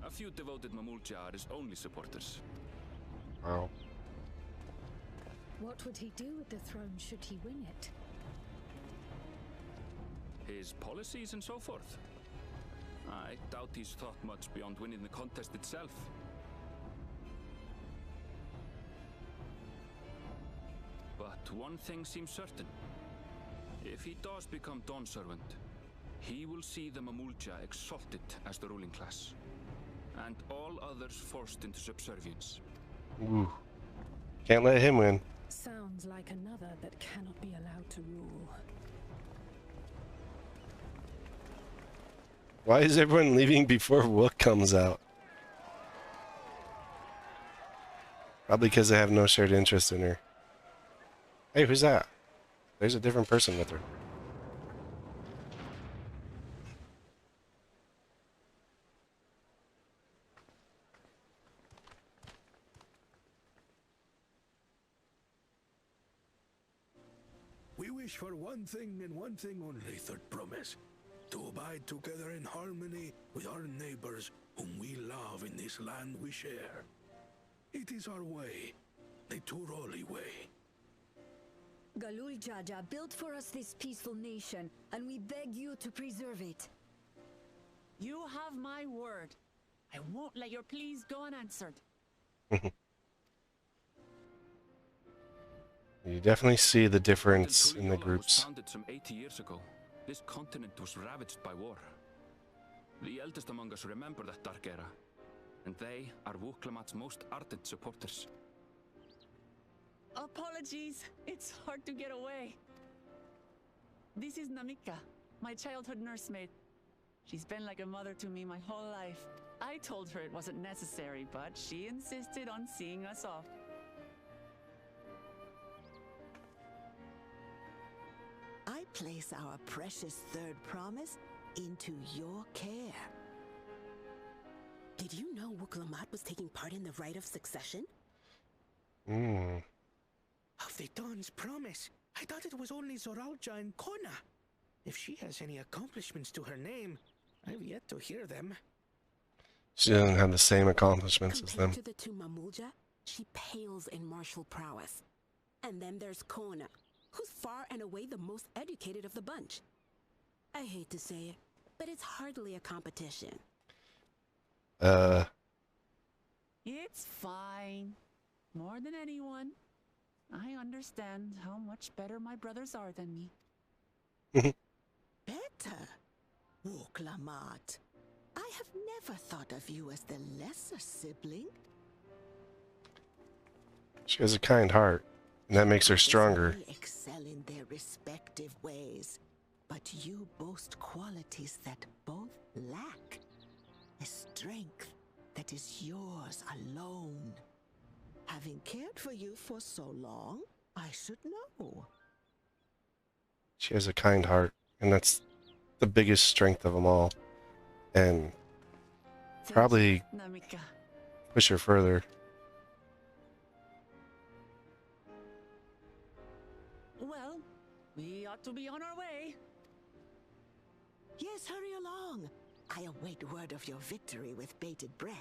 A few devoted Mamulja are his only supporters. Wow. What would he do with the throne should he win it? His policies and so forth. I doubt he's thought much beyond winning the contest itself. But one thing seems certain. If he does become Dawn Servant, he will see the Mamulja exalted as the ruling class, and all others forced into subservience. Ooh. Can't let him win. Sounds like another that cannot be allowed to rule. Why is everyone leaving before Wook comes out? Probably because they have no shared interest in her. Hey, who's that? There's a different person with her. We wish for one thing and one thing only, Third Promise. To abide together in harmony with our neighbors whom we love in this land we share. It is our way, the Turoli way. Galul Jaja built for us this peaceful nation, and we beg you to preserve it. You have my word. I won't let your pleas go unanswered. You definitely see the difference in the groups. Was founded some 80 years ago. This continent was ravaged by war. The eldest among us remember that dark era, and they are Wuklamat's most ardent supporters. Apologies, it's hard to get away. This is Namika, my childhood nursemaid. She's been like a mother to me my whole life. I told her it wasn't necessary, but she insisted on seeing us off. I place our precious Third Promise into your care. Did you know Wuklamat was taking part in the rite of succession? Of the Dawn's Promise? I thought it was only Zoralja and Kona. If she has any accomplishments to her name, I've yet to hear them. She doesn't have the same accomplishments as them. Compared to the two Mamulja, she pales in martial prowess. And then there's Kona, who's far and away the most educated of the bunch. I hate to say it, but it's hardly a competition. It's fine. More than anyone. I understand how much better my brothers are than me. Better? Woklamat. I have never thought of you as the lesser sibling. She has a kind heart, and that makes her stronger. They excel in their respective ways, but you boast qualities that both lack. A strength that is yours alone. Having cared for you for so long, I should know. She has a kind heart, and that's the biggest strength of them all. And probably push her further. Well, we ought to be on our way. Yes, hurry along. I await word of your victory with bated breath.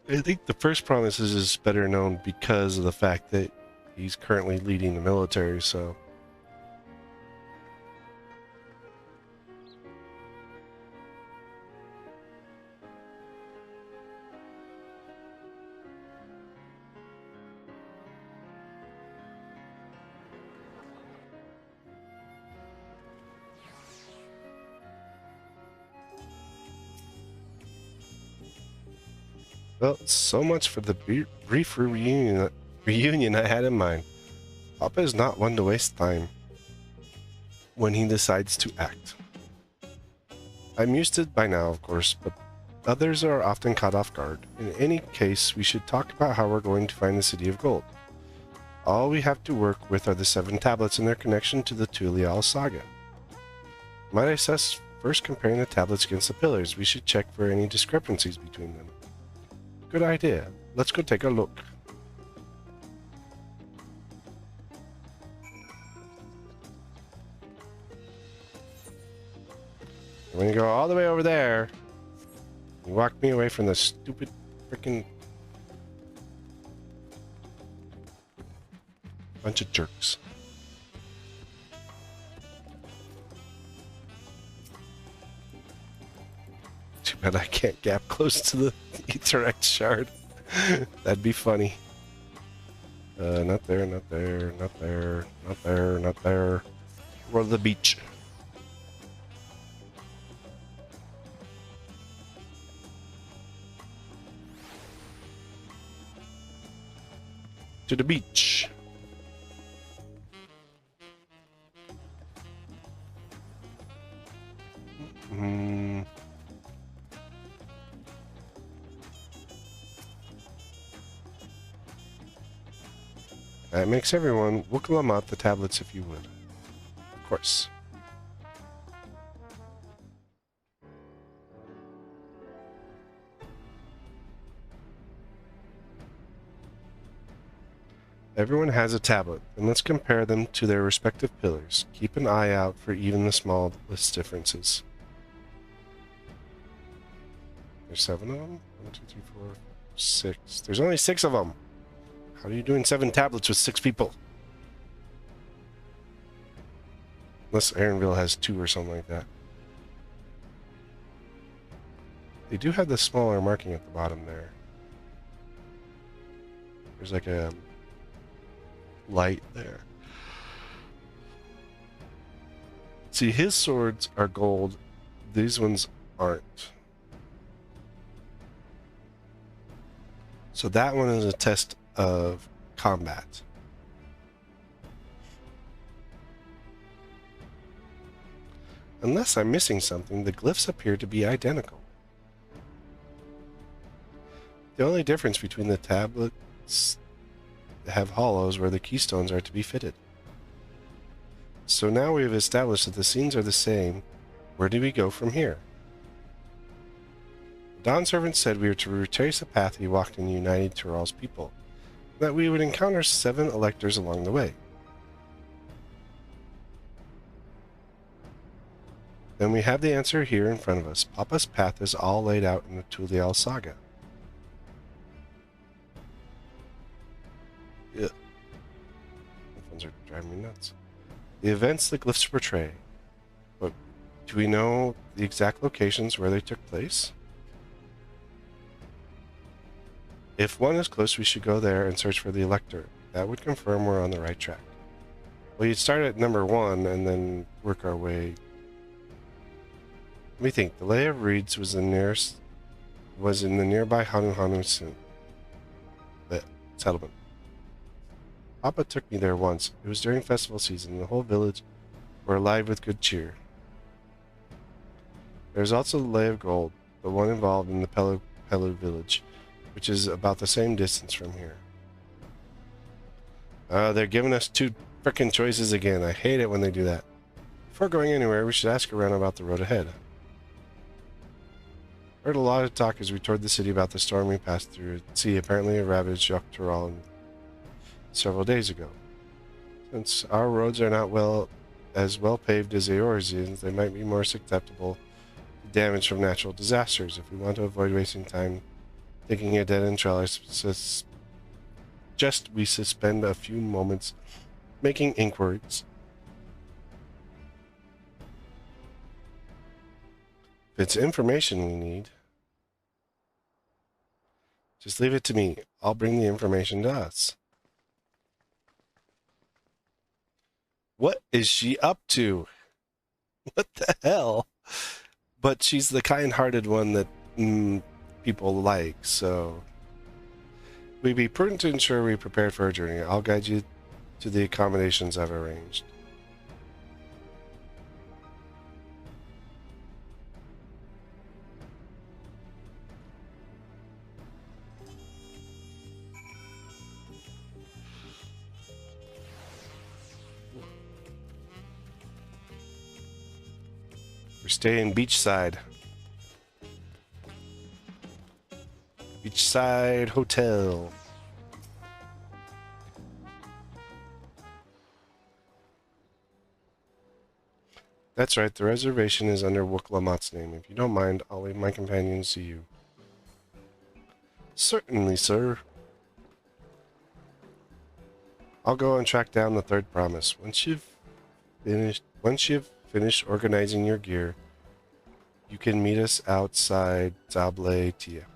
I think the first promise is better known because of the fact that he's currently leading the military, so... Well, so much for the brief reunion I had in mind. Papa is not one to waste time when he decides to act. I'm used to it by now, of course, but others are often caught off guard. In any case, we should talk about how we're going to find the City of Gold. All we have to work with are the 7 tablets and their connection to the Tulial saga. Might I suggest first comparing the tablets against the pillars? We should check for any discrepancies between them. Good idea. Let's go take a look. When you go all the way over there, you walk me away from the stupid freaking bunch of jerks. Too bad I can't gap close to the Etherx shard. That'd be funny. Not there, not there, not there, not there, not there. Or the beach. To the beach. That makes everyone Woklamat the tablets if you would. Of course. Everyone has a tablet, and let's compare them to their respective pillars. Keep an eye out for even the smallest differences. There's 7 of them? 1, 2, 3, 4, 6. There's only 6 of them! How are you doing 7 tablets with 6 people? Unless Aaronville has 2 or something like that. They do have the smaller marking at the bottom there. There's like a light there. See, his swords are gold. These ones aren't. So that one is a test of combat. Unless I'm missing something, the glyphs appear to be identical. The only difference between the tablets have hollows where the keystones are to be fitted. So now we have established that the scenes are the same. Where do we go from here? The Dawn Servant said we were to retrace the path he walked in uniting Tural's people, that we would encounter 7 electors along the way. Then we have the answer here in front of us. Papa's path is all laid out in the Tulial saga. Ones are driving me nuts. The events the glyphs portray. But do we know the exact locations where they took place? If one is close, we should go there and search for the Elector. That would confirm we're on the right track. Well, you'd start at number 1 and then work our way. Let me think. The Lay of Reeds was in the nearby Hanu settlement. Papa took me there once. It was during festival season. The whole village were alive with good cheer. There's also the Lay of Gold, the one involved in the Pelu village, which is about the same distance from here. They're giving us 2 frickin' choices again. I hate it when they do that. Before going anywhere, we should ask around about the road ahead. Heard a lot of talk as we toured the city about the storm we passed through. See, apparently it ravaged Yogg-Tural several days ago. Since our roads are not as well paved as Eorzean's, they might be more susceptible to damage from natural disasters. If we want to avoid wasting time thinking a dead-end trail, I suggest we suspend a few moments making inquiries. If it's information we need, just leave it to me. I'll bring the information to us. What is she up to? What the hell? But she's the kind-hearted one that people like, so we'd be prudent to ensure we're prepared for our journey. I'll guide you to the accommodations I've arranged. We're staying beachside. Beachside Hotel. That's right, the reservation is under Wuk-Lamat's name. If you don't mind, I'll leave my companion to you. Certainly, sir. I'll go and track down the third promise. Once you've finished organizing your gear, you can meet us outside Zable Tia.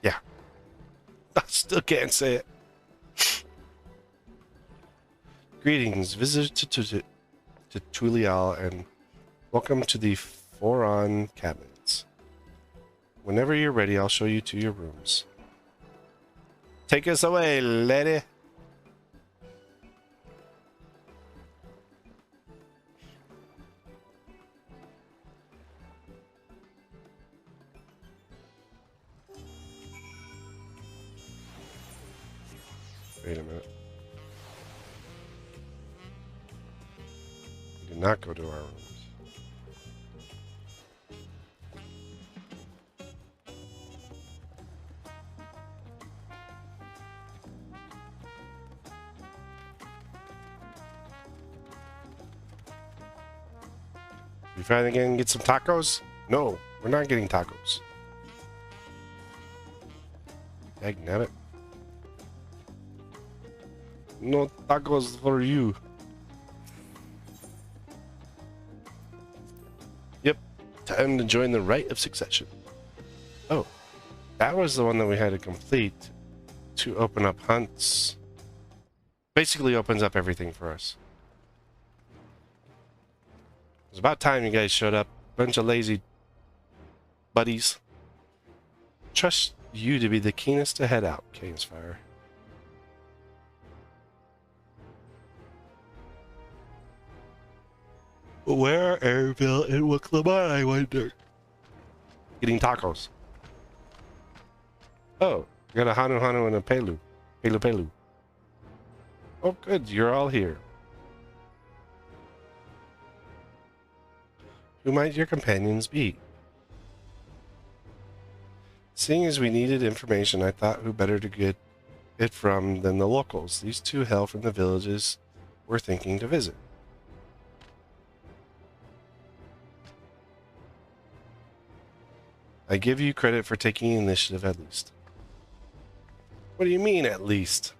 Yeah. I still can't say it. Greetings, visitors to Tulial, and welcome to the Foron Cabins. Whenever you're ready, I'll show you to your rooms. Take us away, lady. Wait a minute. We did not go to our rooms. You finally gonna get some tacos? No, we're not getting tacos. Dagnabbit. No tacos for you. Yep, time to join the Rite of Succession. Oh, that was the one that we had to complete to open up hunts. Basically opens up everything for us. It's about time you guys showed up. Bunch of lazy buddies. Trust you to be the keenest to head out, Kane's Fire. Where are Airville and Wuk-Lamat, I wonder? Getting tacos. Oh, got a Hanu Hanu and a Pelu. Pelu Pelu. Oh, good, you're all here. Who might your companions be? Seeing as we needed information, I thought who better to get it from than the locals. These two hail from the villages we're thinking to visit. I give you credit for taking initiative at least. What do you mean, at least?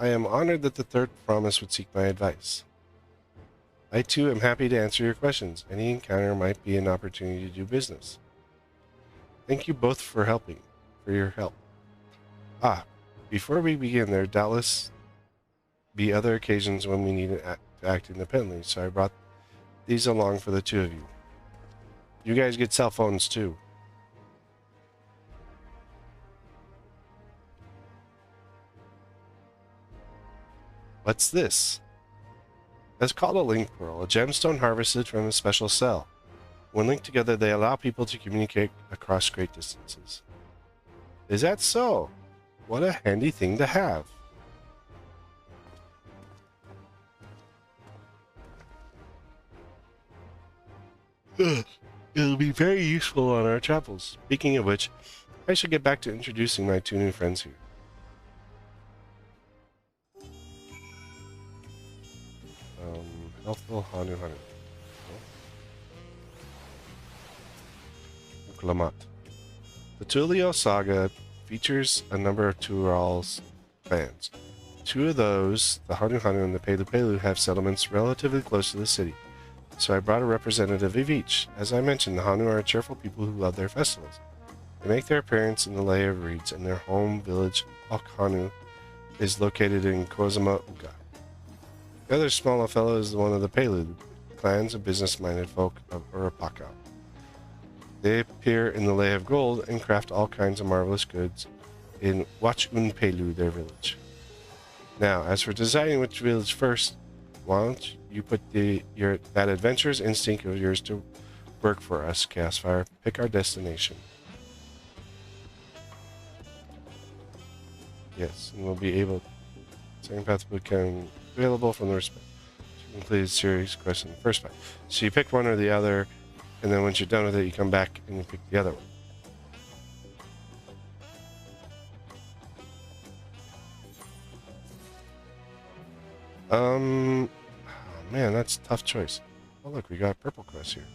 I am honored that the third promise would seek my advice. I too am happy to answer your questions. Any encounter might be an opportunity to do business. Thank you both for your help. Before we begin, there doubtless be other occasions when we need to act independently, so I brought these along for the two of you. You guys get cell phones too. What's this? It's called a link pearl, a gemstone harvested from a special cell. When linked together, they allow people to communicate across great distances. Is that so? What a handy thing to have. It'll be very useful on our travels. Speaking of which, I should get back to introducing my two new friends here. Healthful Hanu. Uklamat. The Tulio saga features a number of Tural clans. Two of those, the Hanu and the Pelu, have settlements relatively close to the city, so I brought a representative of each. As I mentioned, the Hanu are cheerful people who love their festivals. They make their appearance in the Lay of Reeds, and their home village, Okhanu, is located in Kozama Uka. The other smaller fellow is one of the Pelu clans of business-minded folk of Urupaka. They appear in the Lay of Gold and craft all kinds of marvelous goods in Wachun Pelu, their village. Now, as for deciding which village first, why don't you put that adventurous instinct of yours to work for us, Chaosfire? Pick our destination. Yes, and we'll be able. Second path will become available from the respect to complete a series quest in the first path. So you pick one or the other, and then once you're done with it, you come back and you pick the other one. Oh man, that's a tough choice. Oh look, we got purple quest here.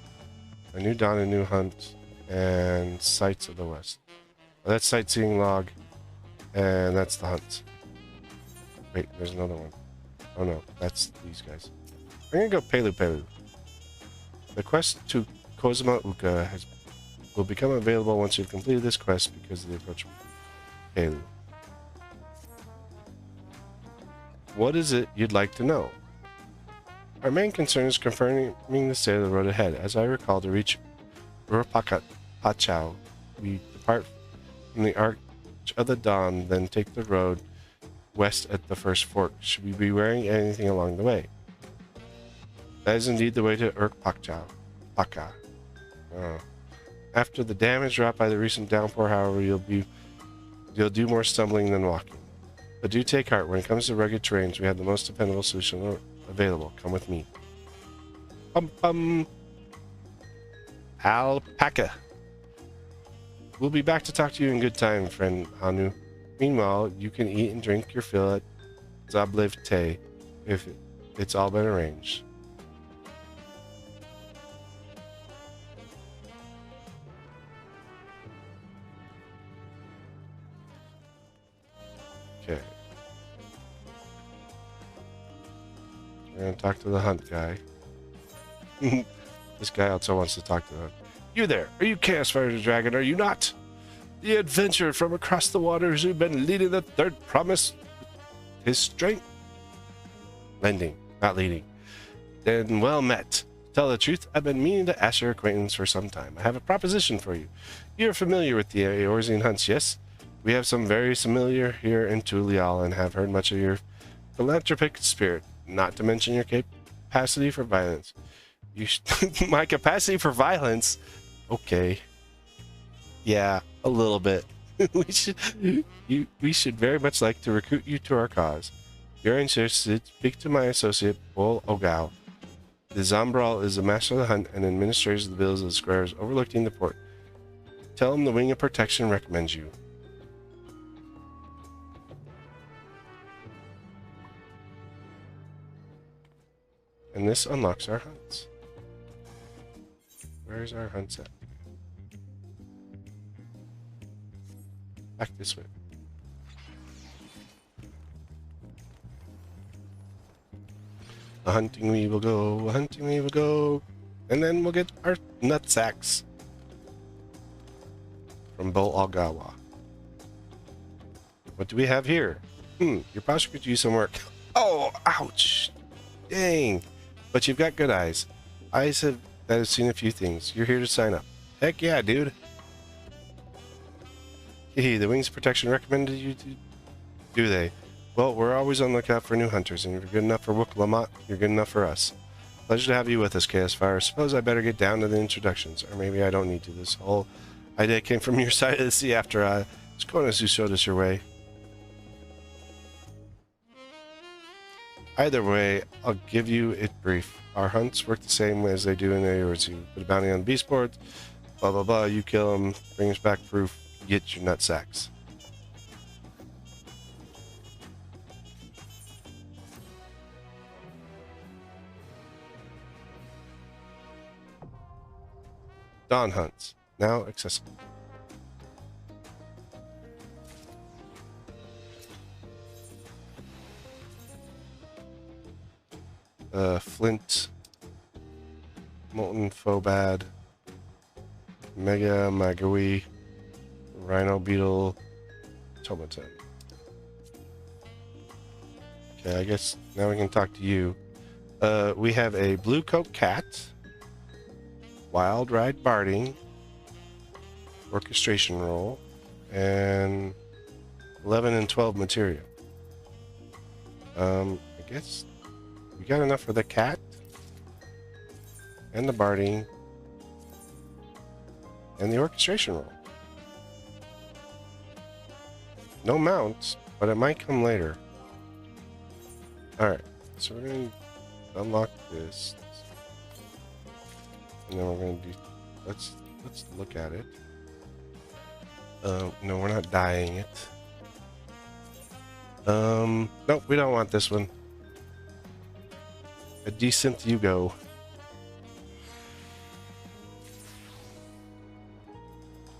A new dawn, a new hunt, and sights of the west. Oh, that's sightseeing log, and that's the hunt. Wait, there's another one. Oh no, that's these guys. I'm gonna go Pelu. The quest to Kozama Uka will become available once you've completed this quest because of the approach of Pelu. What is it you'd like to know? Our main concern is confirming the state of the road ahead. As I recall, to reach Pachao, we depart from the Arch of the Dawn, then take the road west at the first fork. Should we be wearing anything along the way? That is indeed the way to Paka. After the damage wrought by the recent downpour, however, you'll do more stumbling than walking. But do take heart. When it comes to rugged terrains, we have the most dependable solution available. Come with me. Alpaca. We'll be back to talk to you in good time, friend Hanu. Meanwhile, you can eat and drink your fill at Zablev Te if it's all been arranged. Okay. We're gonna talk to the hunt guy. This guy also wants to talk to the hunt. You there? Are you Chaosfire the Dragon? Are you not? The adventurer from across the waters who've been leading the third promise. His strength? Lending, not leading. Then well met. To tell the truth, I've been meaning to ask your acquaintance for some time. I have a proposition for you. You're familiar with the Eorzean hunts, yes? We have some very familiar here in Tulial and have heard much of your philanthropic spirit, not to mention your capacity for violence. My capacity for violence? Okay. Yeah, a little bit. we should very much like to recruit you to our cause. If you're interested, speak to my associate, Bol Ogao. The Zambral is the master of the hunt and administrators of the bills of the squares overlooking the port. Tell him the Wing of Protection recommends you. And this unlocks our hunts. Where's our hunts at? Back this way. A hunting we will go, a hunting we will go. And then we'll get our nut sacks from Bol Algawa. What do we have here? Your posture could use some work. Oh, ouch. Dang. But you've got good eyes. Eyes that have seen a few things. You're here to sign up. Heck yeah, dude. Hey, the Wings Protection recommended you to... Do they? Well, we're always on the lookout for new hunters, and if you're good enough for Wook Lamont, you're good enough for us. Pleasure to have you with us, Chaos Fire. Suppose I better get down to the introductions, or maybe I don't need to. This whole idea came from your side of the sea after I was going as you showed us your way. Either way, I'll give you it brief. Our hunts work the same way as they do in the areas. You put a bounty on the beast board, blah blah blah, you kill them, bring us back proof, you get your nut sacks. Dawn hunts, now accessible. Flint, Molten Phobad, Mega Magui, Rhino Beetle, Tomaton. Okay, I guess now we can talk to you. We have a Blue Coat Cat, Wild Ride Barding, Orchestration Roll, and 11 and 12 material. I guess we got enough for the cat and the barding and the orchestration roll. No mounts, but it might come later. Alright, so we're going to unlock this. And then we're going to do... Let's look at it. No, we're not dyeing it. Nope, we don't want this one. A decent Yugo.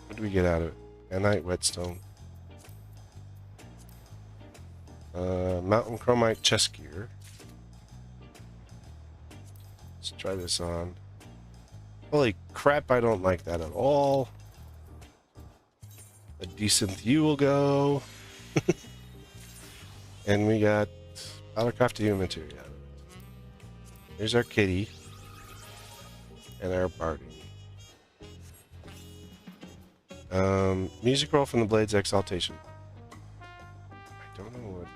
What do we get out of it? Anite Whetstone. Mountain Chromite chest gear. Let's try this on. Holy crap, I don't like that at all. A decent you will go. And we got Powdercraft human material. Here's our kitty and our barding. Music roll from the Blade's Exaltation. I don't know what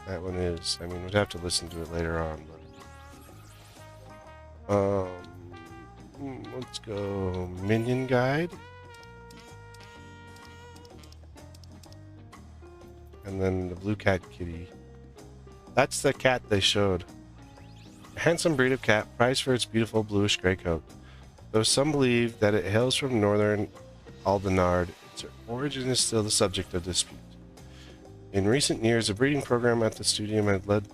that one is. I mean, we'd have to listen to it later on. But let's go Minion Guide. And then the Blue Cat Kitty. That's the cat they showed. A handsome breed of cat, prized for its beautiful bluish gray coat. Though some believe that it hails from northern Aldenard, its origin is still the subject of dispute. In recent years, a breeding program at the studio had led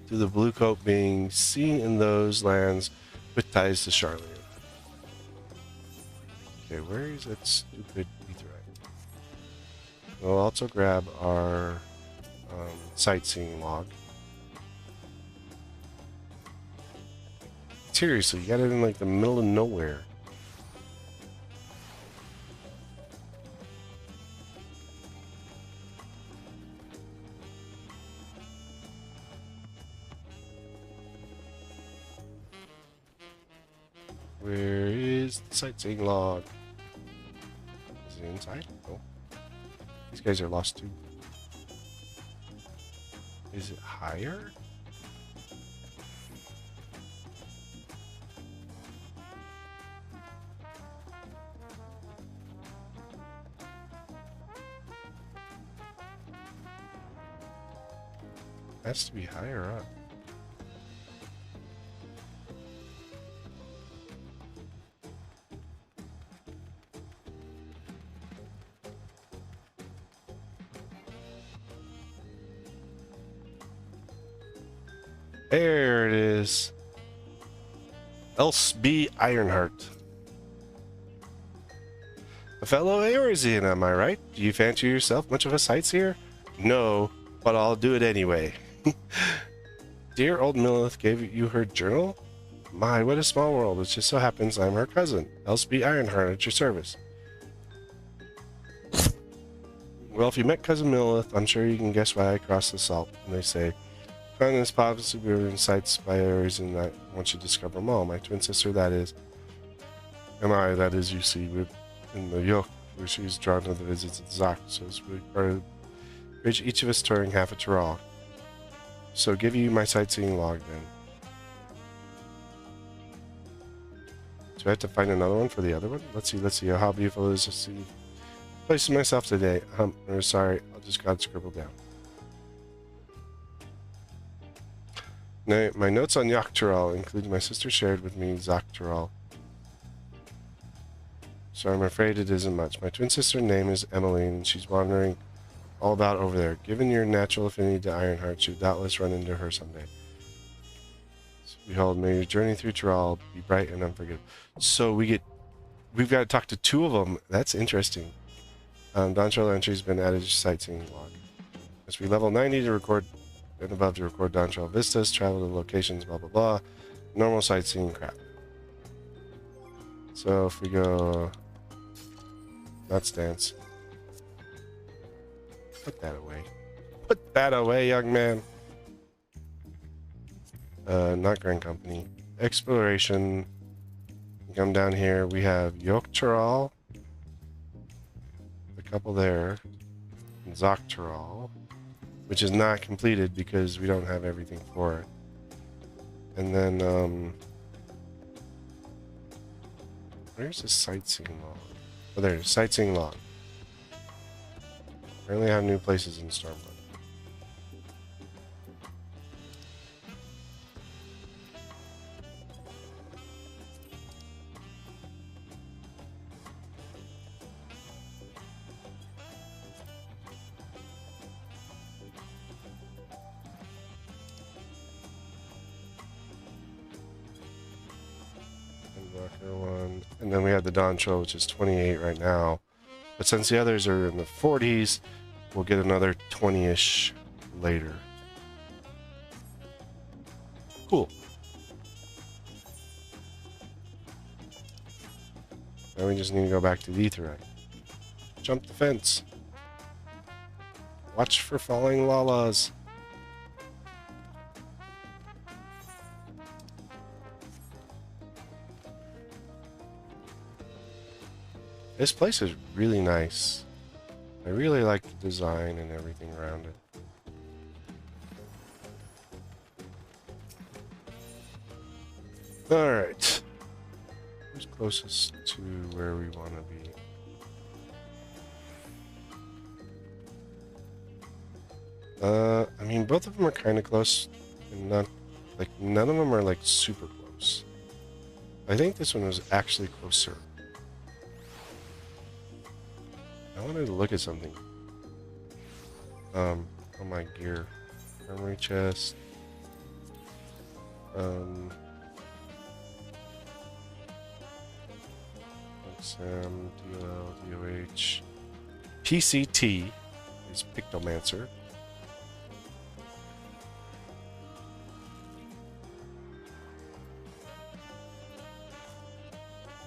to the blue coat being seen in those lands with ties to Charlian. Okay, where is that stupid etherite? We'll also grab our sightseeing log. Seriously, you got it in like the middle of nowhere. Where is the sightseeing log? Is it inside? No. These guys are lost too. Is it higher? Has to be higher up. There it is. Else be Ironheart. A fellow Eorzean, am I right? Do you fancy yourself much of a sightseer? No, but I'll do it anyway. dear old Millith gave you her journal? My, what a small world. It just so happens I'm her cousin, Elsby Ironheart, at your service. Well, if you met Cousin Millith, I'm sure you can guess why I crossed the salt. And they say, found this possibly we were in sights by a reason that once you discover them all. My twin sister, that is, and I, that is, you see, in the yoke, where she's drawn to the visits of Zach, so as we are each of us touring half a Tyrol. So give you my sightseeing log then. Do I have to find another one for the other one? Let's see how beautiful it is to see. Placing myself today. I'm sorry, I'll just got to scribble down. Now, my notes on Yochteral include my sister shared with me Zochteral. So I'm afraid it isn't much. My twin sister's name is Emmeline, and she's wandering all about over there. Given your natural affinity to Ironheart, you'll doubtless run into her someday. So behold, may your journey through Tyrol be bright and unforgettable. So we've got to talk to two of them. That's interesting. DawnTrail entry's been added to sightseeing log. As we level 90 to record and above to record DawnTrail vistas, travel to locations, blah blah blah. Normal sightseeing crap. So if we go, let's dance. Put that away. Put that away, young man. Not Grand Company. Exploration. Come down here. We have Yochteral. A couple there. And Zochteral. Which is not completed because we don't have everything for it. And then, where's the sightseeing log? Oh, there's sightseeing log. Apparently I have new places in Stormblood. And then we have the DawnTrail, which is 28 right now. But since the others are in the 40s, we'll get another 20-ish later. Cool. Now we just need to go back to the Aetheryte. Jump the fence. Watch for falling lalas. This place is really nice. I really like the design and everything around it. Alright. Who's closest to where we want to be? I mean, both of them are kind of close. And not, like, none of them are, like, super close. I think this one was actually closer. I wanted to look at something. On my gear. Armory chest. XM, DL, DOH. PCT is Pictomancer.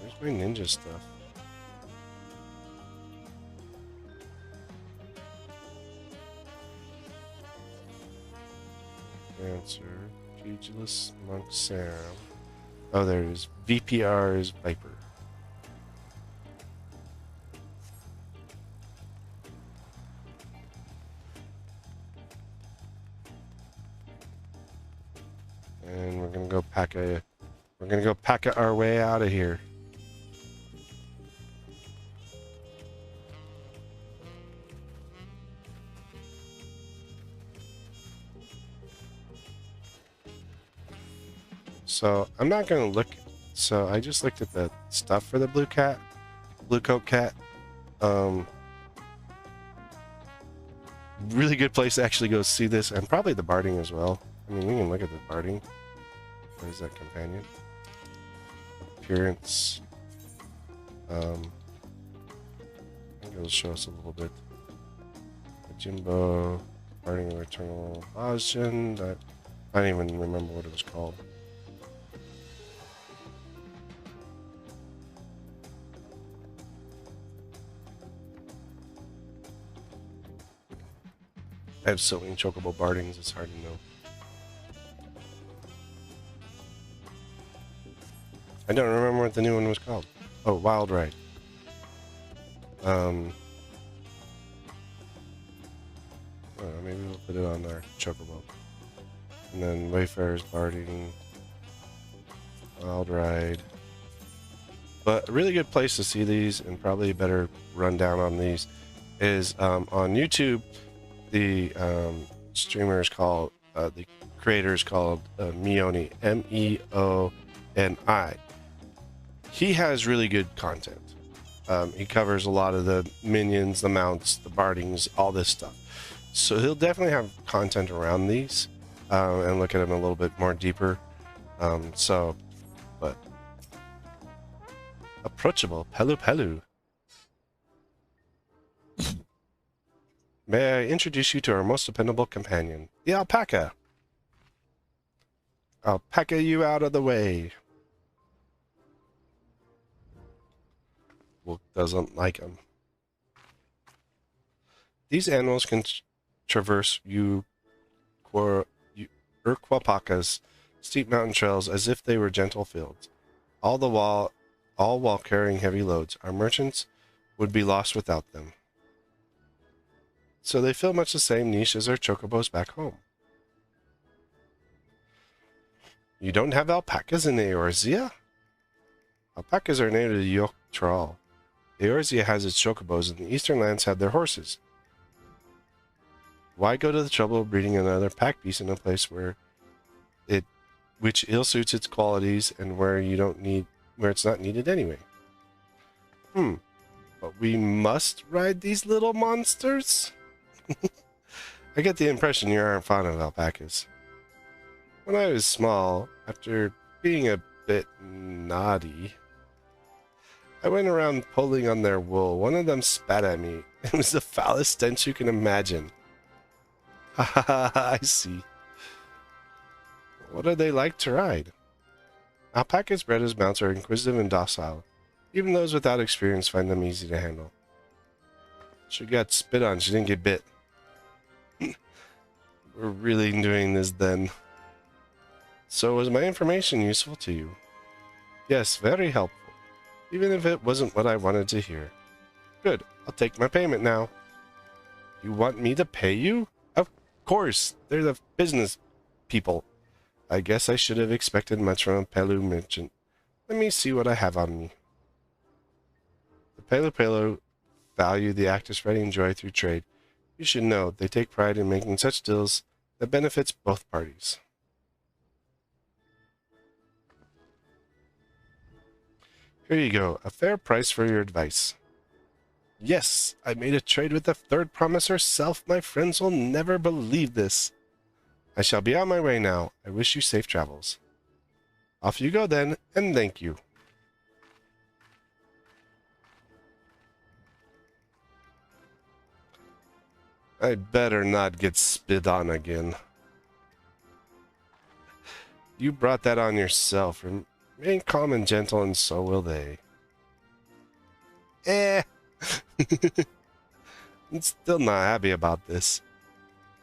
Where's my ninja stuff? Dancer, Pugilist, Monk Sam. Oh, there it is. VPR is Viper. And we're gonna go pack our way out of here. So I'm not gonna look. So I just looked at the stuff for the blue coat cat. Really good place to actually go see this, and probably the barding as well. I mean, we can look at the barding. What is that companion? Appearance. I think it'll show us a little bit. The Jimbo, barding of Eternal Ocean. That I don't even remember what it was called. I have so many chocobo bardings, it's hard to know. I don't remember what the new one was called. Oh, Wild Ride. Maybe we'll put it on our chocobo. And then Wayfarer's barding. Wild Ride. But a really good place to see these, and probably a better rundown on these, is on YouTube. The streamer is called, the creator is called Meoni, M-E-O-N-I. He has really good content. He covers a lot of the minions, the mounts, the bardings, all this stuff. So he'll definitely have content around these and look at them a little bit more deeper. But approachable, Pelu Pelu. May I introduce you to our most dependable companion, the alpaca. Alpaca you out of the way. Wolf doesn't like him. These animals can traverse Urquapaca's steep mountain trails as if they were gentle fields. All while carrying heavy loads. Our merchants would be lost without them. So they fill much the same niche as our chocobos back home. You don't have alpacas in Eorzea? Alpacas are native to DawnTrail. Eorzea has its chocobos, and the eastern lands have their horses. Why go to the trouble of breeding another pack beast in a place which ill suits its qualities and where it's not needed anyway? But we must ride these little monsters? I get the impression you aren't fond of alpacas. When I was small, after being a bit naughty, I went around pulling on their wool. One of them spat at me. It was the foulest stench you can imagine. Ha ha ha, I see. What are they like to ride? Alpacas bred as mounts are inquisitive and docile. Even those without experience find them easy to handle. She got spit on, she didn't get bit. We're really doing this then. So was my information useful to you? Yes, very helpful. Even if it wasn't what I wanted to hear. Good, I'll take my payment now. You want me to pay you? Of course, they're the business people. I guess I should have expected much from a Pelu merchant. Let me see what I have on me. The Pelu Pelu value the act of spreading joy through trade. You should know they take pride in making such deals that benefits both parties. Here you go, a fair price for your advice. Yes, I made a trade with the third promise herself. My friends will never believe this. I shall be on my way now. I wish you safe travels. Off you go then, and thank you. I better not get spit on again. You brought that on yourself. Remain calm and gentle, and so will they. I'm still not happy about this.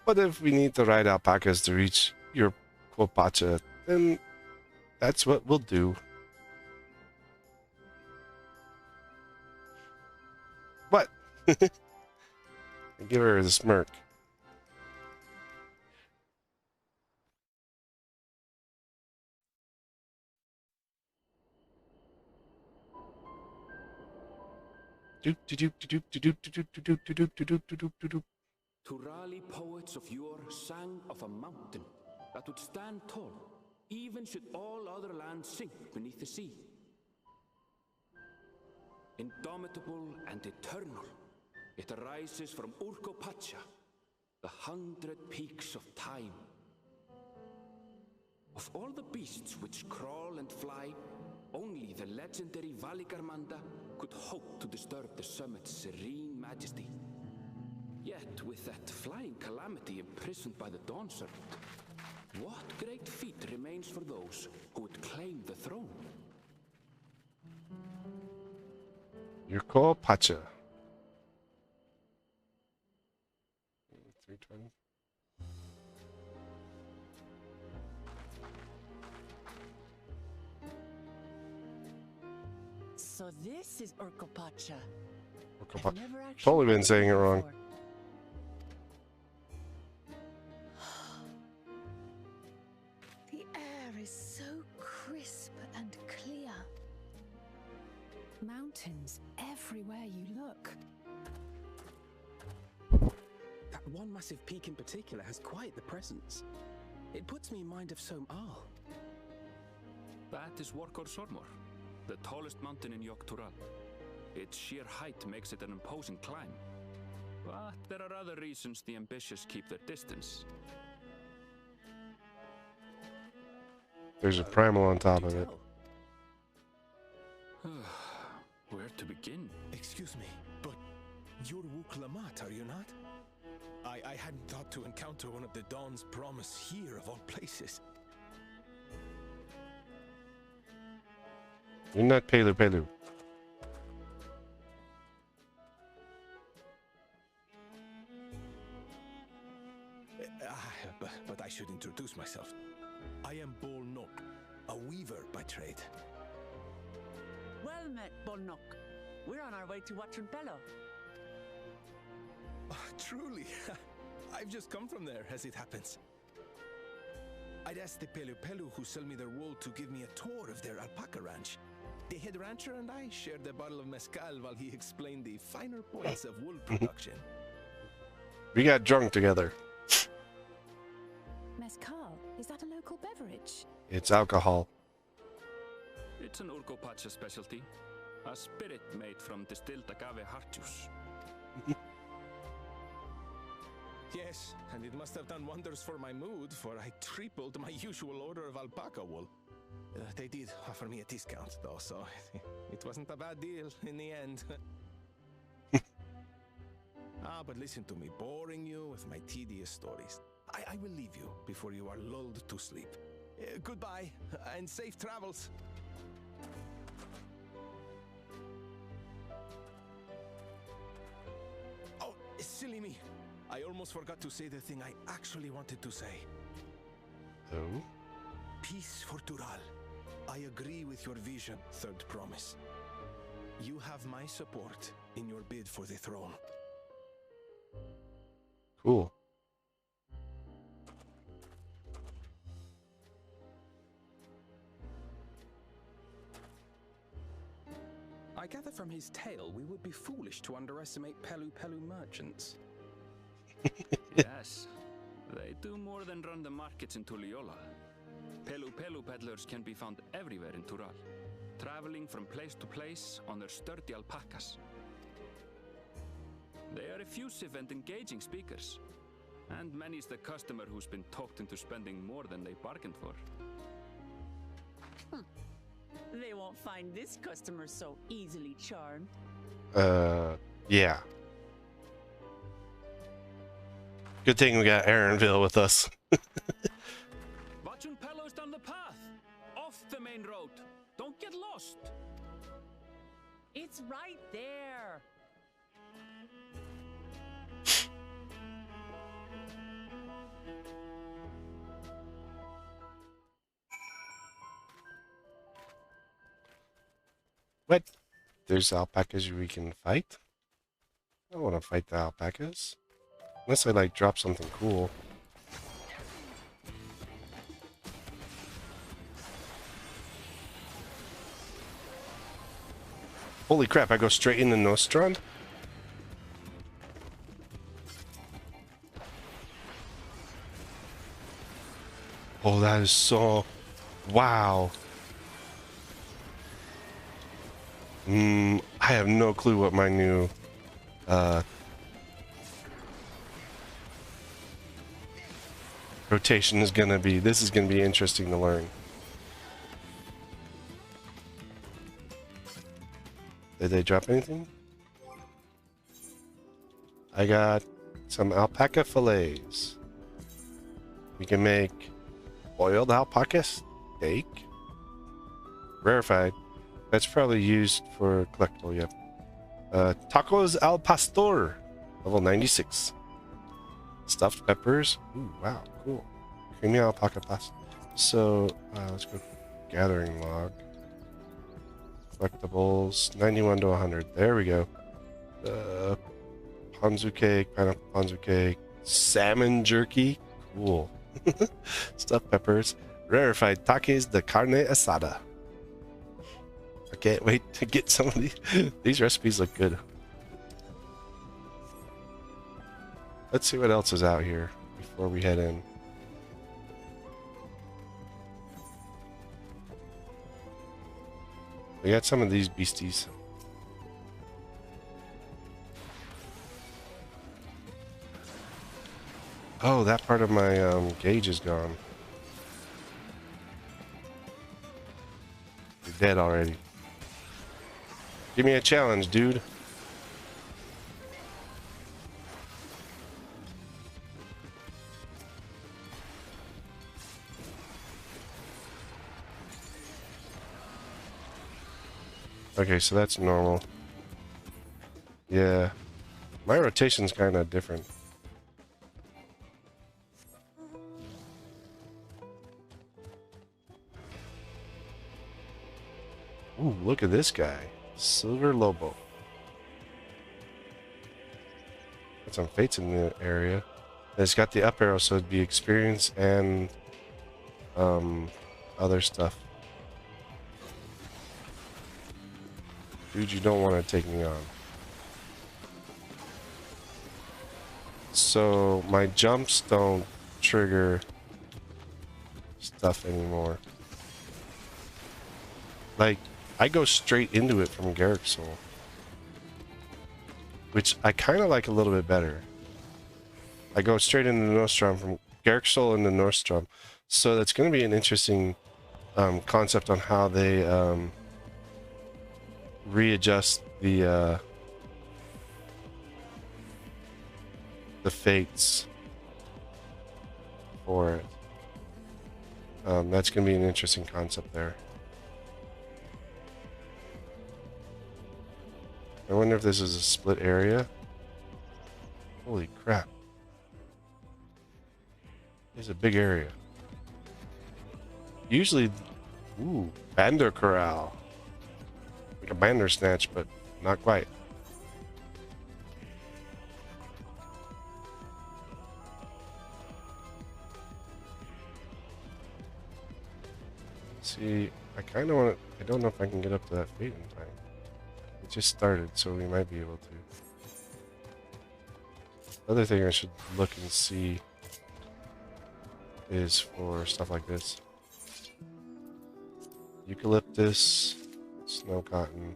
But if we need to ride alpacas to reach your Quapacha, then that's what we'll do. What? I give her the smirk. Turali poets of yore sang of a mountain that would stand tall, even should all other lands sink beneath the sea. Indomitable and eternal, it arises from Urquapacha, the 100 peaks of time. Of all the beasts which crawl and fly, only the legendary Valigarmanda could hope to disturb the summit's serene majesty. Yet, with that flying calamity imprisoned by the Dawn Servant, What great feat remains for those who would claim the throne? Yurko Pacha. 320. So this is Urkopacha. Urkopacha. Totally been saying it wrong. The air is so crisp and clear. Mountains everywhere you look. That one massive peak in particular has quite the presence. It puts me in mind of Som Al. That is Workor Sormor, the tallest mountain in Yogg-Tural. Its sheer height makes it an imposing climb. But there are other reasons the ambitious keep their distance. There's a primal on top of it. Where to begin? Excuse me, but you're Wuk Lamat, are you not? I hadn't thought to encounter one of the Dawn's promise here of all places. You're not Pelu Pelu. But I should introduce myself. I am Bol Nok, a weaver by trade. Well met, Bolnok. We're on our way to Watrunpelo. Truly, I've just come from there, as it happens. I'd asked the Pelu Pelu who sell me their wool to give me a tour of their alpaca ranch. The head rancher and I shared a bottle of mezcal while he explained the finer points of wool production. We got drunk together. Mezcal, is that a local beverage? It's alcohol. It's an Urkopacha specialty. A spirit made from distilled agave heart juice. Yes, and it must have done wonders for my mood, for I tripled my usual order of alpaca wool. They did offer me a discount, though, so it wasn't a bad deal in the end. But listen to me, boring you with my tedious stories. I will leave you before you are lulled to sleep. Goodbye, and safe travels. Oh, silly me. I almost forgot to say the thing I actually wanted to say. Oh? Peace for Tural. I agree with your vision, Third Promise. You have my support in your bid for the throne. Cool. I gather from his tale we would be foolish to underestimate Pelu Pelu merchants. Yes, they do more than run the markets in Tuliyola. Pelu Pelu peddlers can be found everywhere in Tural, traveling from place to place on their sturdy alpacas. They are effusive and engaging speakers, and many's the customer who's been talked into spending more than they bargained for. They won't find this customer so easily charmed. Yeah. Good thing we got Aaronville with us. Watrunpelo's down the path, off the main road. Don't get lost. It's right there. What? There's alpacas we can fight? I don't want to fight the alpacas. Unless I, like, drop something cool. Holy crap, I go straight into Nostrand? Oh, that is so... Wow. I have no clue what my new rotation is gonna be. This is gonna be interesting to learn. Did they drop anything? I got some alpaca fillets. We can make Boiled alpaca steak. Rarefied. That's probably used for collectible, yep. Tacos al pastor. Level 96. Stuffed peppers. Ooh, wow, cool. Creamy alpaca pasta. So, let's go gathering log. Collectibles. 91 to 100. There we go. Ponzu cake, pineapple ponzu cake. Salmon jerky. Cool. Stuffed peppers. Rarefied taques de carne asada. I can't wait to get some of these. These recipes look good. Let's see what else is out here before we head in. We got some of these beasties. Oh, that part of my gauge is gone. You're dead already. Give me a challenge, dude. Okay, so that's normal. Yeah. My rotation's kind of different. Ooh, look at this guy. Silver Lobo. Got some fates in the area. And it's got the up arrow, so it'd be experience and other stuff. Dude, you don't want to take me on. So my jumps don't trigger stuff anymore. Like, I go straight into it from Garricksoul, which I kind of like a little bit better. I go straight into Nostrum from Garricksoul into Nostrum, so that's going to be an interesting concept on how they readjust the fates for it. That's going to be an interesting concept there. I wonder if this is a split area. Holy crap. It's a big area. Usually, ooh, Bander Corral. Like a Bandersnatch, but not quite. See, I kind of want to, I don't know if I can get up to that fate in time. It just started, so we might be able to. Other thing I should look and see is for stuff like this. Eucalyptus, snow cotton.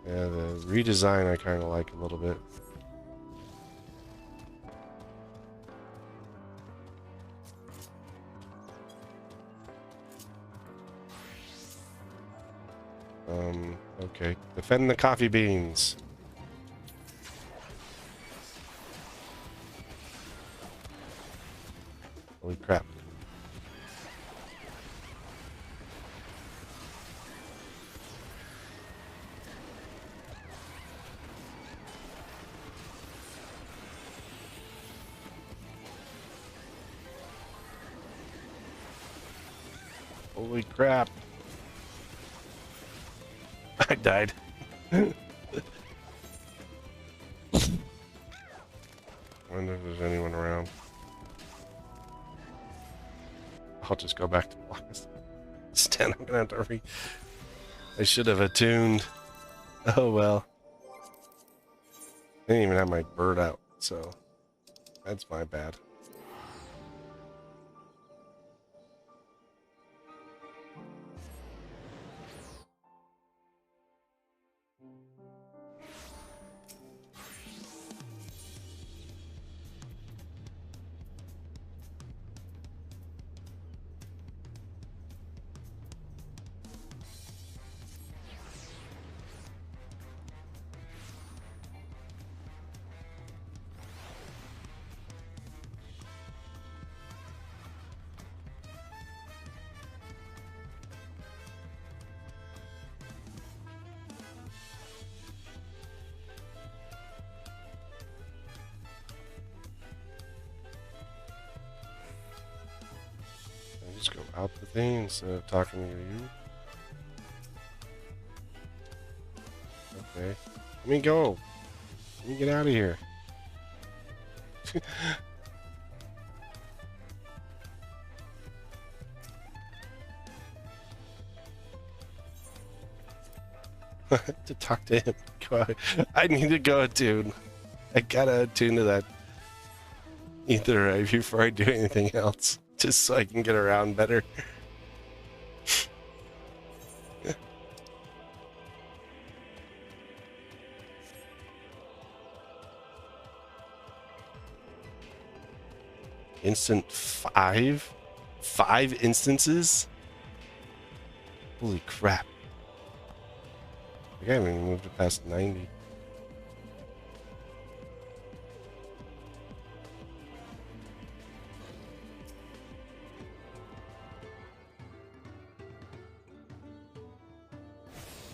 Yeah, the redesign I kind of like a little bit. Okay. Defend the coffee beans. Holy crap. Holy crap. I died. I wonder if there's anyone around. I'll just go back to blast. Stan, I'm gonna have to I should have attuned. Oh well. I didn't even have my bird out, so that's my bad. out the thing instead of talking to you. Okay. Let me go. Let me get out of here. To talk to him. I need to go attune. I gotta attune to that ether ray before I do anything else, just so I can get around better. Instant 5? 5 instances? Holy crap. I haven't even moved it past 90.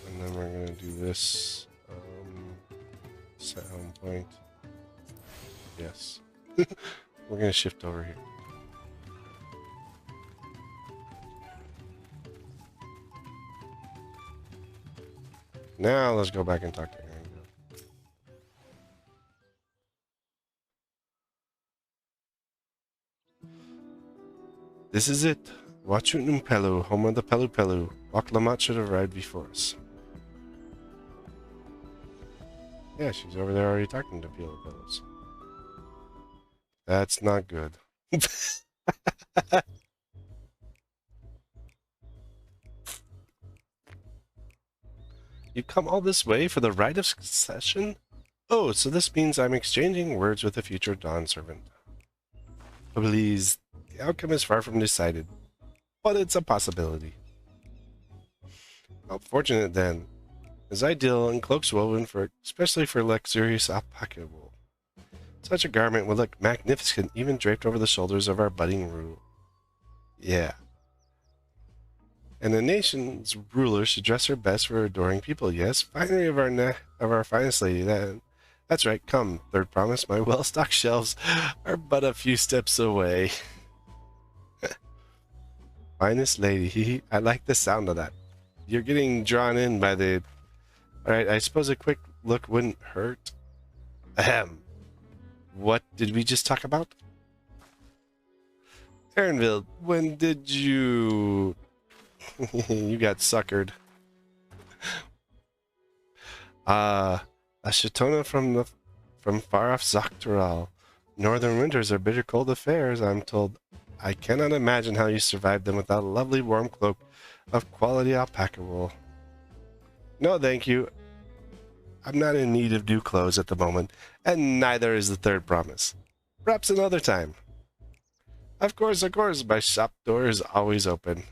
And then we're going to do this. Set home point. Yes. We're going to shift over here. Now let's go back and talk to Aaron. This is it. Wachut Pelu, home of the Pelu Pelu. Waklamat should have arrived before us. Yeah, she's over there already talking to Pelu Pelus. That's not good. You come all this way for the rite of succession? Oh, so this means I'm exchanging words with a future Dawn servant. Please, the outcome is far from decided, but it's a possibility. How fortunate then, as ideal and cloaks woven for, especially for luxurious alpaca wool. Such a garment would look magnificent even draped over the shoulders of our budding rule. Yeah. And the nation's ruler should dress her best for adoring people. Yes, finery of our finest lady. That's right. Come, third promise. My well-stocked shelves are but a few steps away. Finest lady. I like the sound of that. You're getting drawn in by the... Alright, I suppose a quick look wouldn't hurt. Ahem. What did we just talk about? Aaronville, when did you... You got suckered. A Shatona from far off Zaktaral. Northern winters are bitter cold affairs, I'm told. I cannot imagine how you survived them without a lovely warm cloak of quality alpaca wool. No, thank you. I'm not in need of new clothes at the moment, and neither is the third promise. Perhaps another time. Of course, my shop door is always open.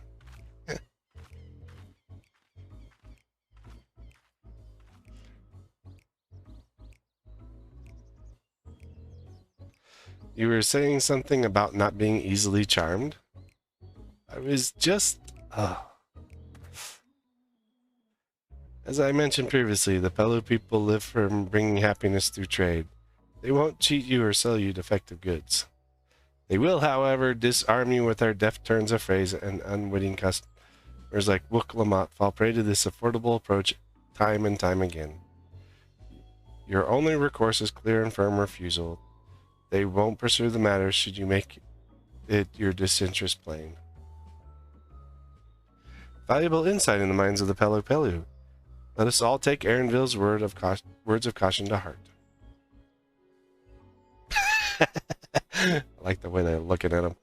You were saying something about not being easily charmed? I was just... As I mentioned previously, the Pelu people live from bringing happiness through trade. They won't cheat you or sell you defective goods. They will, however, disarm you with their deft turns of phrase, and unwitting customers like Wuklamat fall prey to this affordable approach time and time again. Your only recourse is clear and firm refusal. They won't pursue the matter should you make it your disinterest plain. Valuable insight in the minds of the Pelu Pelu. Let us all take Aaronville's words of caution to heart. I like the way they're looking at him.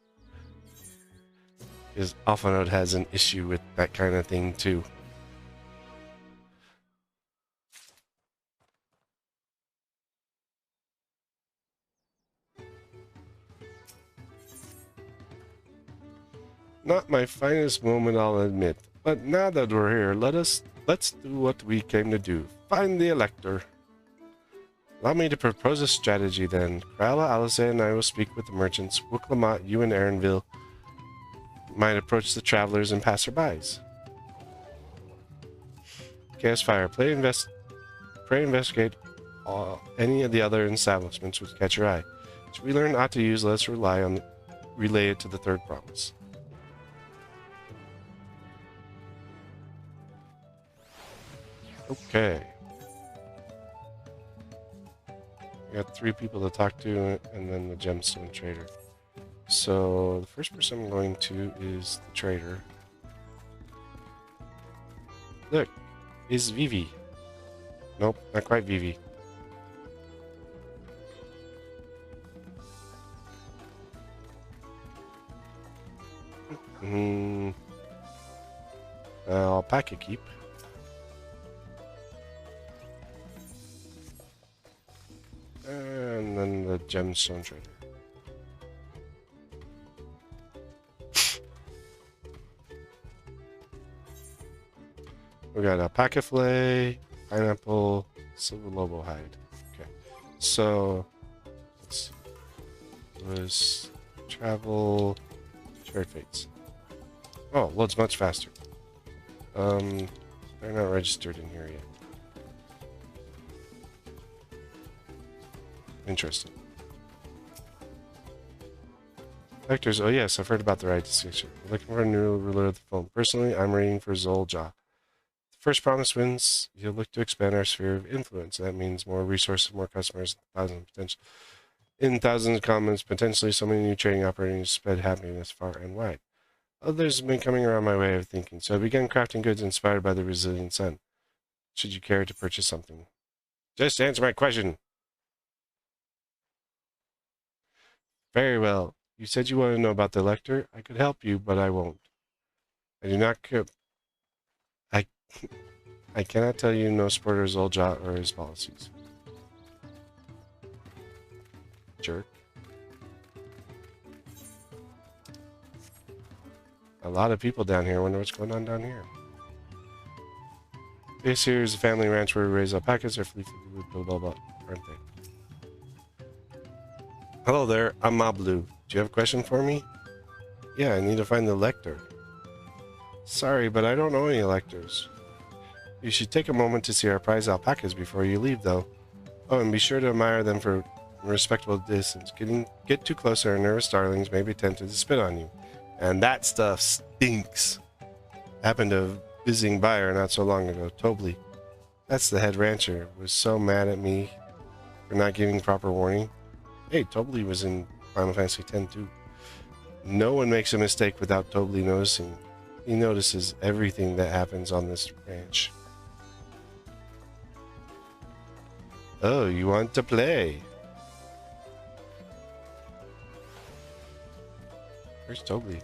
Because Alphanode has an issue with that kind of thing too. Not my finest moment, I'll admit. But now that we're here, let's do what we came to do. Find the Elector. Allow me to propose a strategy then. Krala, Alice, and I will speak with the merchants. Wuklamat, you and Aaronville might approach the travelers and passerbys. Chaos Fire, pray investigate any of the other establishments which catch your eye. Should we learn not to use, let us relay it to the third promise. Okay. We got 3 people to talk to, and then the gemstone trader. So the first person I'm going to is the trader. Look, is Vivi. Nope, not quite Vivi. Alpaca keep. And then the gemstone trader. We got alpaca fillet, pineapple, silver lobo hide. Okay, so let's see. Was travel trade fates. Oh, loads much faster. They're not registered in here yet. Interesting. Vectors, oh yes, I've heard about the right distinction. We're looking for a new ruler of the phone. Personally, I'm reading for Zolja. The first promise wins. You'll look to expand our sphere of influence. That means more resources, more customers, thousands of comments, potentially so many new trading opportunities to spread happiness far and wide. Others have been coming around my way of thinking, so I began crafting goods inspired by the resilient sun. Should you care to purchase something? Just answer my question. Very well. You said you wanted to know about the Elector. I could help you, but I won't. I do not care. I cannot tell you no supporter Zolja or his policies. Jerk. A lot of people down here. Wonder what's going on down here. This here is a family ranch where we raise alpacas. They're blah blah blah, aren't they? Hello there, I'm Mablu. Do you have a question for me? Yeah, I need to find the Lector. Sorry, but I don't know any Lectors. You should take a moment to see our prize alpacas before you leave, though. Oh, and be sure to admire them for a respectable distance. Get too close, our nervous darlings may be tempted to spit on you. And that stuff stinks. Happened to a visiting buyer not so long ago, Tobley. That's the head rancher. Was so mad at me for not giving proper warning. Hey, Tobley was in Final Fantasy X too. No one makes a mistake without Tobley noticing. He notices everything that happens on this ranch. Oh, you want to play? Where's Tobley?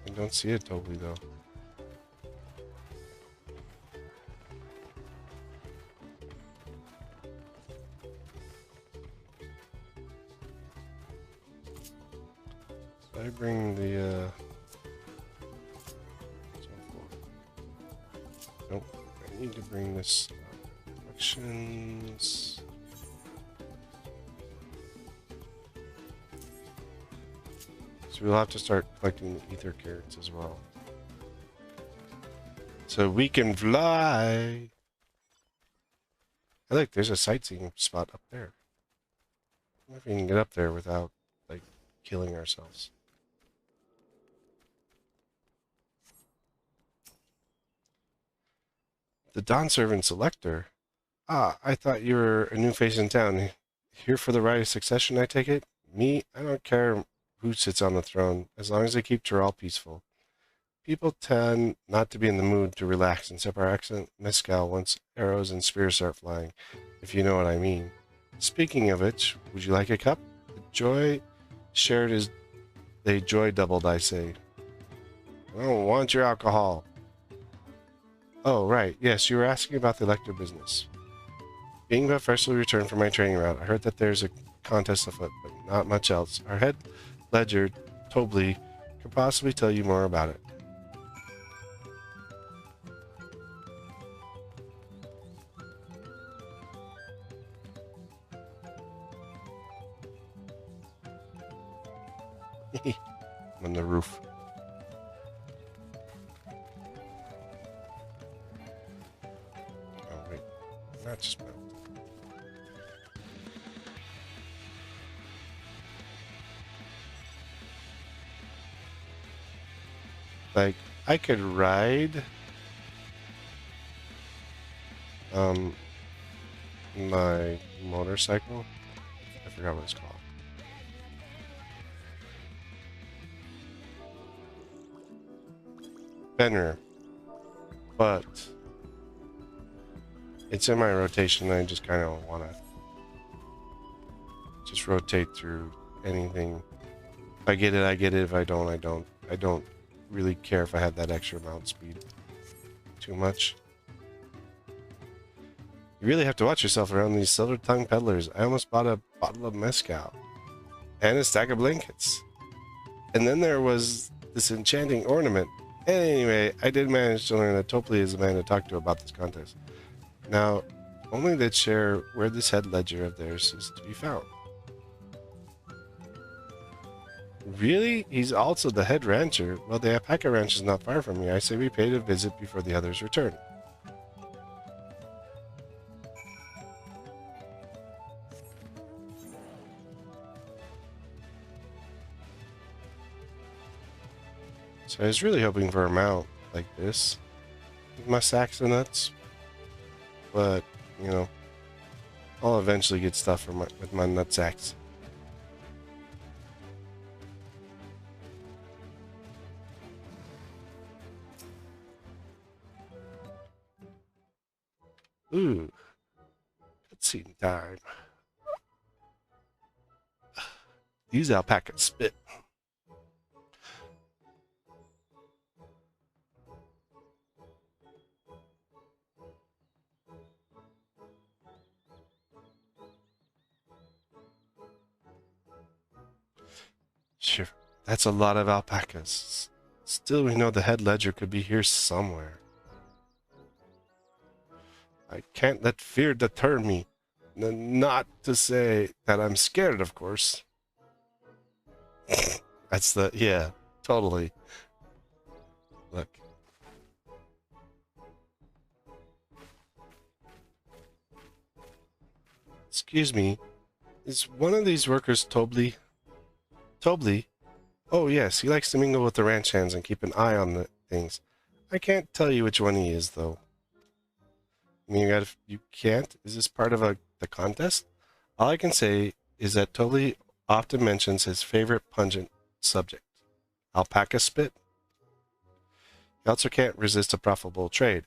I don't see a Tobley though. So I bring the nope, I need to bring this collections. So we'll have to start collecting the ether carrots as well. So we can fly! Hey, look, there's a sightseeing spot up there. I wonder if we can get up there without, like, killing ourselves. The Dawn Servant Selector? Ah, I thought you were a new face in town. Here for the right of succession, I take it? Me? I don't care who sits on the throne, as long as they keep Tyral peaceful. People tend not to be in the mood to relax and sip our excellent mezcal once arrows and spears start flying, if you know what I mean. Speaking of which, would you like a cup? The joy shared is the joy doubled, I say. I don't want your alcohol. Oh, right. Yes, you were asking about the Elector business. Being but freshly returned from my training route, I heard that there's a contest afoot, but not much else. Our head ledger, Tobley, could possibly tell you more about it. I'm on the roof. Oh, wait. Not just melt. Like, I could ride my motorcycle. I forgot what it's called. Fenrir. But it's in my rotation and I just kind of want to just rotate through anything. If I get it, I get it. If I don't, I don't. I don't really care if I have that extra mount speed too much. You really have to watch yourself around these silver-tongued peddlers. I almost bought a bottle of mezcal and a stack of blankets. And then there was this enchanting ornament. And anyway, I did manage to learn that Topley is the man to talk to about this contest. Now, only they'd share where this head ledger of theirs is to be found. Really? He's also the head rancher? Well, the alpaca ranch is not far from me. I say we pay a visit before the others return. So I was really hoping for a mount like this with my sacks of nuts, but you know, I'll eventually get stuff with my nut sacks. Ooh, cutscene time. These alpacas spit. Sure, that's a lot of alpacas. Still, we know the head ledger could be here somewhere. I can't let fear deter me. Not to say that I'm scared, of course. That's the... yeah, totally. Look. Excuse me. Is one of these workers Tobley? Tobley? Oh, yes, he likes to mingle with the ranch hands and keep an eye on the things. I can't tell you which one he is, though. I mean, you can't? Is this part of the contest? All I can say is that Tobley often mentions his favorite pungent subject, alpaca spit. He also can't resist a profitable trade,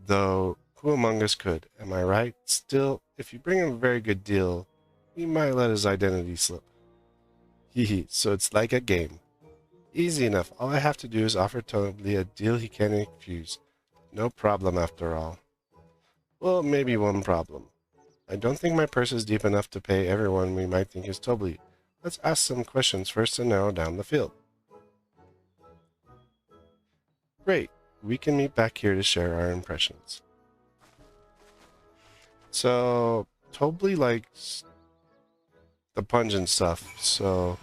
though who among us could, am I right? Still, if you bring him a very good deal, he might let his identity slip. Hehe, so it's like a game. Easy enough. All I have to do is offer Tobley a deal he can't refuse. No problem after all. Well, maybe one problem. I don't think my purse is deep enough to pay everyone we might think is Tobley. Let's ask some questions first to narrow down the field. Great. We can meet back here to share our impressions. So, Tobley likes the pungent stuff, so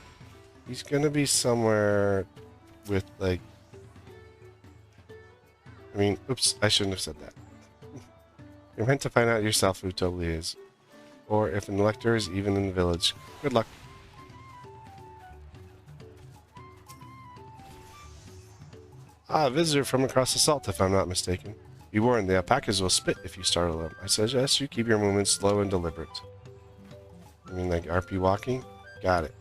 he's gonna be somewhere with, like... I mean, oops, I shouldn't have said that. You're meant to find out yourself who Tobley is, or if an elector is even in the village. Good luck. Ah, a visitor from across the salt, if I'm not mistaken. Be warned, the alpacas will spit if you startle them. I suggest you keep your movements slow and deliberate. You mean like RP walking? Got it.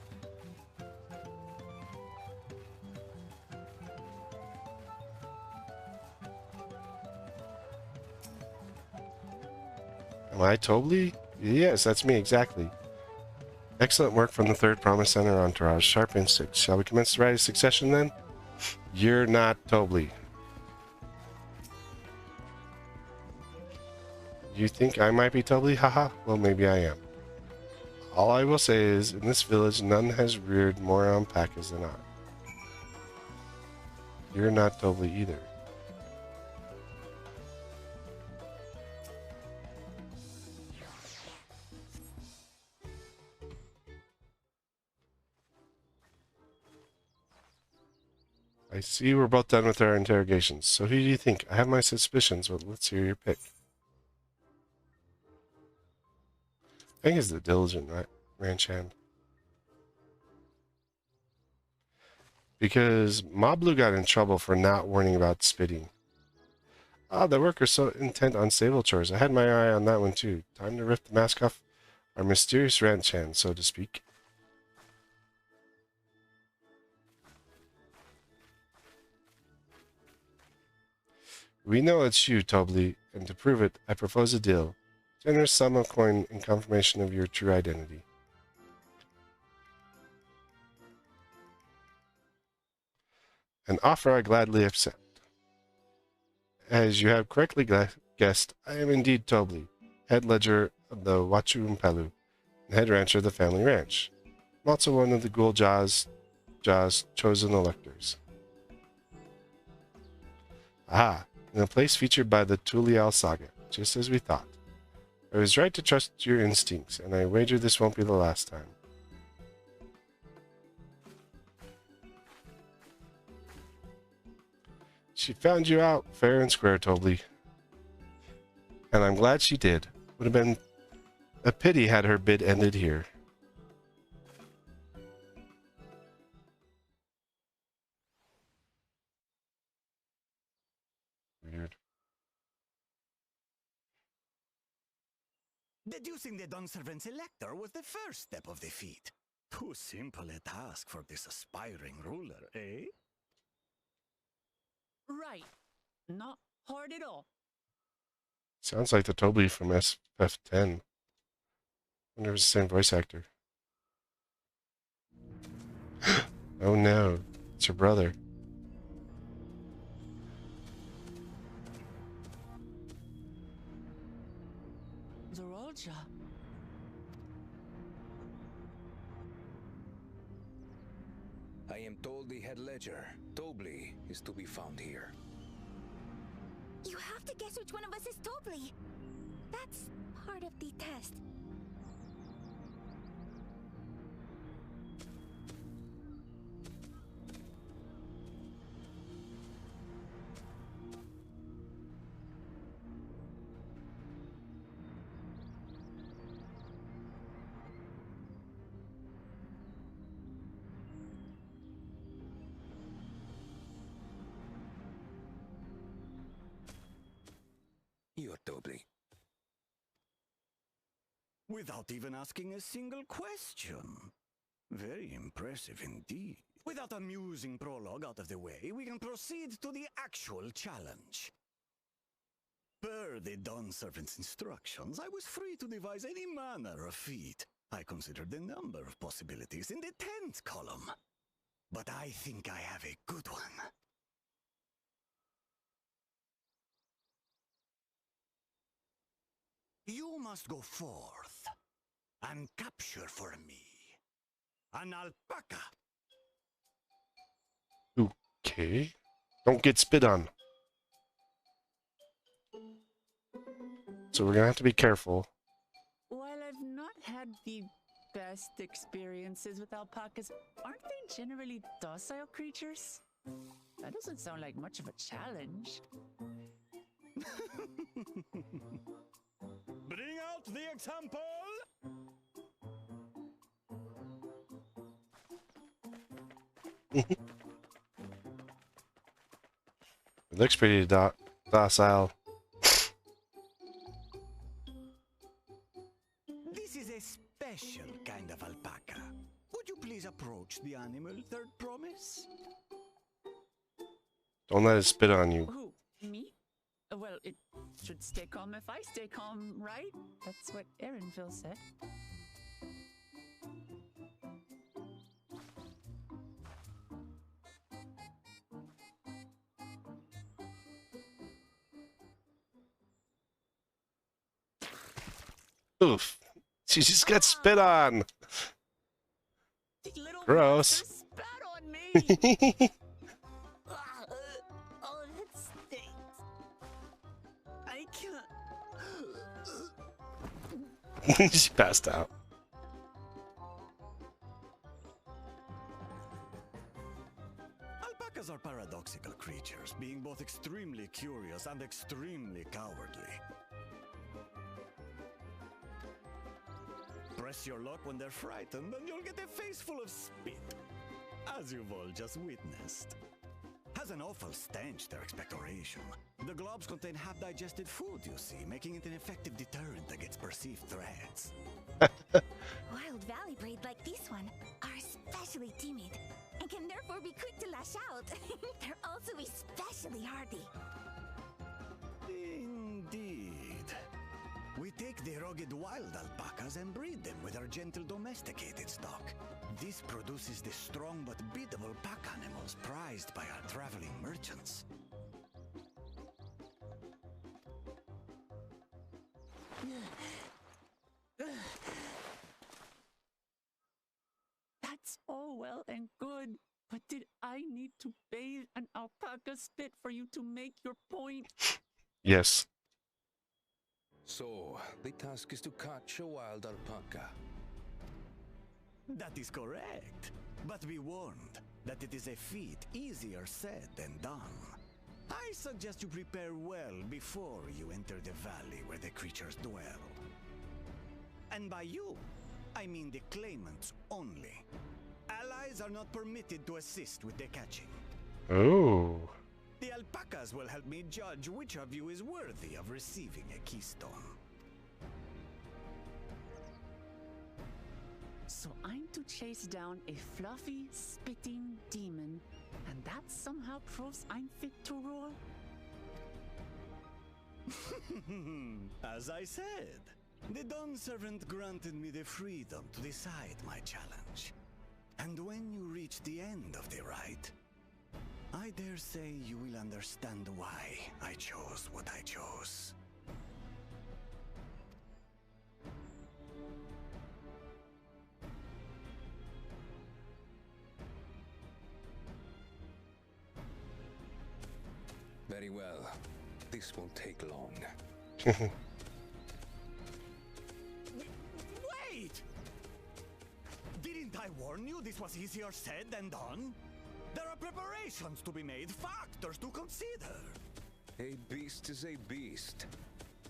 Am I Tobley? Yes, that's me, exactly. Excellent work from the Third Promise Center entourage. Sharp instincts. Shall we commence the rite of succession then? You're not Tobley. You think I might be Tobley? Haha. Well, maybe I am. All I will say is, in this village, none has reared more alpacas than I. You're not Tobley either. I see we're both done with our interrogations. So who do you think? I have my suspicions, but let's hear your pick. I think it's the diligent ranch hand. Because Mablu got in trouble for not warning about spitting. Ah, the workers so intent on stable chores. I had my eye on that one too. Time to rip the mask off our mysterious ranch hand, so to speak. We know it's you, Tobli, and to prove it, I propose a deal. Generous sum of coin in confirmation of your true identity. An offer I gladly accept. As you have correctly guessed, I am indeed Tobli, head ledger of the Wachumpelu, and head rancher of the family ranch. I'm also one of the Ghoul Jaw's chosen electors. Ah, in a place featured by the Tulial saga, just as we thought. I was right to trust your instincts, and I wager this won't be the last time. She found you out fair and square, Tobli. And I'm glad she did. Would have been a pity had her bid ended here. Weird. Deducing the Dawn-Servant Selector was the first step of the feat. Too simple a task for this aspiring ruler, eh? Right. Not hard at all. Sounds like the Tobli from FFXIV. I wonder if it's the same voice actor. Oh no, it's your brother. Zorolja. I am told the head ledger, Tobli, is to be found here. You have to guess which one of us is Tobli. That's part of the test. You're Tobli. Without even asking a single question. Very impressive indeed. With that amusing prologue out of the way, we can proceed to the actual challenge. Per the Dawn-Servant's instructions, I was free to devise any manner of feat. I considered the number of possibilities in the 10th column. But I think I have a good one. You must go forth and capture for me an alpaca. Okay. Don't get spit on. So we're gonna have to be careful. While I've not had the best experiences with alpacas, aren't they generally docile creatures? That doesn't sound like much of a challenge. Bring out the example! It looks pretty docile. This is a special kind of alpaca. Would you please approach the animal, Third Promise? Don't let it spit on you. Who? Me? Well, it should stay calm if I stay calm, right? That's what Erinville said. Oof. She just got spit on. Gross. Spat on me. Oh, that stinks. I can't. She passed out. Alpacas are paradoxical creatures, being both extremely curious and extremely cowardly. Press your luck when they're frightened, and you'll get a face full of spit. As you've all just witnessed. Has an awful stench, their expectoration. The globs contain half-digested food, you see, making it an effective deterrent against perceived threats. Wild valley breed like this one are especially timid and can therefore be quick to lash out. They're also especially hardy. Indeed. We take the rugged wild alpacas and breed them with our gentle domesticated stock. This produces the strong but biddable pack animals prized by our traveling merchants. That's all well and good, but did I need to bathe an alpaca spit for you to make your point? Yes. So, the task is to catch a wild alpaca. That is correct. But be warned that it is a feat easier said than done. I suggest you prepare well before you enter the valley where the creatures dwell. And by you, I mean the claimants only. Allies are not permitted to assist with the catching. Oh. The alpacas will help me judge which of you is worthy of receiving a keystone. So I'm to chase down a fluffy, spitting demon, and that somehow proves I'm fit to rule? As I said, the Dawn Servant granted me the freedom to decide my challenge. And when you reach the end of the ride, I dare say you will understand why I chose what I chose. Very well. This won't take long. Wait! Didn't I warn you this was easier said than done? There are preparations to be made, factors to consider. A beast is a beast.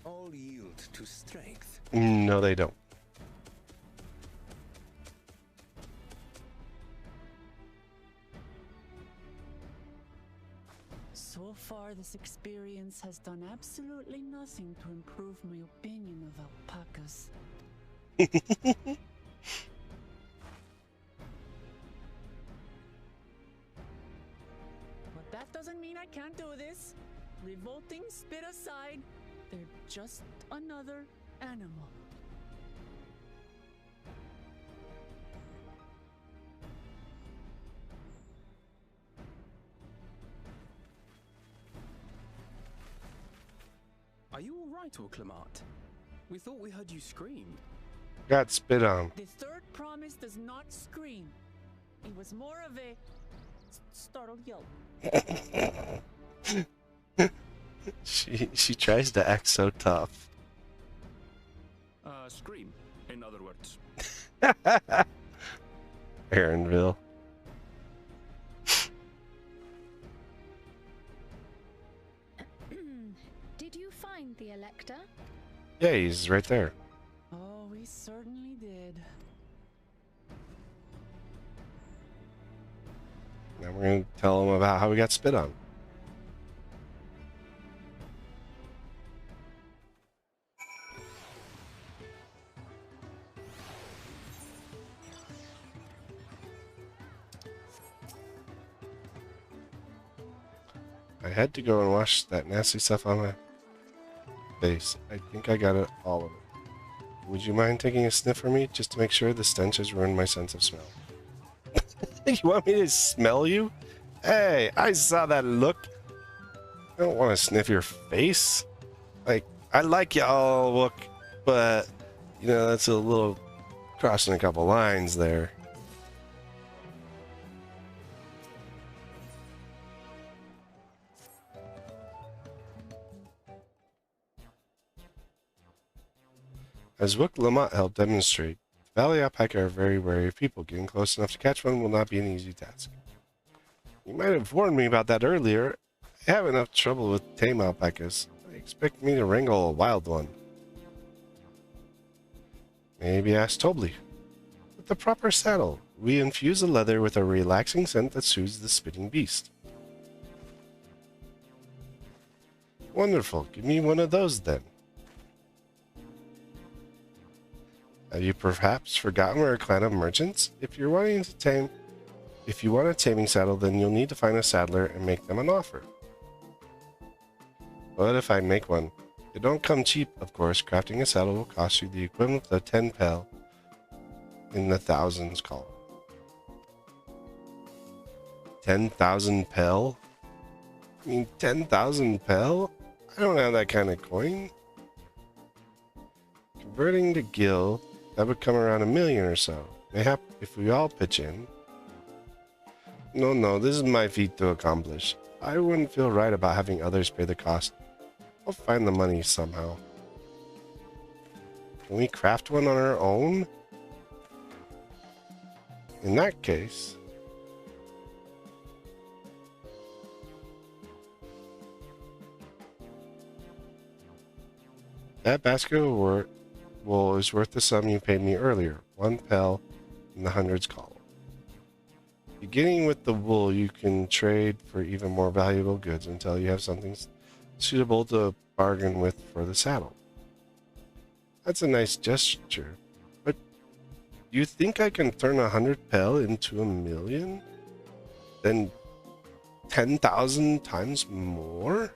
All yield to strength. No, they don't. So far, this experience has done absolutely nothing to improve my opinion of alpacas. But that doesn't mean I can't do this. Revolting spit aside, they're just another animal. Are you alright, Orclamat? We thought we heard you scream. Got spit on. The third promise does not scream. It was more of a startled yelp. She tries to act so tough. Scream, in other words. Aaronville. Did you find the Elector? Yeah, he's right there. Oh, we certainly did. Now we're going to tell him about how we got spit on. I had to go and wash that nasty stuff on my face. I think I got it, all of it. Would you mind taking a sniff for me, just to make sure the stench has ruined my sense of smell? You want me to smell you? Hey, I saw that look. I don't want to sniff your face. Like, I like y'all look, but, you know, that's a little crossing a couple lines there. As Wook Lamont helped demonstrate, Valley alpaca are very wary of people. Getting close enough to catch one will not be an easy task. You might have warned me about that earlier. I have enough trouble with tame alpacas. I expect me to wrangle a wild one. Maybe ask Tobley. With the proper saddle, We infuse the leather with a relaxing scent that soothes the spitting beast. Wonderful. Give me one of those then. Have you perhaps forgotten we're a clan of merchants? If you want a taming saddle, then you'll need to find a saddler and make them an offer. What if I make one? They don't come cheap, of course. Crafting a saddle will cost you the equivalent of 10 pel in the thousands column. 10,000 pel? I mean, 10,000 pel? I don't have that kind of coin. Converting to gil, that would come around 1 million or so. Mayhap if we all pitch in. No, this is my feat to accomplish. I wouldn't feel right about having others pay the cost. I'll find the money somehow. Can we craft one on our own? In that case... that basket of wool is worth the sum you paid me earlier. 1 pel in the hundreds column. Beginning with the wool, you can trade for even more valuable goods until you have something suitable to bargain with for the saddle. That's a nice gesture, but you think I can turn 100 pel into 1 million? Then 10,000 times more?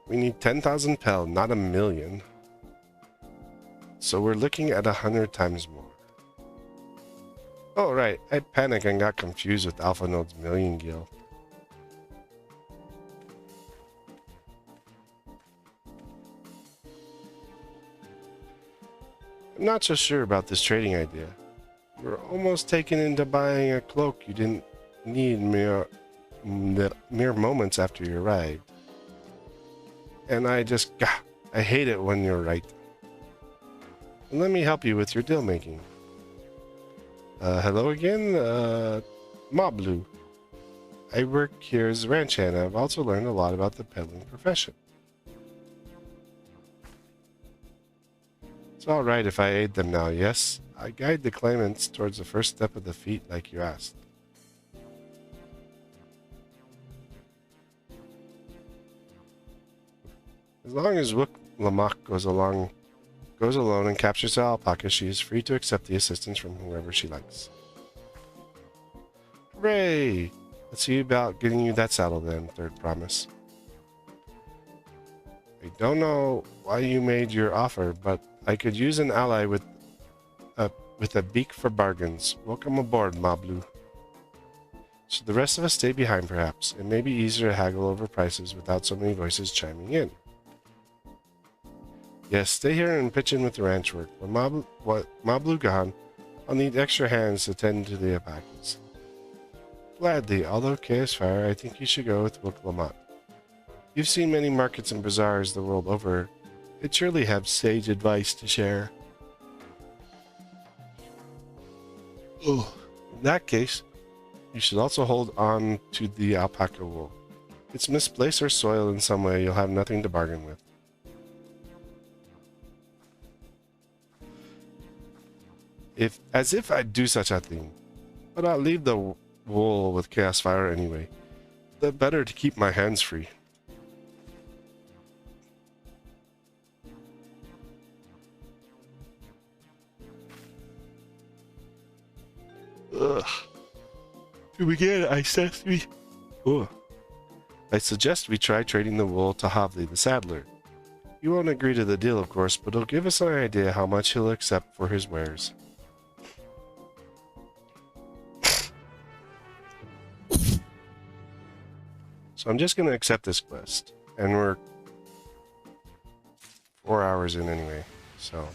We need 10,000 pel, not 1 million. So we're looking at 100 times more. Oh, right. I panicked and got confused with Alpha Node's million gil. I'm not so sure about this trading idea. We're almost taken into buying a cloak you didn't need mere moments after you arrived. And I hate it when you're right. And let me help you with your deal making. Hello again, Moblu. I work here as a ranch hand. I've also learned a lot about the peddling profession. It's all right if I aid them now, yes? I guide the claimants towards the first step of the feat like you asked. As long as Wook Lamak goes alone and captures the alpaca, she is free to accept the assistance from whoever she likes. Hooray! Let's see about getting you that saddle then, third promise. I don't know why you made your offer, but I could use an ally with a beak for bargains. Welcome aboard, Moblu. Should the rest of us stay behind, perhaps? It may be easier to haggle over prices without so many voices chiming in. Yes, stay here and pitch in with the ranch work. When Moblu gone, I'll need extra hands to tend to the alpacas. Gladly, although KS I think you should go with Wook Lamont. You've seen many markets and bazaars the world over. They'd surely have sage advice to share. Oh, in that case, you should also hold on to the alpaca wool. If it's misplaced or soiled in some way, you'll have nothing to bargain with. As if I'd do such a thing. But I'll leave the wool with Chaos Fire anyway. The better to keep my hands free. Ugh. To begin, I suggest we try trading the wool to Havli, the saddler. He won't agree to the deal, of course, but it'll give us an idea how much he'll accept for his wares. So I'm just going to accept this quest, and we're 4 hours in anyway, so...